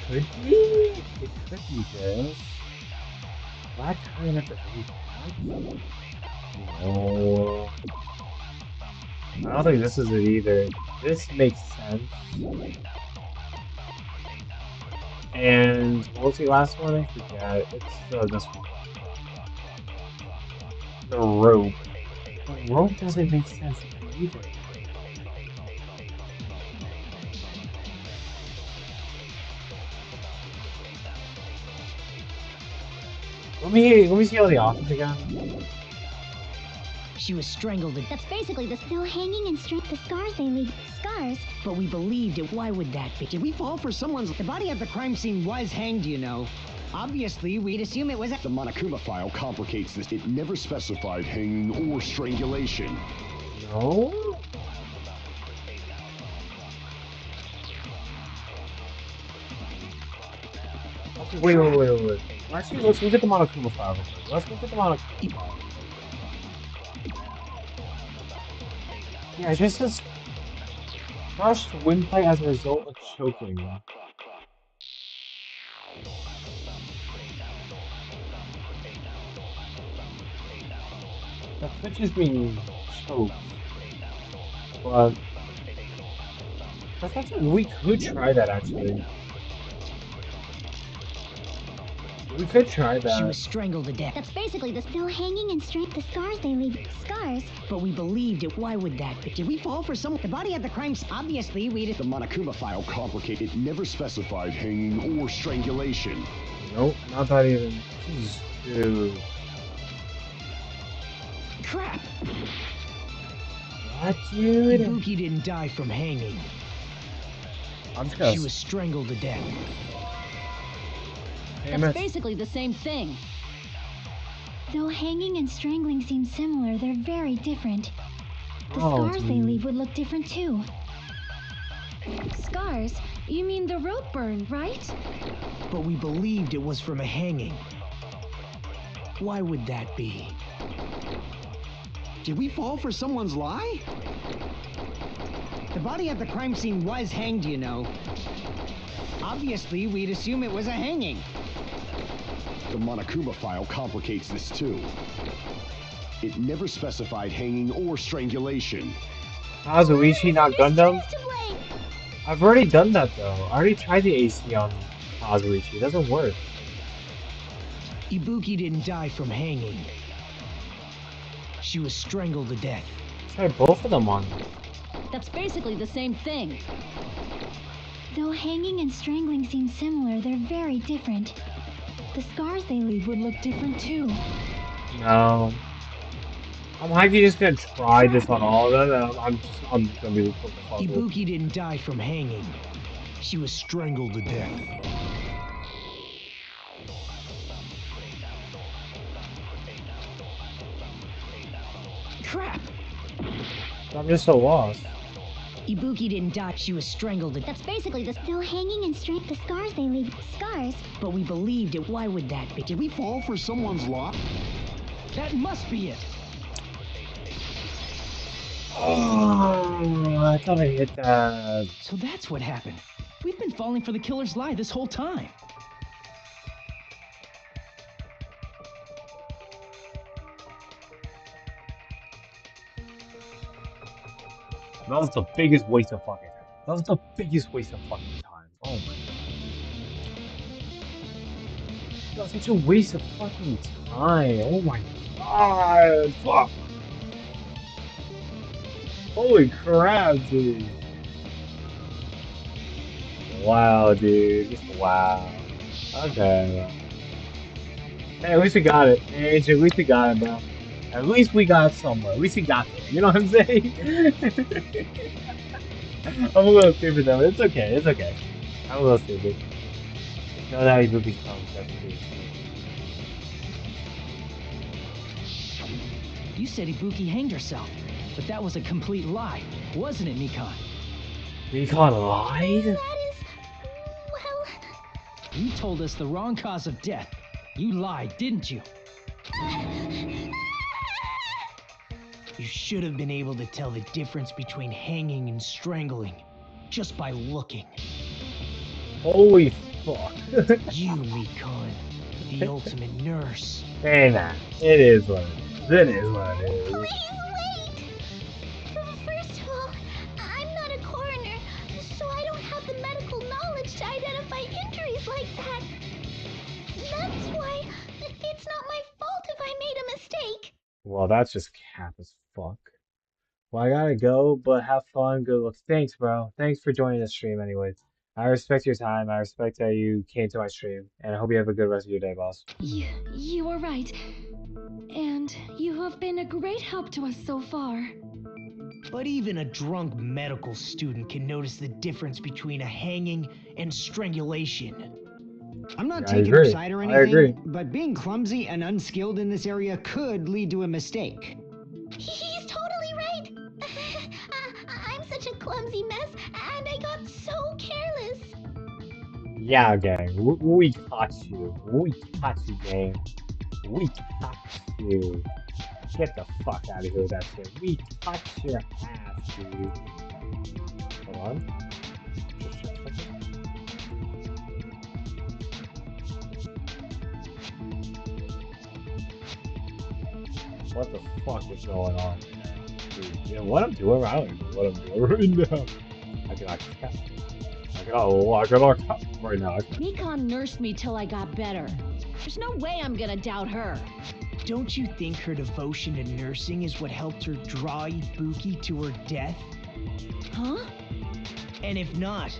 could be. It could be this. Black tie at the very back. No. I don't think this is it either. This makes sense. And what was the last one? I forget. It's this one. The rope. The rope doesn't make sense either. Let me see all the options again. She was strangled. That's basically the still hanging and strength, the scars they leave. Scars? But we believed it. Why would that be? Did we fall for someone's... The body at the crime scene was hanged, you know. Obviously, we'd assume it was The Monokuma file complicates this. It never specified hanging or strangulation. No? Okay, wait. Actually, let's look at the Monokuma file. Let's look at the Monokuma file. Yeah, it just says crushed windpipe as a result of choking. That could just mean choked. But that's actually, we could try that actually. We could try that. She was strangled to death. That's basically the still hanging and strength, the scars they leave. Scars? But we believed it. Why would that be? Did we fall for someone? The body at the crime scene. Obviously, we'd... The Monokuma file complicated. It never specified hanging or strangulation. Nope, not that even. Jeez, dude. Crap! What, dude? Ibuki didn't die from hanging. I'm just gonna... She was strangled to death. Damn That's it. basically the same thing. Though hanging and strangling seem similar, they're very different. The Oh, scars they dude. leave would look different too. Scars? You mean the rope burn, right? But we believed it was from a hanging. Why would that be? Did we fall for someone's lie? The body at the crime scene was hanged, you know. Obviously, we'd assume it was a hanging. The Monokuma file complicates this too. It never specified hanging or strangulation. Kazuichi, not Gundam? To blame. I've already done that though. I already tried the AC on Kazuichi. It doesn't work. Ibuki didn't die from hanging. She was strangled to death. Try both of them on. That's basically the same thing. Though hanging and strangling seem similar, they're very different. The scars they leave would look different too. No. I'm hypey just gonna try this on all of them, and I'm gonna be what the fuck. Ibuki didn't die from hanging. She was strangled to death. Crap! I'm just so lost. Ibuki didn't die, she was strangled to death. That's basically the still hanging and straight the scars they leave. Scars? But we believed it. Why would that be? Did we fall for someone's lock? That must be it. Oh, I thought I hit that. So that's what happened. We've been falling for the killer's lie this whole time. That was the biggest waste of fucking time. That was the biggest waste of fucking time. Oh my god. That was such a waste of fucking time. Oh my god. Fuck. Holy crap, dude. Wow, dude. Just wow. Okay. Hey, at least we got it. Hey, at least we got it, bro. At least we got somewhere. At least we got there. You know what I'm saying? I'm a little stupid though. It's okay. It's okay. I'm a little stupid. No, that Ibuki's phone. That's pretty You said Ibuki hanged herself, but that was a complete lie, wasn't it, Mikan? Mikan lied? That is... well... You told us the wrong cause of death. You lied, didn't you? You should have been able to tell the difference between hanging and strangling just by looking. Holy fuck. You, Mikan, the ultimate nurse. Hey, man. It is what it is. It is what it is. Please wait! First of all, I'm not a coroner, so I don't have the medical knowledge to identify injuries like that. That's why it's not my fault if I made a mistake. Well, that's just cap as fuck. Well, I gotta go, but have fun. Good luck. Thanks, bro. Thanks for joining the stream, anyways. I respect your time. I respect that you came to my stream, and I hope you have a good rest of your day, boss. You are right. And you have been a great help to us so far. But even a drunk medical student can notice the difference between a hanging and strangulation. I'm not I taking her agree. side or I agree. anything, but being clumsy and unskilled in this area could lead to a mistake. He's totally right. I'm such a clumsy mess, and I got so careless. Yeah, gang. We caught you. We caught you, gang. We caught you. Get the fuck out of here with that shit. We caught your ass, dude. Hold on. Just check something. What the fuck is going on? Dude, you know what I'm doing? I don't even know what I'm doing right now. I cannot cap. I cannot cap right now. Mikan nursed me till I got better. There's no way I'm gonna doubt her. Don't you think her devotion to nursing is what helped her draw Ibuki to her death? Huh? And if not,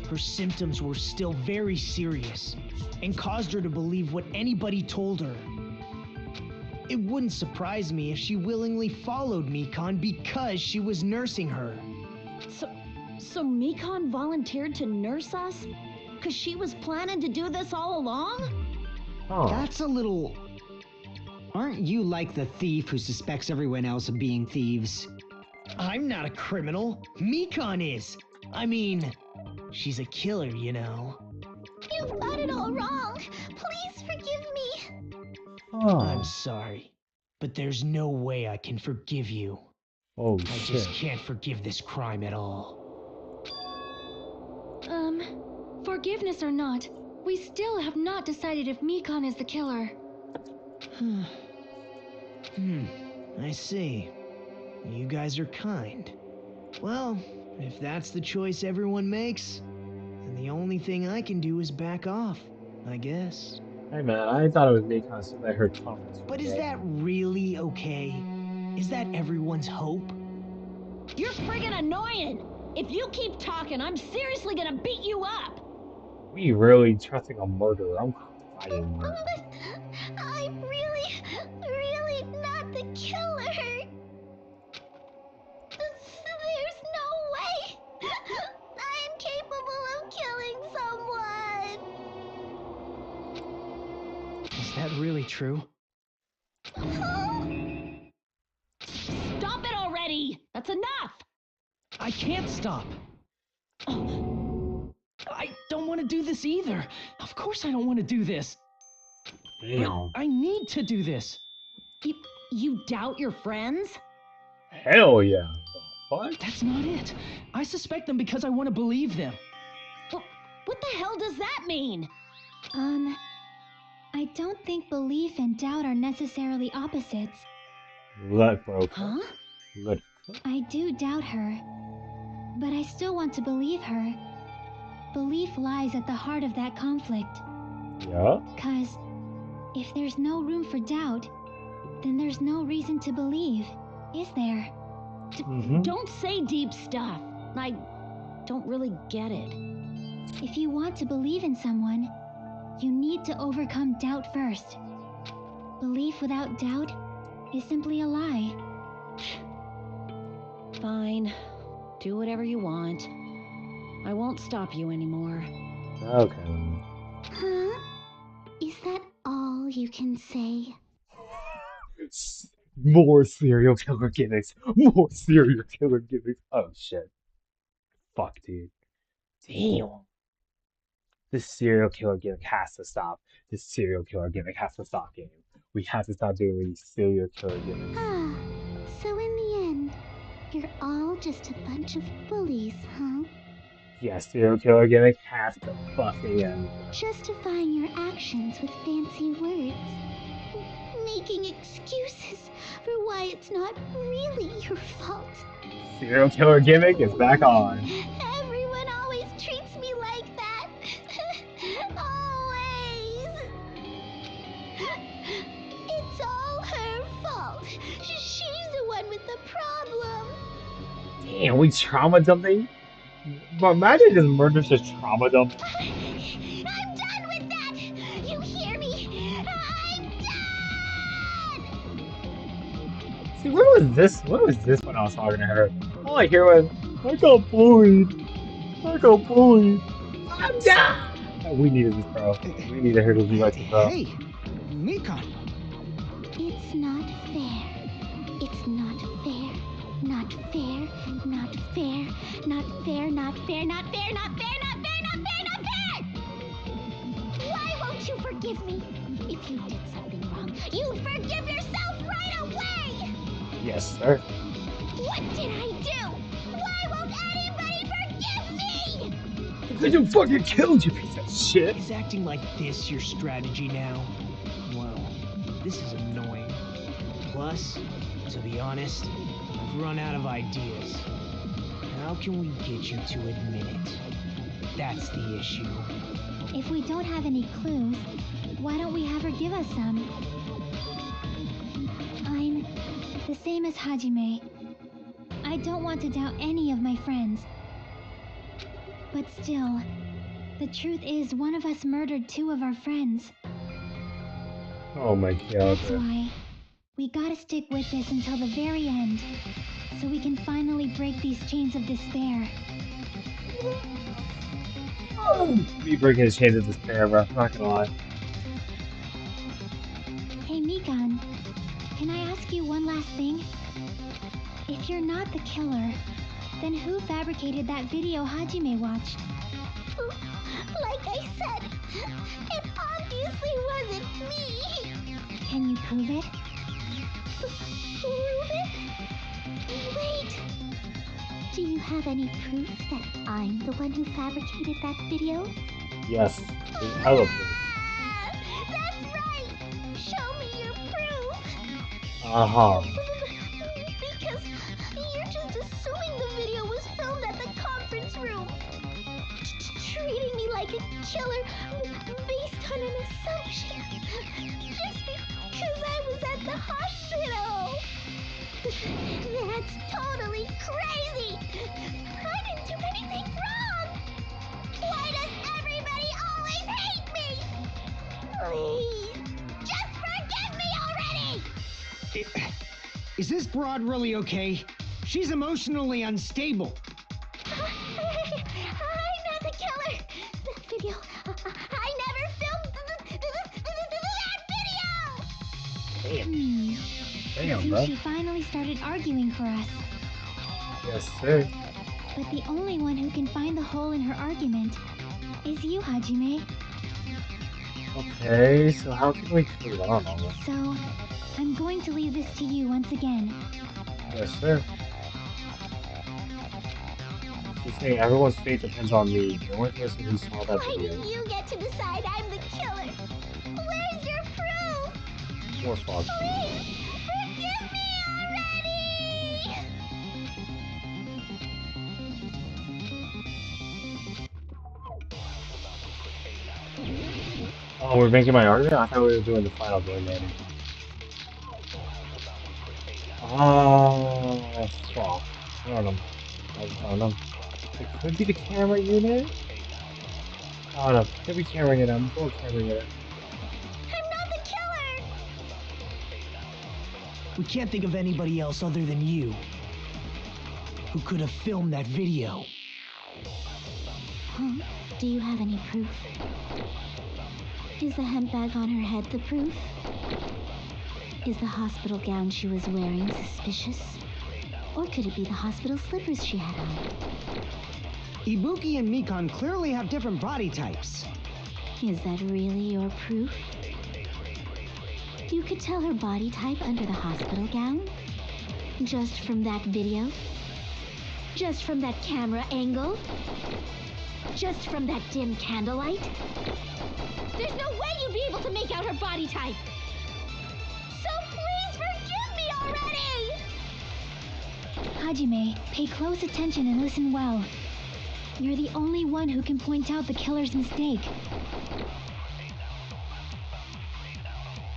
her symptoms were still very serious and caused her to believe what anybody told her. It wouldn't surprise me if she willingly followed Mikan because she was nursing her. So Mikan volunteered to nurse us? Cause she was planning to do this all along? Oh. That's a little... Aren't you like the thief who suspects everyone else of being thieves? I'm not a criminal. Mikan is. I mean, she's a killer, you know. You've got it all wrong. Please forgive me. Oh. I'm sorry, but there's no way I can forgive you. Oh, I shit. just can't forgive this crime at all. Forgiveness or not, we still have not decided if Mikan is the killer. I see. You guys are kind. Well, if that's the choice everyone makes, then the only thing I can do is back off, I guess. Hey man, I thought it was Nikon so that I heard conference room But is game. that really okay? Is that everyone's hope? You're friggin' annoying! If you keep talking, I'm seriously gonna beat you up! We really trusting a murderer. I'm fighting you. I'm really not the killer. There's no way I'm capable of killing someone. Is that really true? Stop it already! That's enough! I can't stop. I don't want to do this either. Of course I don't want to do this. Damn. But I need to do this. You doubt your friends? Hell yeah. The fuck? That's not it. I suspect them because I want to believe them. What the hell does that mean? I don't think belief and doubt are necessarily opposites. Let bro. Huh? Let. I do doubt her, but I still want to believe her. Belief lies at the heart of that conflict. Yeah. 'Cause if there's no room for doubt, then there's no reason to believe, is there? Don't say deep stuff. I don't really get it. If you want to believe in someone, you need to overcome doubt first. Belief without doubt is simply a lie. Fine. Do whatever you want. I won't stop you anymore. Okay. Huh? Is that all you can say? More serial killer gimmicks. More serial killer gimmicks. Oh shit. Fuck, dude. Damn. This serial killer gimmick has to stop. This serial killer gimmick has to stop, game. We have to stop doing these serial killer gimmicks. Ah, so in the end, you're all just a bunch of bullies, huh? Yes, serial killer gimmick has to fucking end. Justifying your actions with fancy words. Making excuses for why it's not really your fault. Serial killer gimmick is back on. Everyone always treats me like that. Always. It's all her fault. She's the one with the problem. Damn, we trauma dumping? But imagine this murder's just trauma dump. I'm done with that. You hear me? I'm done. See, what was this? What was this when I was talking to her? All I hear was, I got bullied. I got bullied. I'm done. We needed this, bro. We need to hear this like this, bro. Hey, Nikon. It's not fair. It's not fair. Not fair. Not fair. Not fair. Not fair. Not fair. Not fair. Not fair. Not fair. Not fair. Why won't you forgive me? If you did something wrong, you'd forgive yourself right away. Yes, sir. What did I do? Why won't anybody forgive me? Because you fucking killed, you piece of shit. Is acting like this your strategy now? Well, this is annoying. Plus, to be honest, I've run out of ideas. How can we get you to admit it? That's the issue. If we don't have any clues, why don't we have her give us some? I'm the same as Hajime. I don't want to doubt any of my friends. But still, the truth is one of us murdered two of our friends. Oh my god. That's why we gotta stick with this until the very end, so we can finally break these chains of despair. Me breaking his chains of despair, bro. I'm not gonna lie. Hey Mikan, can I ask you one last thing? If you're not the killer, then who fabricated that video Hajime watched? Like I said, it obviously wasn't me. Can you prove it? Prove it? Wait. Do you have any proof that I'm the one who fabricated that video? Yes. There's hella proof. That's right. Show me your proof. Uh-huh. killer based on an assumption. Just because I was at the hospital. That's totally crazy. I didn't do anything wrong. Why does everybody always hate me? Please, just forgive me already. Is this broad really okay? She's emotionally unstable. I'm not the killer. That video, I never filmed that video. Damn, Seems bro. she finally started arguing for us. Yes, sir. But the only one who can find the hole in her argument is you, Hajime. Okay, so how can we clear that on? So, I'm going to leave this to you once again. Yes, sir. She's saying everyone's fate depends on me. The only person who saw that Why video. do you get to decide I'm the killer? Where's your proof? Poor Fox. Please, forgive me already! Oh, we're making my argument? I thought we were doing the final game, man. Oh, fuck. I don't know. I don't know. It could be the camera unit? I don't know. Could be camera unit. I'm going camera unit. I'm not the killer! We can't think of anybody else other than you who could have filmed that video. Huh? Do you have any proof? Is the hemp bag on her head the proof? Is the hospital gown she was wearing suspicious? Or could it be the hospital slippers she had on? Ibuki and Mikan clearly have different body types. Is that really your proof? You could tell her body type under the hospital gown? Just from that video? Just from that camera angle? Just from that dim candlelight? There's no way you'd be able to make out her body type! So please forgive me already! Hajime, pay close attention and listen well. You're the only one who can point out the killer's mistake.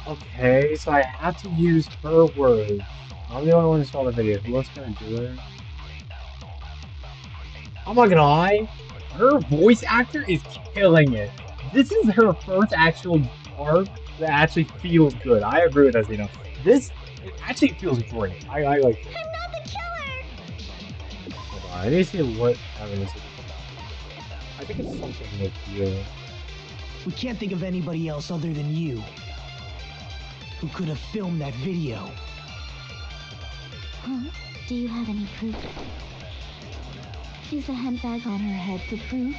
Okay, so I have to use her words. I'm the only one who saw the video. Who else gonna do it? I'm not gonna lie. Her voice actor is killing it. This is her first actual arc that actually feels good. I agree with us, This it actually feels great. I like it. I'm not the killer! Hold on, I need to see what evidence it is. I think it's something with you. We can't think of anybody else other than you who could have filmed that video. Huh? Do you have any proof? Is the hemp bag on her head the proof?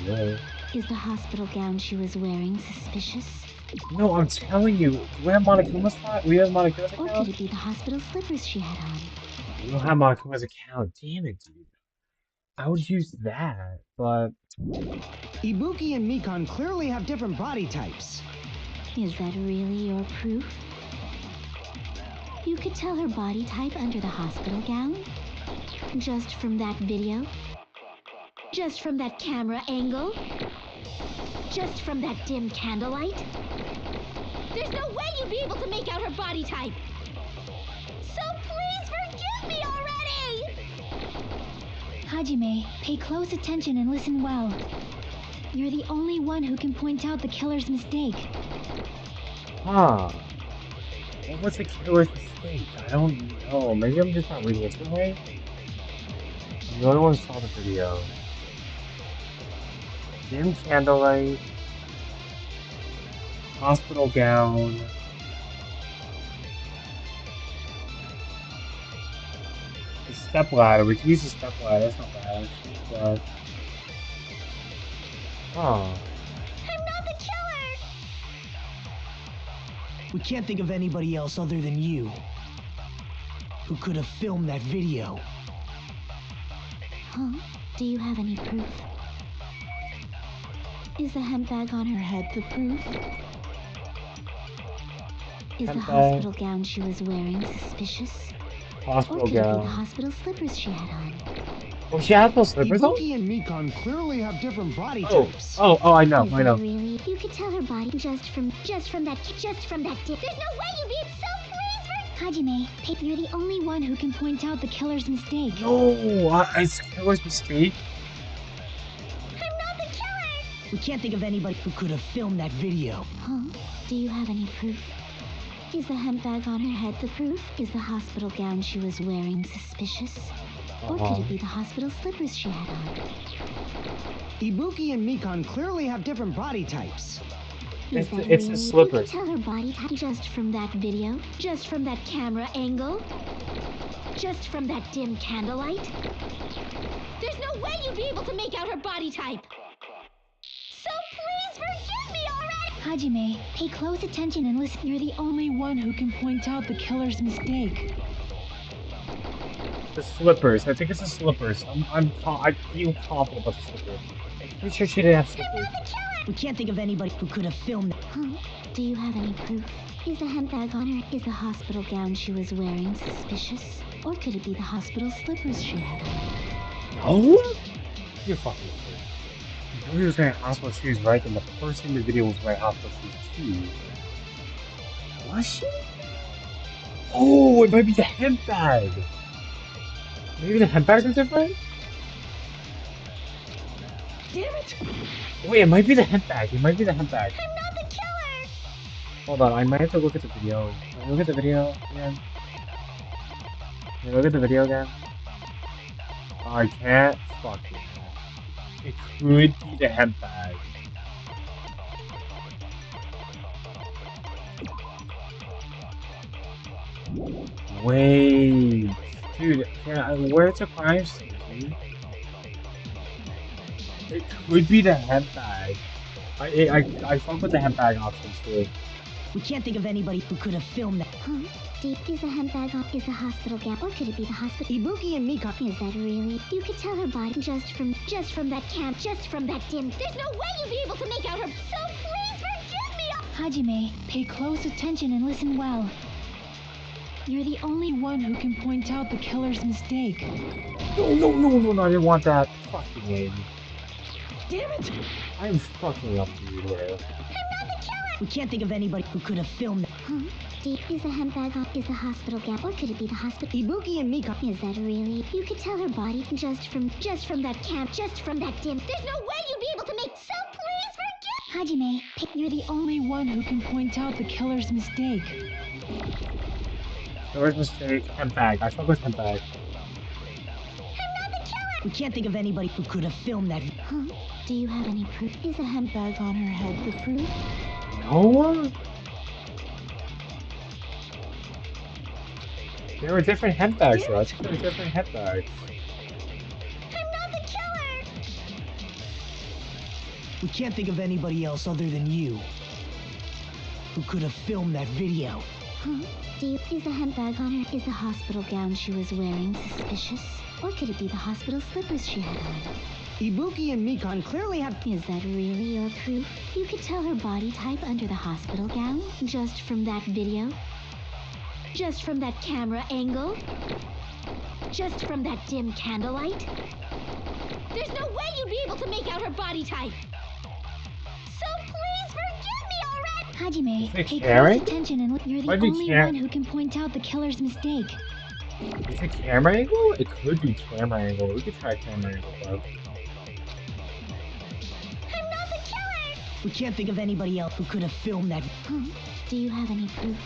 No. Is the hospital gown she was wearing suspicious? No, I'm telling you. Do we have Monokuma's account? We have Monokuma's Or account? could it be the hospital slippers she had on? We don't have Monokuma's account. Damn it, dude. I would use that, but Ibuki and Mikan clearly have different body types. Is that really your proof? You could tell her body type under the hospital gown? Just from that video? Just from that camera angle? Just from that dim candlelight? There's no way you'd be able to make out her body type! So please forgive me already! Hajime, pay close attention and listen well. You're the only one who can point out the killer's mistake. huh. What was the killer's mistake? I don't know. Maybe I'm just not reading it right. The other one saw the video. Dim candlelight. Hospital gown. The step ladder. We can use the step ladder. That's not bad. But... huh. I'm not the killer! We can't think of anybody else other than you who could have filmed that video. Huh? Do you have any proof? Is the hemp bag on her head the proof? Is the Hemp bag. hospital gown she was wearing suspicious? Or Hospital could it be the gown. hospital slippers she had on? Oh, she has those slippers on? Ibuki and Mikan clearly have different body Oh, types. oh, I know, Is I that know. really? You could tell her body just from that dip. There's no way you'd be so pleased. Hajime, you're the only one who can point out the killer's mistake. No, it's Killer's mistake. I'm not the killer. We can't think of anybody who could have filmed that video. Huh? Do you have any proof? Is the hemp bag on her head the proof? Is the hospital gown she was wearing suspicious? Or could it be the hospital slippers she had on? Ibuki and Mikan clearly have different body types. Is It's that the really? slippers. You can tell her body type just from that video, just from that camera angle, just from that dim candlelight. There's no way you'd be able to make out her body type. So please forgive me already. Hajime, pay close attention and listen. You're the only one who can point out the killer's mistake. The slippers. I think it's the slippers. I feel confident about the slippers. I'm pretty sure she didn't have slippers. We can't think of anybody who could have filmed that. Huh? Do you have any proof? Is the hemp bag on her? Is the hospital gown she was wearing suspicious? Or could it be the hospital slippers she had on? No? You're fucking crazy. You know he was wearing hospital shoes, right? And the person in the video was wearing hospital shoes too. Was she? Oh, it might be the hemp bag. Maybe the hemp bags are different? Damn it! Wait, it might be the hemp bag. It might be the hemp bag. I'm not the killer. Hold on, I might have to look at the video. Can I look at the video again? Can I look at the video again? Oh, I can't. Fuck it. It could be the hemp bag. Wait. Dude, where's the crime scene, dude? It could be the hemp bag. I fuck with the hemp bag option too. We can't think of anybody who could have filmed that. Huh? Is the hemp bag on? Is the hospital gown? Or could it be the hospital? Ibuki and Mikan. Is that really? You could tell her body just from that camp, just from that dim. There's no way you'd be able to make out her. So please forgive me. Hajime, pay close attention and listen well. You're the only one who can point out the killer's mistake. No, I didn't want that. Fucking lady. Damn it! I'm fucking up to you there. We can't think of anybody who could have filmed that. Huh? Is the hemp bag on? Is the hospital gown? Or could it be the hospital? Ibuki and Mikan. Is that really? You could tell her body just from that camp, just from that dim. There's no way you'd be able to make. So please forgive. Hajime, you're the only one who can point out the killer's mistake. Killer's mistake. Hemp bag. I fuck with hemp bag. We can't think of anybody who could have filmed that. Huh? Do you have any proof? Is the hemp bag on her head the proof? No. There were different hemp bags, though. I think there were different hemp bags. I'm not the killer. We can't think of anybody else other than you who could have filmed that video. Huh? Is the hemp bag on her? Is the hospital gown she was wearing suspicious? Or could it be the hospital slippers she had on? Ibuki and Mikan clearly have. Is that really your proof? You could tell her body type under the hospital gown just from that video? Just from that camera angle? Just from that dim candlelight? There's no way you'd be able to make out her body type. So please forgive me already. Hajime, pay Karen? close attention and you're the Might be only Karen. one who can point out the killer's mistake. Is it camera angle? It could be camera angle. We could try camera angle, bro. I'm not the killer. We can't think of anybody else who could have filmed that. Huh? Do you have any proof?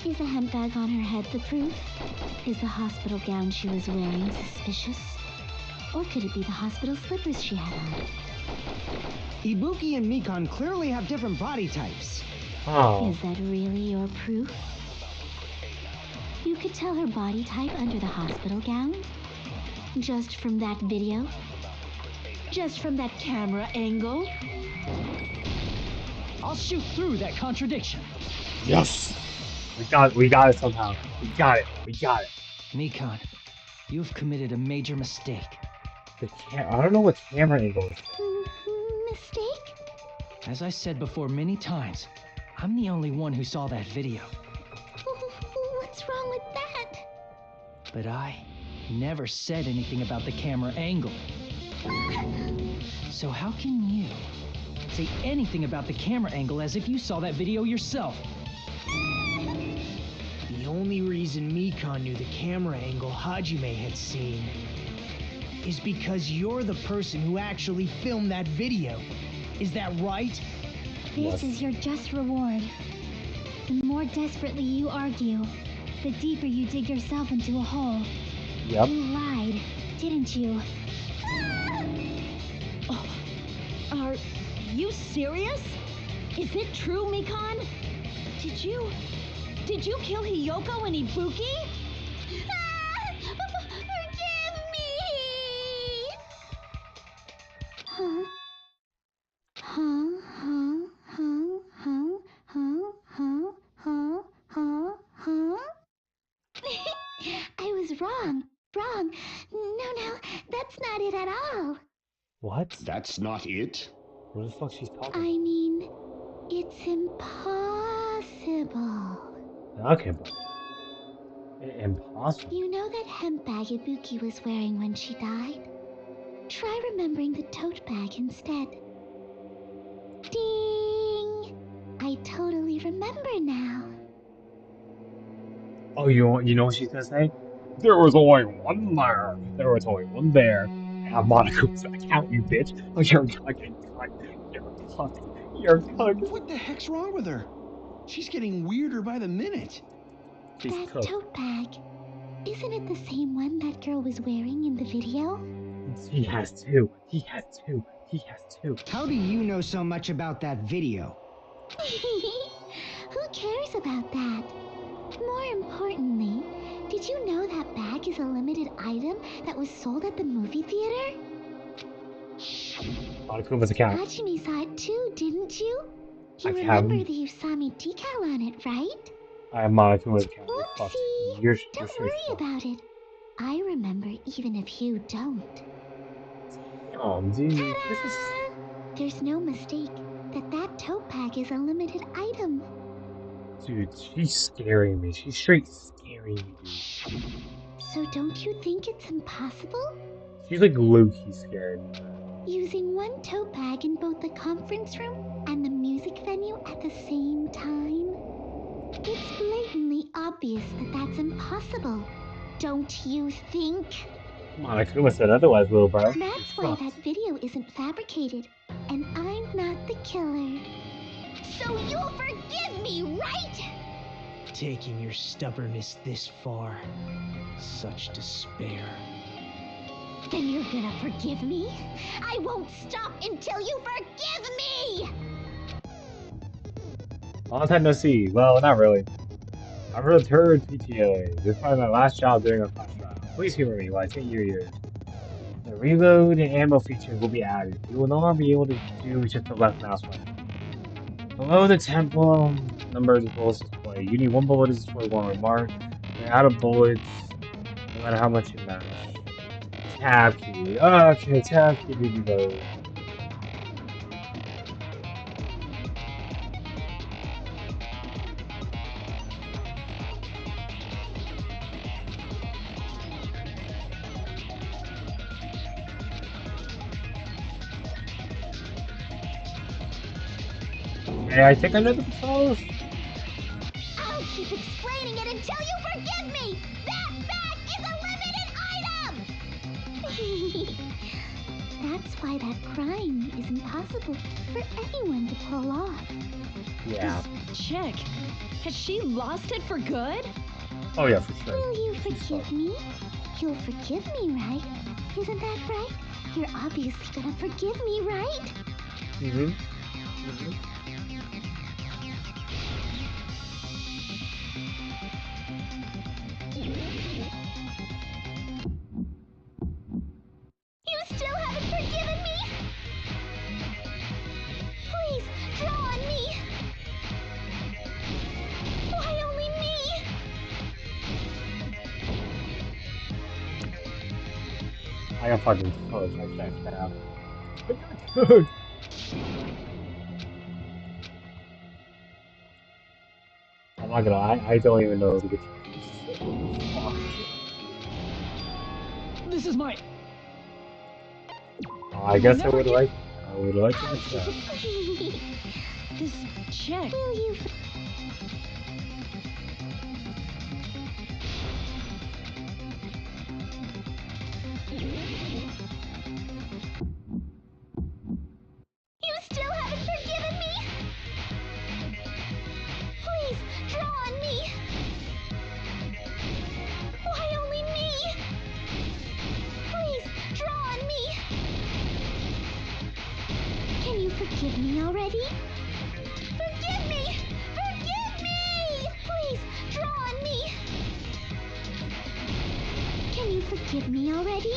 Is the hemp bag on her head the proof? Is the hospital gown she was wearing suspicious? Or could it be the hospital slippers she had on? Ibuki and Mikan clearly have different body types. Oh. Is that really your proof? You could tell her body type under the hospital gown? Just from that video? Just from that camera angle? I'll shoot through that contradiction. Yes! We got it somehow. We got it. Mikan, you've committed a major mistake. I don't know what camera angle is. Mistake? As I said before many times, I'm the only one who saw that video. What's wrong with that? But I never said anything about the camera angle. So how can you say anything about the camera angle as if you saw that video yourself? The only reason Mikan knew the camera angle Hajime had seen is because you're the person who actually filmed that video. Is that right? This is your just reward. The more desperately you argue, the deeper you dig yourself into a hole. Yep. You lied, didn't you? Are you serious? Is it true, Mikan? Did you kill Hiyoko and Ibuki? Forgive me! Huh? Huh? Huh? Huh? Huh? Huh? Huh? Huh? Huh? Huh? I was wrong. Wrong. No, that's not it at all. What? That's not it? What the fuck she's talking I mean, it's impossible. about? Okay, but impossible. You know that hemp bag Ibuki was wearing when she died? Try remembering the tote bag instead. Ding! I totally remember now. Oh, you know what she's gonna say? There was only one there. There was only one there. I have Monika's account, you bitch. Oh, you're fucking cunt. You're cunt. You're cunt. What the heck's wrong with her? She's getting weirder by the minute. She's That cooked. tote bag. Isn't it the same one that girl was wearing in the video? He has two. He has two. He has two. How do you know so much about that video? Who cares about that? More importantly, did you know that bag is a limited item that was sold at the movie theater? Monika's account. Hajime saw it too, didn't you? You I remember have- the Usami decal on it, right? I have Monika's account. You're fucked. Oopsie! You're Don't straight worry fucked. about it. I remember even if you don't. Oh, dude. This is... Ta-da! There's no mistake that tote bag is a limited item. Dude, she's scaring me. She's straight scaring me, dude. So don't you think it's impossible? She's like low-key scared me. Using one tote bag in both the conference room and the music venue at the same time? It's blatantly obvious that that's impossible. Don't you think? Monica said otherwise, little bro. That's why that video isn't fabricated, and I'm not the killer. So you'll forgive me, right? Taking your stubbornness this far. Such despair. Then you're gonna forgive me? I won't stop until you forgive me! Long time no see. Well, not really. I've returned PTA. This is probably my last job during a class trial. Please humor me while I take your years. The reload and ammo features will be added. You will no longer be able to do just the left mouse button. Below the tempo number of bullets display, you need one bullet to destroy one remark. You're out of bullets, no matter how much you mash. Tab key. Okay, tab key to reload. Hey, I think I know the controls. I'll keep explaining it until you forgive me! That bag is a limited item! That's why that crime is impossible for anyone to pull off. Yeah. Chick, has she lost it for good? Oh yeah, for sure. Will you forgive me? You'll forgive me, right? Isn't that right? You're obviously gonna forgive me, right? Mm-hmm. You still haven't forgiven me? Please, draw on me! Why only me? I got fucking close like that now. Good. I'm not gonna lie, I don't even know who to get. This is my... I guess I would like to accept. This check. Will you? You still haven't forgiven me? Please, draw on me. Why only me? Please, draw on me. Can you forgive me already? Forgive me! Forgive me! Please, draw on me. Can you forgive me already?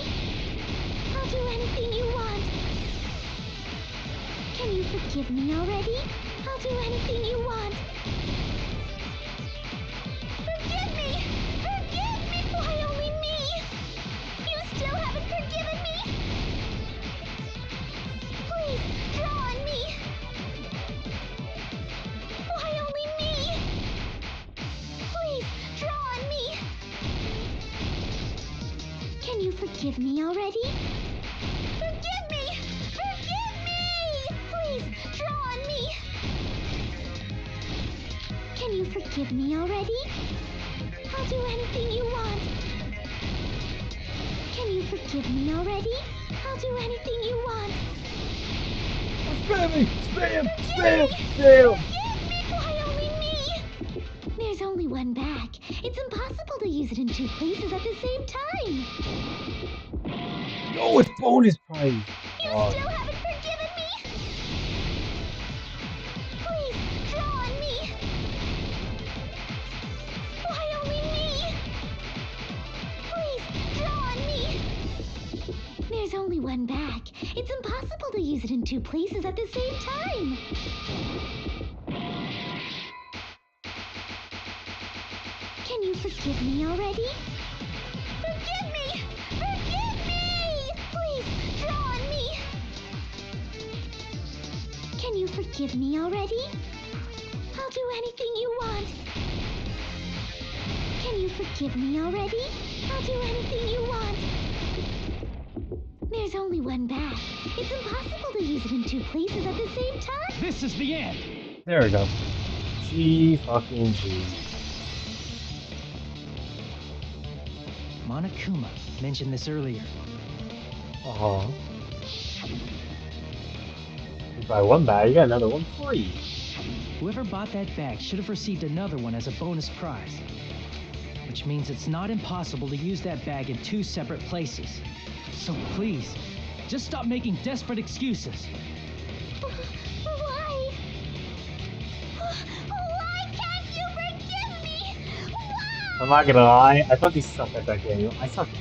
I'll do anything you want. Can you forgive me already? I'll do anything you want. Forgive me! Forgive me! Why only me? You still haven't forgiven me? Please, draw on me. Why only me? Please, draw on me. Can you forgive me already? Forgive me! Forgive me! Please, draw on me. Can you forgive me already? I'll do anything you want. Can you forgive me already? I'll do anything you want. Spam me! Spam! Spam! Spam! Forgive me! Why only me? There's only one bag. It's impossible to use it in two places at the same time. No, it's bonus prize! You still haven't forgiven me? Please, draw on me. Why only me? Please, draw on me. There's only one bag. It's impossible to use it in two places at the same time. Can you forgive me already? Forgive me! Forgive me! Please, draw on me. Can you forgive me already? I'll do anything you want. Can you forgive me already? I'll do anything you want. There's only one bag. It's impossible to use it in two places at the same time. This is the end! There we go. G fucking G. Monokuma mentioned this earlier. Uh-huh. You buy one bag, you got another one free. Whoever bought that bag should have received another one as a bonus prize. Which means it's not impossible to use that bag in two separate places. So please, just stop making desperate excuses. Why? Why can't you forgive me? Why? I'm not gonna lie, I thought you sucked at that game. I sucked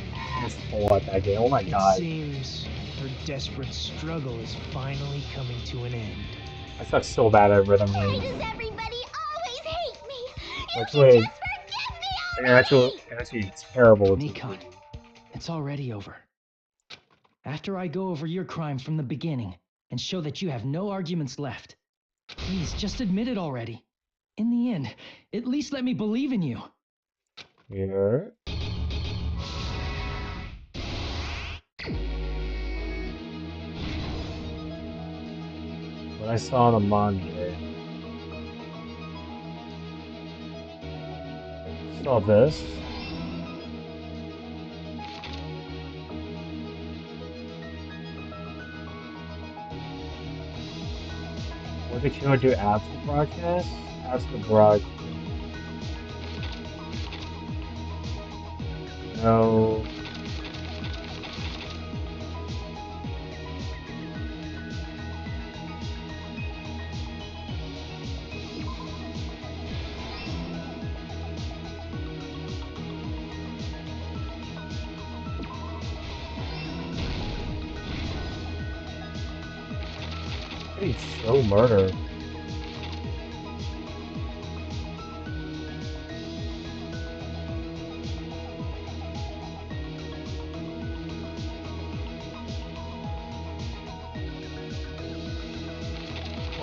asshole at that game. Oh my god. It seems her desperate struggle is finally coming to an end. I suck so bad at rhythm Why games. does everybody always hate me? You Actually, should just forgive me I'm already! actually terrible at this Nikon, game. it's already over. After I go over your crime from the beginning and show that you have no arguments left, please just admit it already. In the end, at least let me believe in you. Yeah. What I saw on the manga. Saw this. What did Killer do after the broadcast? After the broadcast. No. They show murder.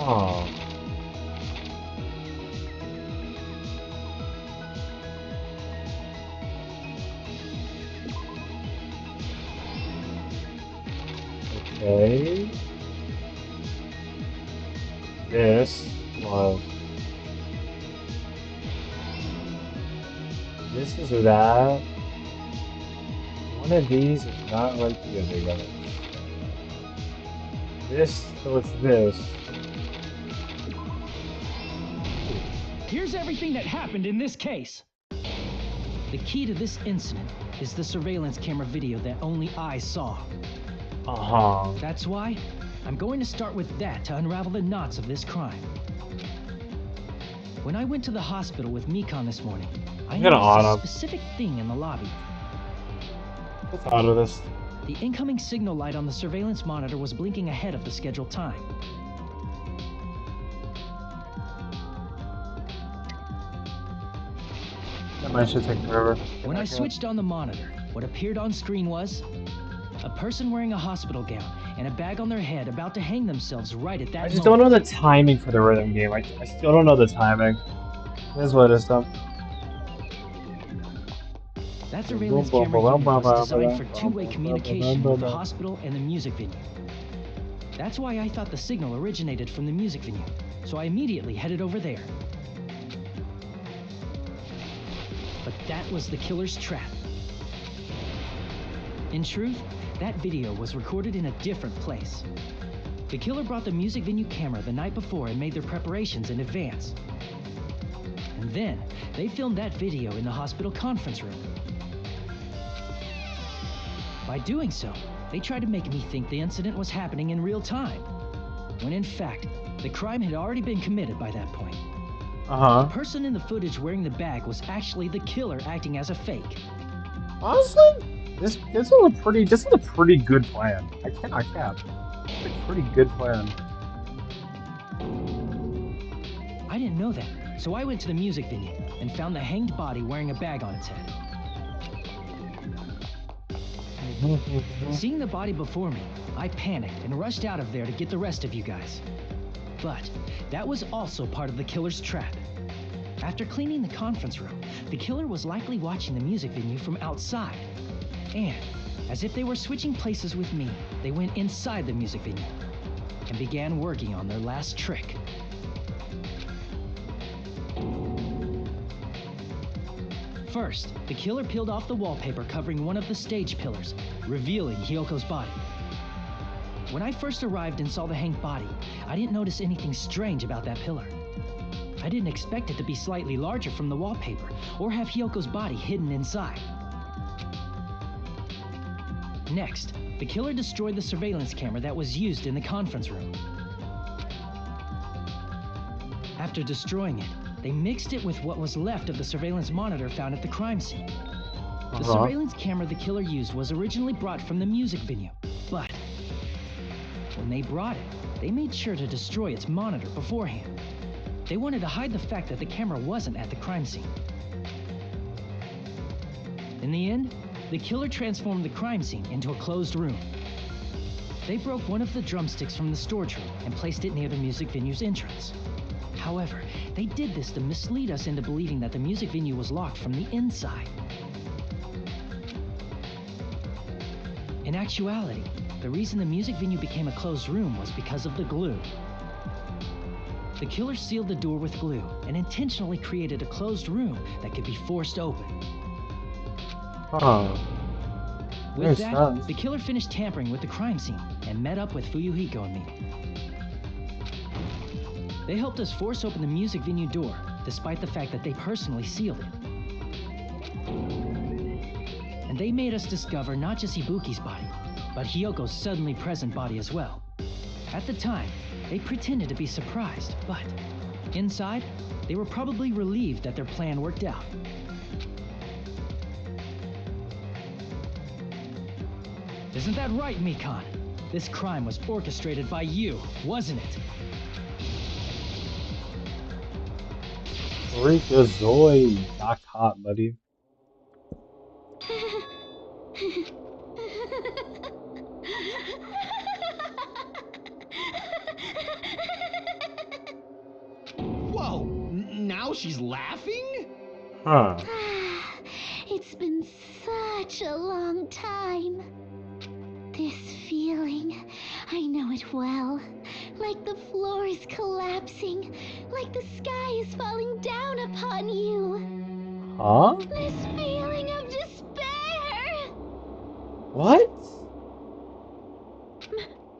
Oh. Okay. This was. This is that. One of these is not like the other guys. This, so it's this. Here's everything that happened in this case. The key to this incident is the surveillance camera video that only I saw. Uh-huh. That's why I'm going to start with that to unravel the knots of this crime. When I went to the hospital with Mikan this morning, I noticed a specific thing in the lobby. What's out of this? The incoming signal light on the surveillance monitor was blinking ahead of the scheduled time. That might should take forever. When I switched on the monitor, what appeared on screen was a person wearing a hospital gown and a bag on their head about to hang themselves right at that moment. I just don't know the timing for the rhythm game. I still don't know the timing. This is what it is, though. That surveillance camera unit was designed for two-way communication with the hospital and the music venue. That's why I thought the signal originated from the music venue, so I immediately headed over there. But that was the killer's trap. In truth, that video was recorded in a different place. The killer brought the music venue camera the night before and made their preparations in advance. And then, they filmed that video in the hospital conference room. By doing so, they tried to make me think the incident was happening in real time, when in fact, the crime had already been committed by that point. Uh-huh. The person in the footage wearing the bag was actually the killer acting as a fake. Honestly, this is a pretty good plan. I cannot cap. It's a pretty good plan. I didn't know that, so I went to the music venue and found the hanged body wearing a bag on its head. Seeing the body before me, I panicked and rushed out of there to get the rest of you guys. But that was also part of the killer's trap. After cleaning the conference room, the killer was likely watching the music venue from outside. And, as if they were switching places with me, they went inside the music venue and began working on their last trick. First, the killer peeled off the wallpaper covering one of the stage pillars, revealing Hyoko's body. When I first arrived and saw the hanged body, I didn't notice anything strange about that pillar. I didn't expect it to be slightly larger from the wallpaper, or have Hyoko's body hidden inside. Next, the killer destroyed the surveillance camera that was used in the conference room. After destroying it, they mixed it with what was left of the surveillance monitor found at the crime scene. The surveillance camera the killer used was originally brought from the music venue, but when they brought it, they made sure to destroy its monitor beforehand. They wanted to hide the fact that the camera wasn't at the crime scene. In the end, the killer transformed the crime scene into a closed room. They broke one of the drumsticks from the storage room and placed it near the music venue's entrance. However, they did this to mislead us into believing that the music venue was locked from the inside. In actuality, the reason the music venue became a closed room was because of the glue. The killer sealed the door with glue and intentionally created a closed room that could be forced open. With that, the killer finished tampering with the crime scene and met up with Fuyuhiko and me. They helped us force open the music venue door, despite the fact that they personally sealed it. And they made us discover not just Ibuki's body, but Hyoko's suddenly present body as well. At the time, they pretended to be surprised, but inside, they were probably relieved that their plan worked out. Isn't that right, Mikan? This crime was orchestrated by you, wasn't it? Freakazoid. Knocked hot, buddy. Whoa! Now she's laughing? Huh. It's been such a long time. This feeling, I know it well. Like the floor is collapsing, like the sky is falling down upon you. Huh? This feeling of despair. What?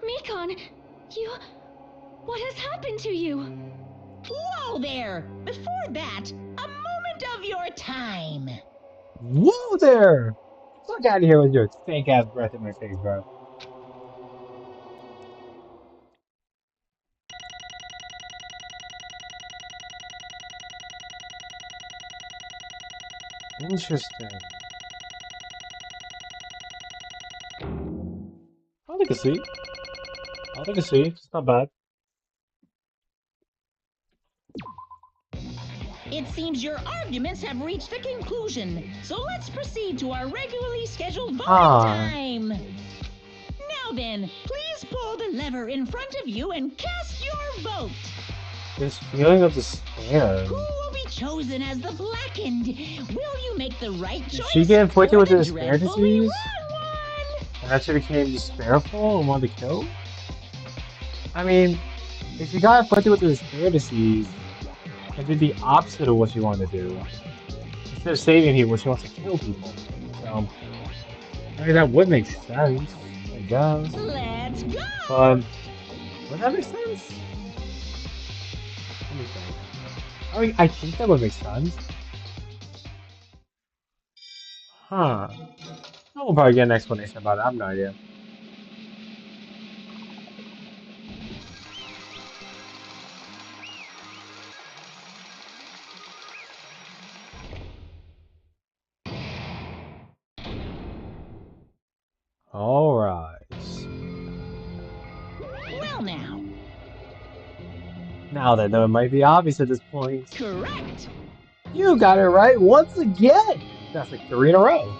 Mikon, you... What has happened to you? Whoa there! Before that, a moment of your time. Whoa there! Fuck out of here with your fake ass breath in my face, bro. Interesting. I'll take a seat. I'll take a seat. It's not bad. It seems your arguments have reached a conclusion, so let's proceed to our regularly scheduled voting time. Now then, please pull the lever in front of you and cast your vote. This feeling of despair. Who will be chosen as the blackened? Will you make the right choice? Did she get inflicted or with the the despair dreadfully disease? wrong one? And that she became despairful and wanted to kill? I mean, if she got inflicted with the despair disease, and did the opposite of what she wanted to do. Instead of saving people, she wants to kill people. So, I mean, that would make sense, I guess. Let's go! But, would that make sense? Let me think. I mean, I think that would make sense. Huh. We'll probably get an explanation about it. I have no idea. Alright. Well now. Now then, though, it might be obvious at this point. Correct. You got it right once again! That's like 3 in a row.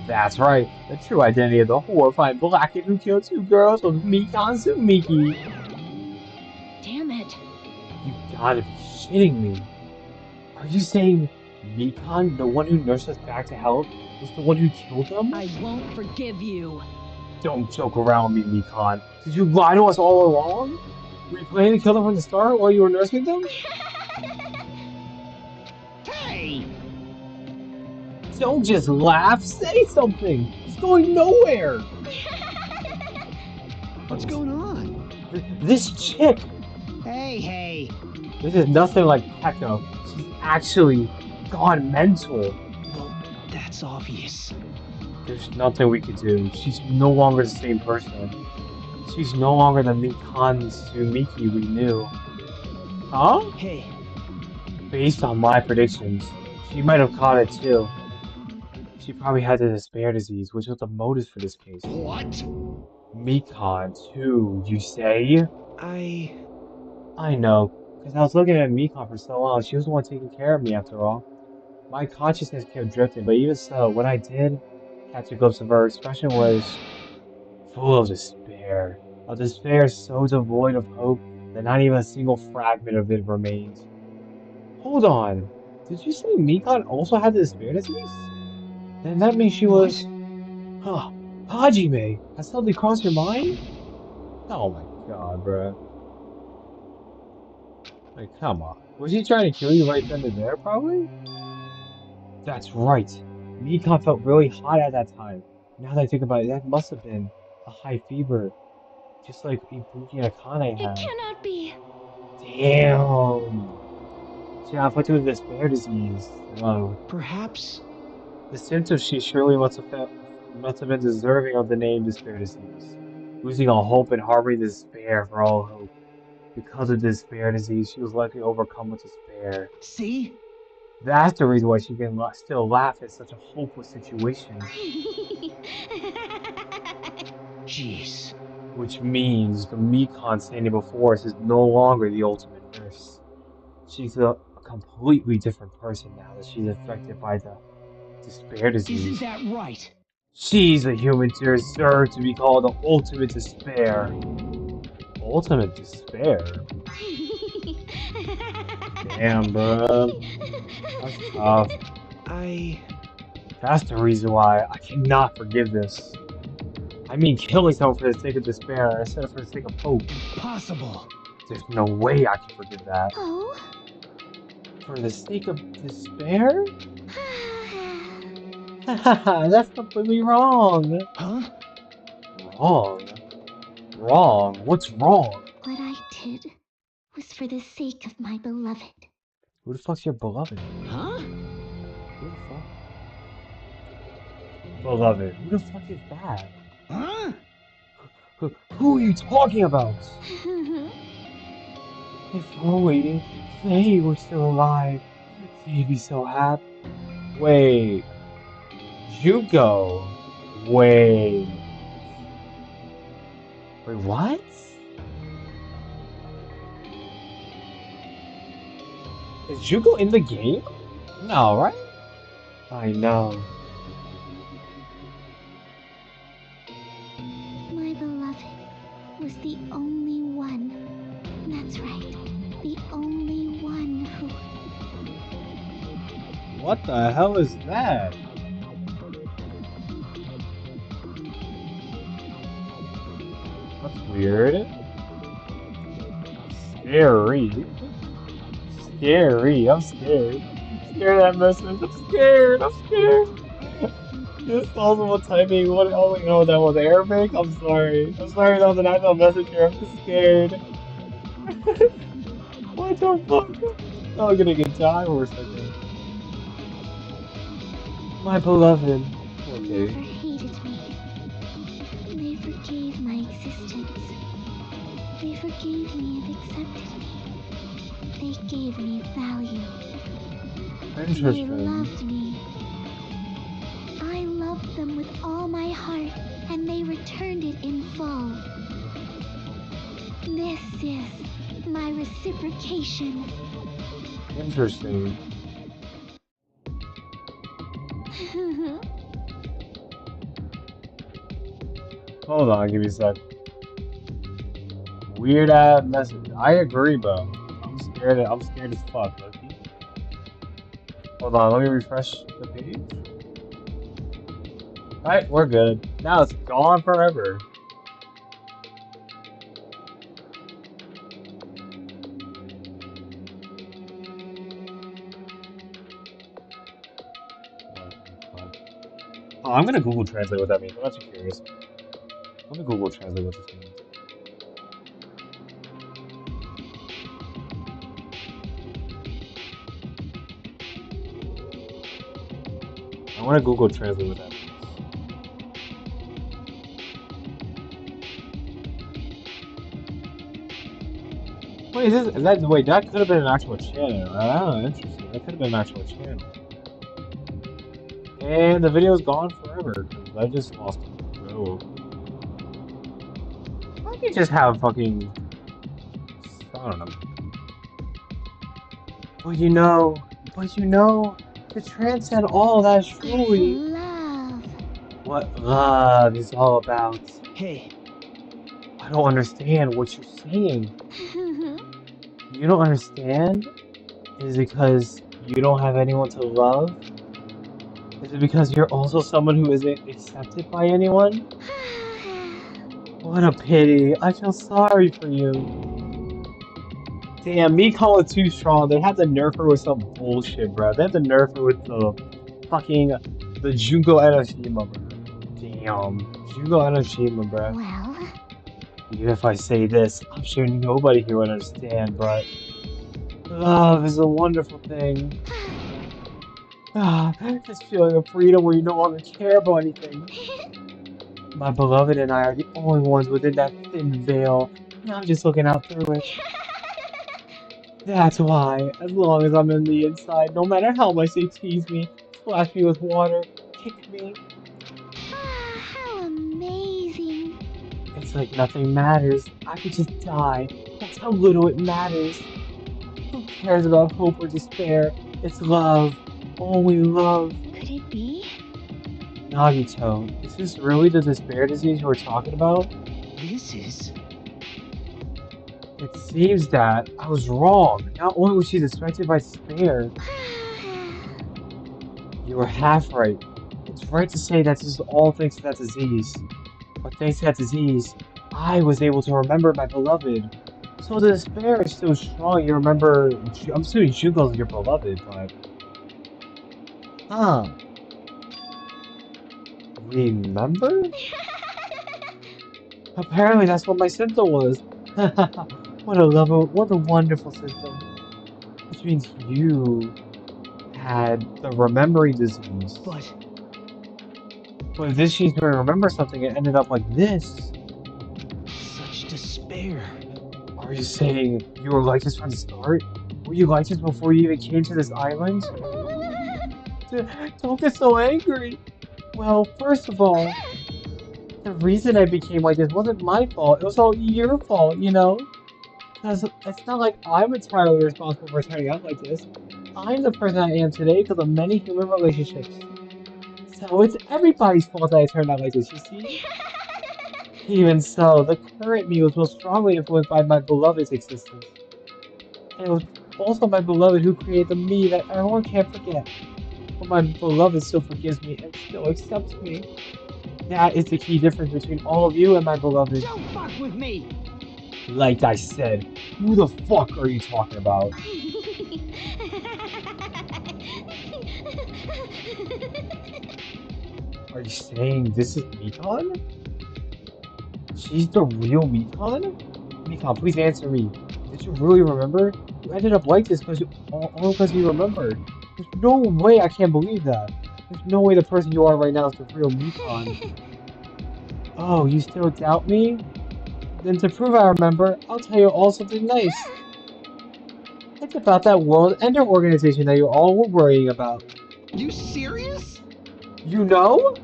That's right. The true identity of the horrifying blackened who killed 2 girls was Mikon Sumiki. Damn it. You gotta be shitting me. Are you saying Mikon, the one who nursed us back to health, was the one who killed them? I won't forgive you. Don't joke around with me, Mikon. Did you lie to us all along? Were you planning to kill them from the start while you were nursing them? Hey! Don't just laugh, say something! It's going nowhere! What's going on? This chick! Hey. This is nothing like Pekka. She's actually gone mental. Well, that's obvious. There's nothing we could do. She's no longer the same person. She's no longer the Mikon Sumiki we knew. Huh? Hey, Based on my predictions, she might have caught it too. She probably had the despair disease, which was the motive for this case. What? Mikon too, you say? I know, because I was looking at Mikon for so long. She was the one taking care of me after all. My consciousness kept drifting, but even so, when I did catch a glimpse of her, expression was full of despair. A despair so devoid of hope that not even a single fragment of it remained. Hold on, did you say Mikon also had the despair disease? Then that means she was... Huh, Hajime! Has something crossed your mind? Oh my god, bruh. Like, come on. Was he trying to kill you right then and there, probably? That's right. Mikon felt really hot at that time. Now that I think about it, that must have been a high fever. Just like Ibuki and Akane It had. cannot be. Damn! She got afflicted with despair disease. Whoa. perhaps. The symptoms she surely must have been deserving of the name despair disease. Losing all hope and harboring despair for all hope. Because of despair disease, she was likely overcome with despair. See? That's the reason why she can still laugh at such a hopeless situation. Jeez. Which means the Mikon standing before us is no longer the ultimate nurse. She's a completely different person now that she's affected by the despair disease. Isn't that right? She's a human to deserve to be called the ultimate despair. Ultimate despair? Damn, bro. That's tough. That's the reason why I cannot forgive this. I mean killing someone for the sake of despair instead of for the sake of hope. Impossible. There's no way I can forgive that. Oh? For the sake of despair? Haha, that's completely wrong. Huh? Wrong? Wrong? What's wrong? What I did was for the sake of my beloved. Who the fuck's your beloved? Huh? Who the fuck? Beloved. Who the fuck is that? Huh? Who are you talking about? If we're waiting, Faye were still alive. She'd be so happy. Wait. Jugo. Wait. Wait, what? Is Jugo in the game? No, right? I know. My beloved was the only one. That's right. The only one who... What the hell is that? That's weird. Scary. Scary. I'm scared. I'm scared of that message. I'm scared. I'm scared. This awesome typing. What? Oh wait, no, that was Arabic. I'm sorry. I'm sorry. That was an actual message here. I'm just scared. What the fuck? I'm gonna get tired for a second. My beloved. They Okay. never hated me. They forgave my existence. They forgave me and accepted me. They gave me value. They Interesting. loved me. I loved them with all my heart, and they returned it in full. This is my reciprocation. Interesting. Hold on, give me a sec. Weird ass message. I agree, bro. I'm scared. I'm scared as fuck, Loki. Hold on, let me refresh the page. Alright, we're good. Now it's gone forever. Oh, I'm gonna Google Translate what that means. I'm actually curious. Let me Google Translate what this means. I want to Google Translate what that means. Wait, is that, wait, that could have been an actual channel. Ah, interesting. That could have been an actual channel. And the video's gone forever, because I just lost it. Oh. Why don't you just have fucking... I don't know. But you know, to transcend all that's truly... Love. What love is all about. Hey, I don't understand what you're saying. You don't understand? Is it because you don't have anyone to love? Is it because you're also someone who isn't accepted by anyone? What a pity. I feel sorry for you. Damn, me calling too strong. They had to nerf her with some bullshit, bro. They had to nerf her with the fucking... the Junko Enoshima, bro. Damn. Junko Enoshima, bro. Well, Even if I say this, I'm sure nobody here would understand, but... love is a wonderful thing. This feeling of freedom where you no longer care about anything. My beloved and I are the only ones within that thin veil, and I'm just looking out through it. That's why, as long as I'm in the inside, no matter how much they tease me, splash me with water, kick me, how amazing. it's like nothing matters. I could just die. That's how little it matters. Who cares about hope or despair? It's love. Only love. Could it be? Nagito, is this really the despair disease you were talking about? this is... It seems that I was wrong. Not only was she affected by despair, you were half right. It's right to say that this is all thanks to that disease. But thanks to that disease, I was able to remember my beloved. So the despair is so strong, you remember... I'm assuming Jugo's your beloved, but... Huh. Remember? Apparently that's what my symptom was. What a wonderful symptom. Which means you had the remembering disease. But if this she's going to remember something, it ended up like this. Such despair. Are you saying you were like this from the start? Were you like this before you even came to this island? Don't get so angry. Well, first of all, the reason I became like this wasn't my fault. It was all your fault, you know? Because it's not like I'm entirely responsible for turning out like this. I'm the person I am today because of many human relationships. So it's everybody's fault that I turned out like this, you see? Even so, the current me was most strongly influenced by my beloved's existence. And it was also my beloved who created the me that everyone can't forget. But my beloved still forgives me and still accepts me. That is the key difference between all of you and my beloved. Don't fuck with me! Like I said, who the fuck are you talking about? Are you saying this is Mikan? She's the real Mikan? Mikan, please answer me. Did you really remember? You ended up like this all because you remembered. There's no way I can't believe that. There's no way the person you are right now is the real Mikan. Oh, you still doubt me? Then to prove I remember, I'll tell you all something nice. It's about that World Ender organization that you all were worrying about. You serious? You know?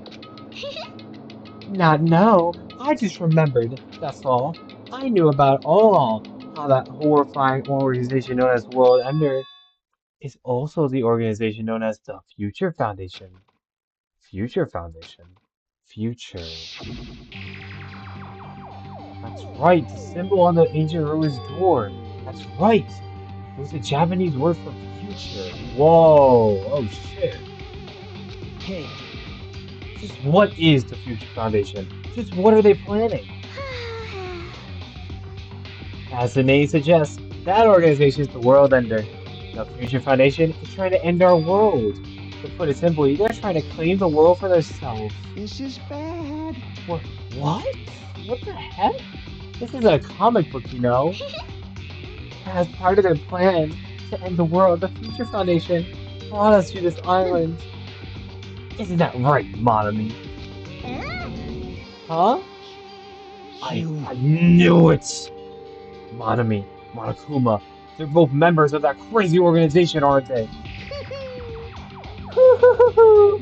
Not know. I just remembered, that's all. I knew about it all along. How that horrifying organization known as World Ender is also the organization known as the Future Foundation. Future Foundation. Future. That's right, the symbol on the ancient ruins door. That's right. It was a Japanese word for future. Whoa. Oh shit. Hey. Just what is the Future Foundation? Just what are they planning? As the name suggests, that organization is the World Ender. The Future Foundation is trying to end our world. To put it simply, they're trying to claim the world for themselves. This is bad. What? What the heck? This is a comic book, you know? As part of their plan to end the world, the Future Foundation brought us to this island. Isn't that right, Monami? Huh? I knew it! Monami, Monokuma, they're both members of that crazy organization, aren't they?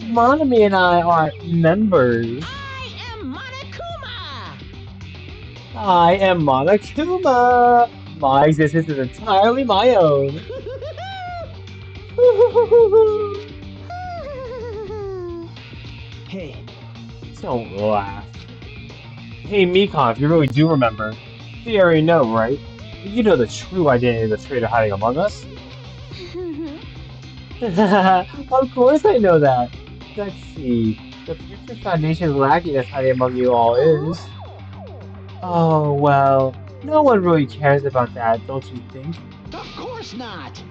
Monami and I aren't members. I am Monokuma! My existence is entirely my own. Hey. Don't laugh. Hey Mikan, if you really do remember, you already know, right? You know the true identity of the traitor hiding among us? Of course I know that. Let's see. The Future Foundation's lackeyness hiding among you all is... Oh, well, no one really cares about that, don't you think? Of course not!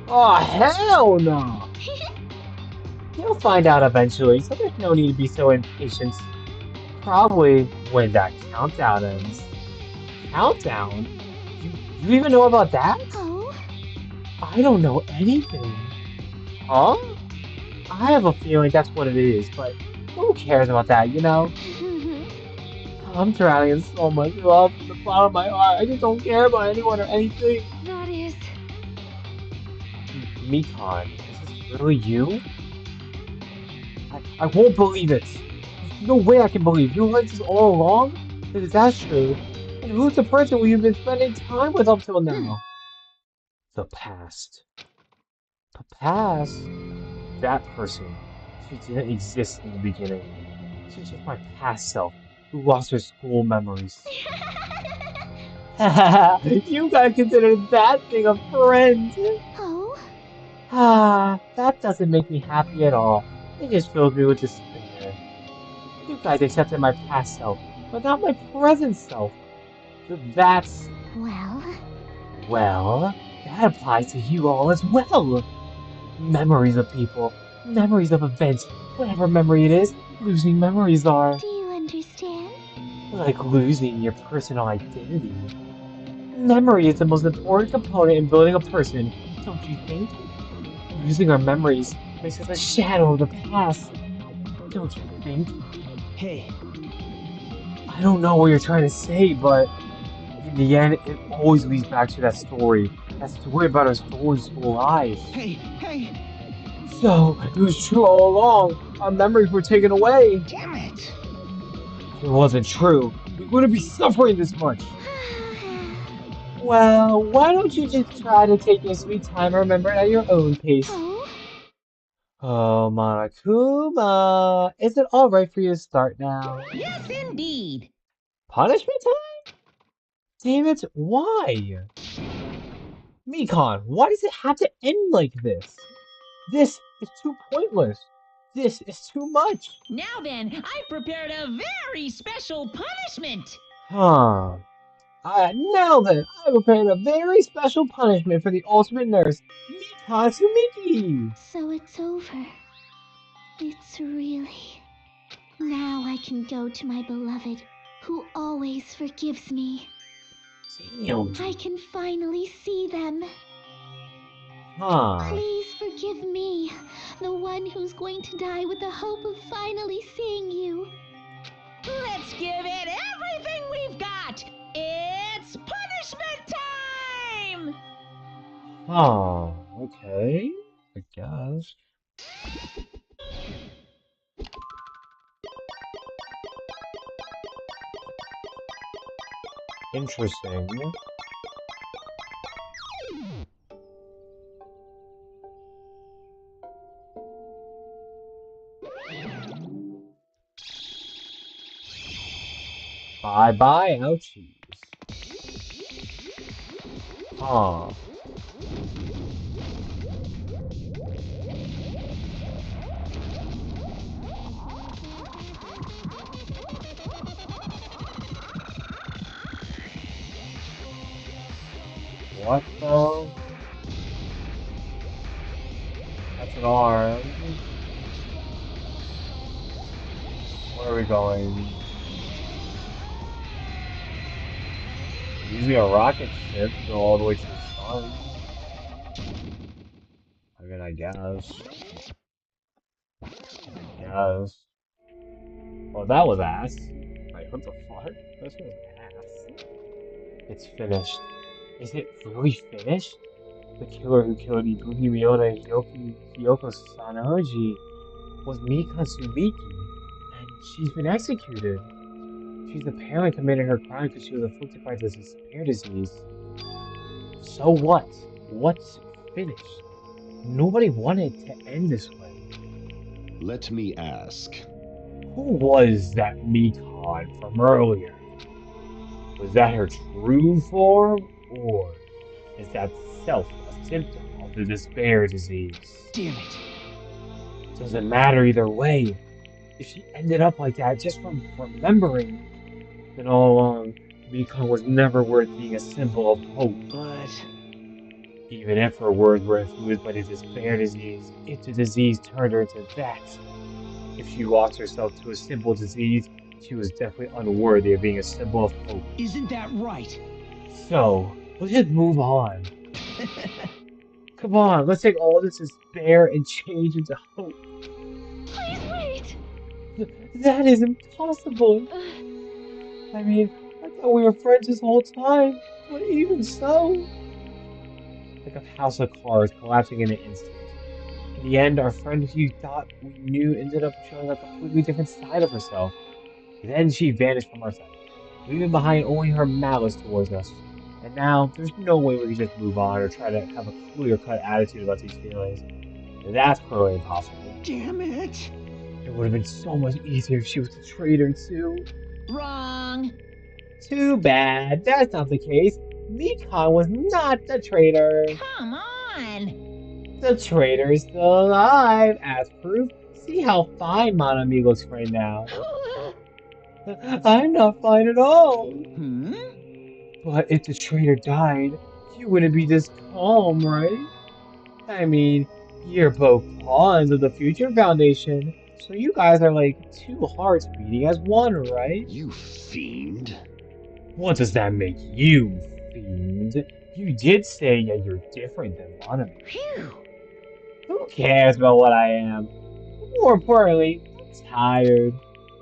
Oh, hell no! You'll find out eventually, so there's no need to be so impatient. Probably when that countdown ends. Countdown? You even know about that? Oh? I don't know anything. Huh? I have a feeling that's what it is, but who cares about that, you know? I'm drowning in so much love from the bottom of my heart. I just don't care about anyone or anything. That is... Mikan, is this really you? I won't believe it. There's no way I can believe you like this all along? If that's true, then who's the person we've been spending time with up till now? The past. The past? That person. She didn't exist in the beginning. She's just my past self who lost her school memories. You gotta consider that thing a friend! Oh? Ah, that doesn't make me happy at all. It just fills me with despair. You guys accepted my past self, but not my present self. So that's... Well, that applies to you all as well. Memories of people, memories of events, whatever memory it is, losing memories are. do you understand? Like losing your personal identity. Memory is the most important component in building a person, don't you think? Losing our memories makes us a shadow of the past, don't you think? Hey, I don't know what you're trying to say, but in the end, it always leads back to that story. That story about our story school lives. hey! So, it was true all along. Our memories were taken away. Damn it! If it wasn't true, we wouldn't be suffering this much. Well, why don't you just try to take your sweet time and remember it at your own pace? Oh, Oh, Monokuma, is it alright for you to start now? Yes, indeed. Punishment time? Damn it, why? Mikon, why does it have to end like this? This is too pointless. This is too much. Now then, I've prepared a very special punishment. Huh. Now then, I prepared a very special punishment for the ultimate nurse, Mikon Sumiki. so it's over. It's really... Now I can go to my beloved, who always forgives me. Damn. I can finally see them. Huh. Please forgive me, the one who's going to die with the hope of finally seeing you. Let's give it everything we've got. It's punishment time! Huh. Okay. I guess. Interesting. Bye-bye, ouchies. Huh. What the? That's an arm. Where are we going? Using a rocket ship to go all the way to the sun. I mean, I guess. Oh, that was ass. Wait, what the fuck? This was ass. It's finished. Is it really finished? The killer who killed Ibuki Ryota and Kyoko Sanoji was Mika Tsubiki, and she's been executed. She's apparently committed her crime because she was afflicted by this despair disease. So what? What's finished? Nobody wanted to end this way. Let me ask. Who was that Mikon from earlier? Was that her true form, or is that self a symptom of the despair disease? Damn it! Doesn't matter either way. If she ended up like that just from remembering, then all along, Mikon was never worth being a symbol of hope. But... Even if her words were influenced by the despair disease, if the disease turned her into that, if she lost herself to a simple disease, she was definitely unworthy of being a symbol of hope. Isn't that right? So, let's just move on. Come on, let's take all this despair and change into hope. Please wait! That is impossible. I mean, I thought we were friends this whole time, but even so... Like a house of cards collapsing in an instant. In the end, our friend who you thought we knew ended up showing a completely different side of herself. Then she vanished from our sight, leaving behind only her malice towards us. And now, there's no way we can just move on or try to have a clear-cut attitude about these feelings. That's clearly impossible. Damn it! It would have been so much easier if she was a traitor, too. Wrong. Too bad. That's not the case. Mikon was not the traitor. Come on. The traitor is still alive. As proof, see how fine Monami looks right now. I'm not fine at all. Hmm? But if the traitor died, you wouldn't be this calm, right? I mean, you're both pawns of the Future Foundation, so you guys are like two hearts beating as one, right? You fiend. What does that make you, fiend? You did say that you're different than one of me. Phew. Who cares about what I am? More importantly, I'm tired.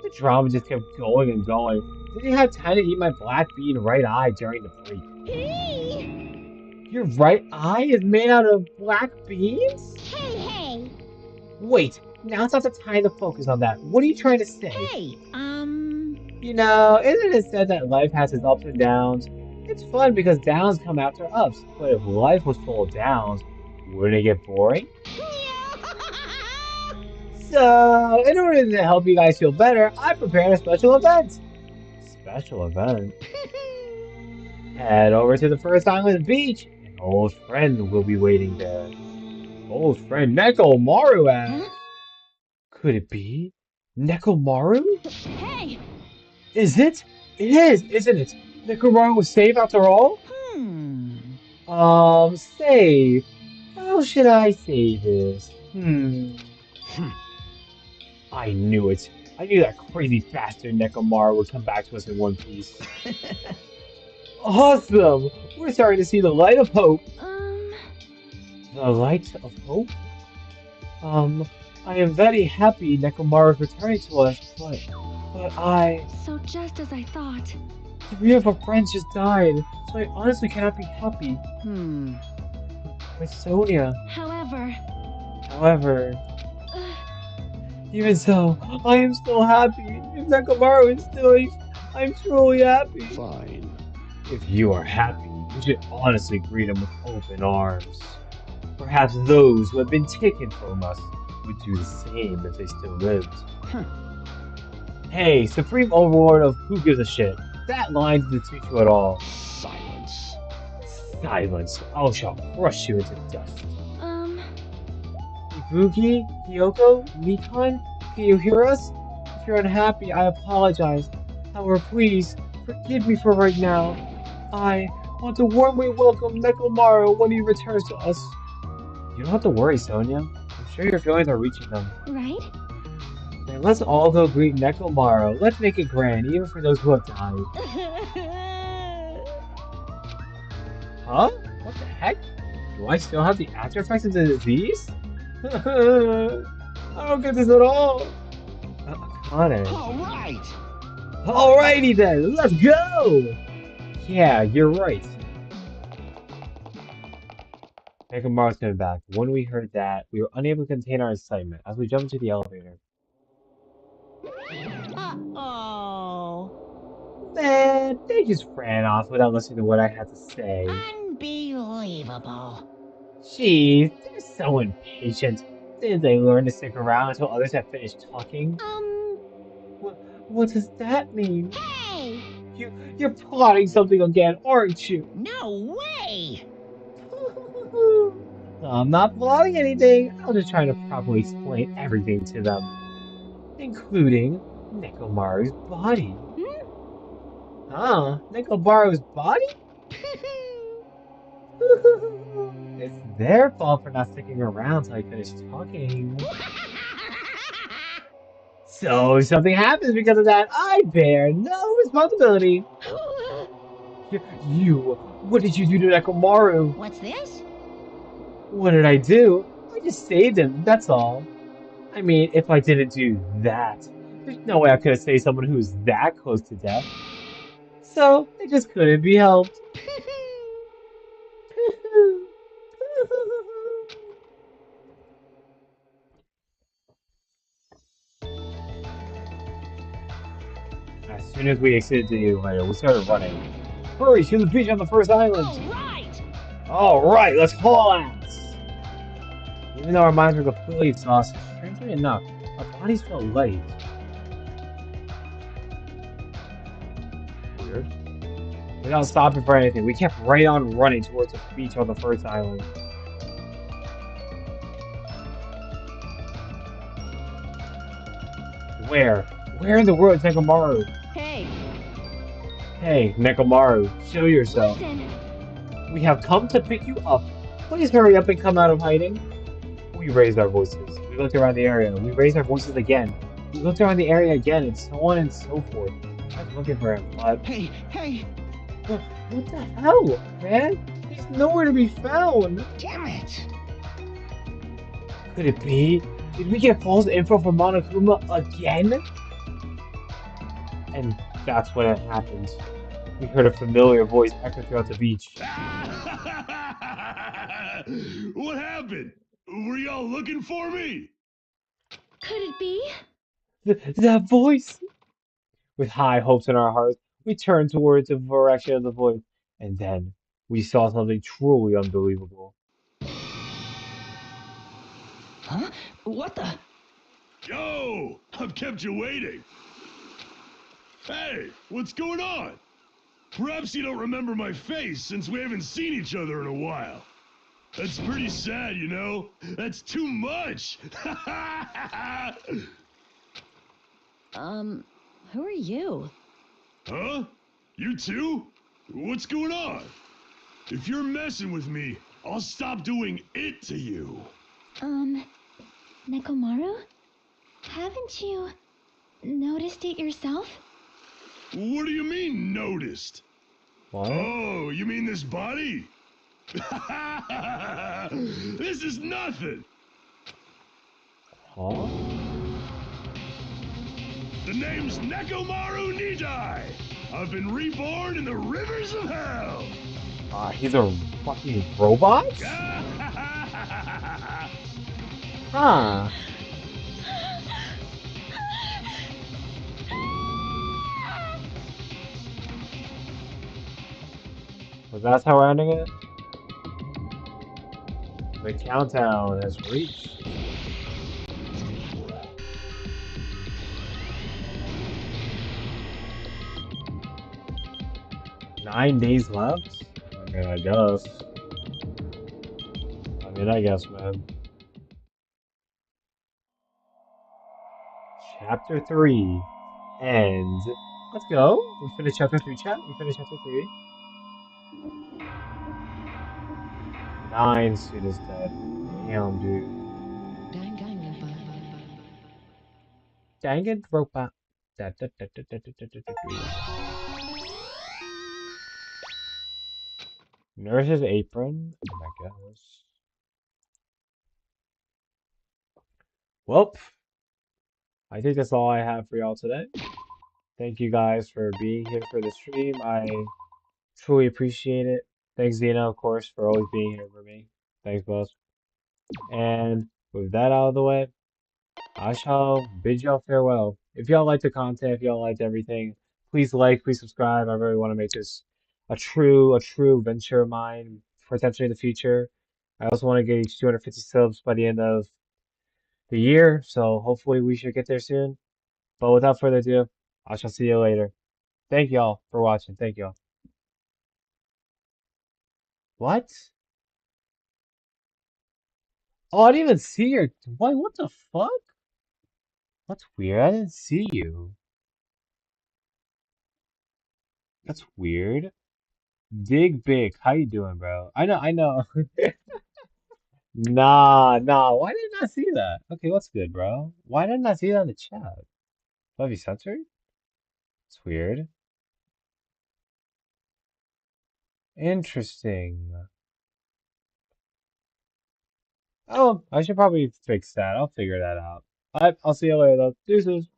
The drama just kept going and going. Didn't have time to eat my black bean right eye during the break. Hey! Your right eye is made out of black beans? Hey! Wait, now's not the time to focus on that. What are you trying to say? Hey, You know, isn't it said that life has its ups and downs? It's fun because downs come after ups, but if life was full of downs, wouldn't it get boring? So, in order to help you guys feel better, I prepared a special event. Special event? Head over to the First Island Beach. An old friend will be waiting there. Old friend Nekomaru asks. Could it be? Nekomaru? hey! Is it? It is, isn't it? Nekomaru was safe after all? Save. How should I say this? I knew it. I knew that crazy bastard Nekomaru would come back to us in one piece. Awesome! We're starting to see the light of hope. The light of hope? I am very happy Nekomaru is returning to us, but I... So just as I thought. 3 of our friends just died, so I honestly cannot be happy. With Sonia. However, even so, I am still happy. If Nekomaru is still, I'm truly happy. Fine. If you are happy, you should honestly greet him with open arms. Perhaps those who have been taken from us would do the same if they still lived. Hey, Supreme Overlord of Who Gives a Shit. That line didn't suit you at all. Silence. Silence. I shall crush you into dust. Ibuki? Kyoko? Mikan? Can you hear us? If you're unhappy, I apologize. However, please, forgive me for right now. I want to warmly welcome Nekomaru when he returns to us. You don't have to worry, Sonia. I'm sure your feelings are reaching them. Right? Then let's all go greet Nekomaru. Let's make it grand, even for those who have died. Huh? What the heck? Do I still have the after effects of the disease? I don't get this at all. Connor. Alright! Alrighty then, let's go! Yeah, you're right. Nekomaru's coming back. When we heard that, we were unable to contain our excitement as we jumped into the elevator. Uh-oh. Man, they just ran off without listening to what I had to say. Unbelievable. Jeez, they're so impatient. Didn't they learn to stick around until others have finished talking? What does that mean? Hey! You're plotting something again, aren't you? No way! I'm not plotting anything. I'm just trying to properly explain everything to them. Including Nekomaru's body. Huh? Nekomaru's body? It's their fault for not sticking around till I finish talking. So if something happens because of that, I bear no responsibility. What did you do to Nekomaru? What's this? What did I do? I just saved him, that's all. I mean, if I didn't do that, there's no way I could have saved someone who was that close to death. So, it just couldn't be helped. As soon as we exited the elevator, we started running. Hurry to the beach on the first island! Alright, let's haul ass! Even though our minds were completely exhausted, strangely enough, our bodies felt light. Weird. Without stopping for anything, we kept right on running towards the beach on the first island. Where? Where in the world is Nekomaru? Hey, Nekomaru, show yourself. Listen, We have come to pick you up. Please hurry up and come out of hiding. We raised our voices. We looked around the area. We raised our voices again. We looked around the area again, and so on and so forth. I was looking for him, but Hey, what the hell, man? He's nowhere to be found. damn it! Could it be? Did we get false info from Monokuma again? And that's when it happened. We heard a familiar voice echo throughout the beach. What happened? Were y'all looking for me? could it be? That voice! With high hopes in our hearts, we turned towards the direction of the voice, and then we saw something truly unbelievable. Huh? What the? Yo, I've kept you waiting. Hey, what's going on? Perhaps you don't remember my face since we haven't seen each other in a while. That's pretty sad, you know? That's too much! Who are you? Huh? You too? What's going on? If you're messing with me, I'll stop doing it to you. Nekomaru? Haven't you noticed it yourself? What do you mean, noticed? What? Oh, you mean this body? This is nothing! Huh? The name's Nekomaru Nidai! I've been reborn in the rivers of hell! He's a fucking robot? Huh. So that's how we're ending it? The countdown has reached. Nine days left? I mean, I guess. Man. Chapter 3. And let's go. We finished chapter 3, chat. We finished chapter 3. 9 students dead. Damn, dude. Danganronpa. Da, da, da, da, da, da, da, da, da, da. Nurse's apron? I guess. Well, I think that's all I have for y'all today. Thank you guys for being here for the stream. I truly appreciate it. Thanks, Zena, of course, for always being here for me. Thanks, boss. And with that out of the way, I shall bid y'all farewell. If y'all liked the content, if y'all liked everything, please like, please subscribe. I really want to make this a true venture of mine, potentially in the future. I also want to get 250 subs by the end of the year, so hopefully we should get there soon. But without further ado, I shall see you later. Thank y'all for watching. Thank y'all. What? Oh, I didn't even see your. What the fuck? That's weird. I didn't see you. That's weird. Dig Big, how you doing, bro? I know. Nah. Why did I not see that? Okay, what's good, bro? Why did I not see that in the chat? Love you censored? It's weird. Interesting. Oh, I should probably fix that. I'll figure that out. Alright, I'll see you later, though. Deuces.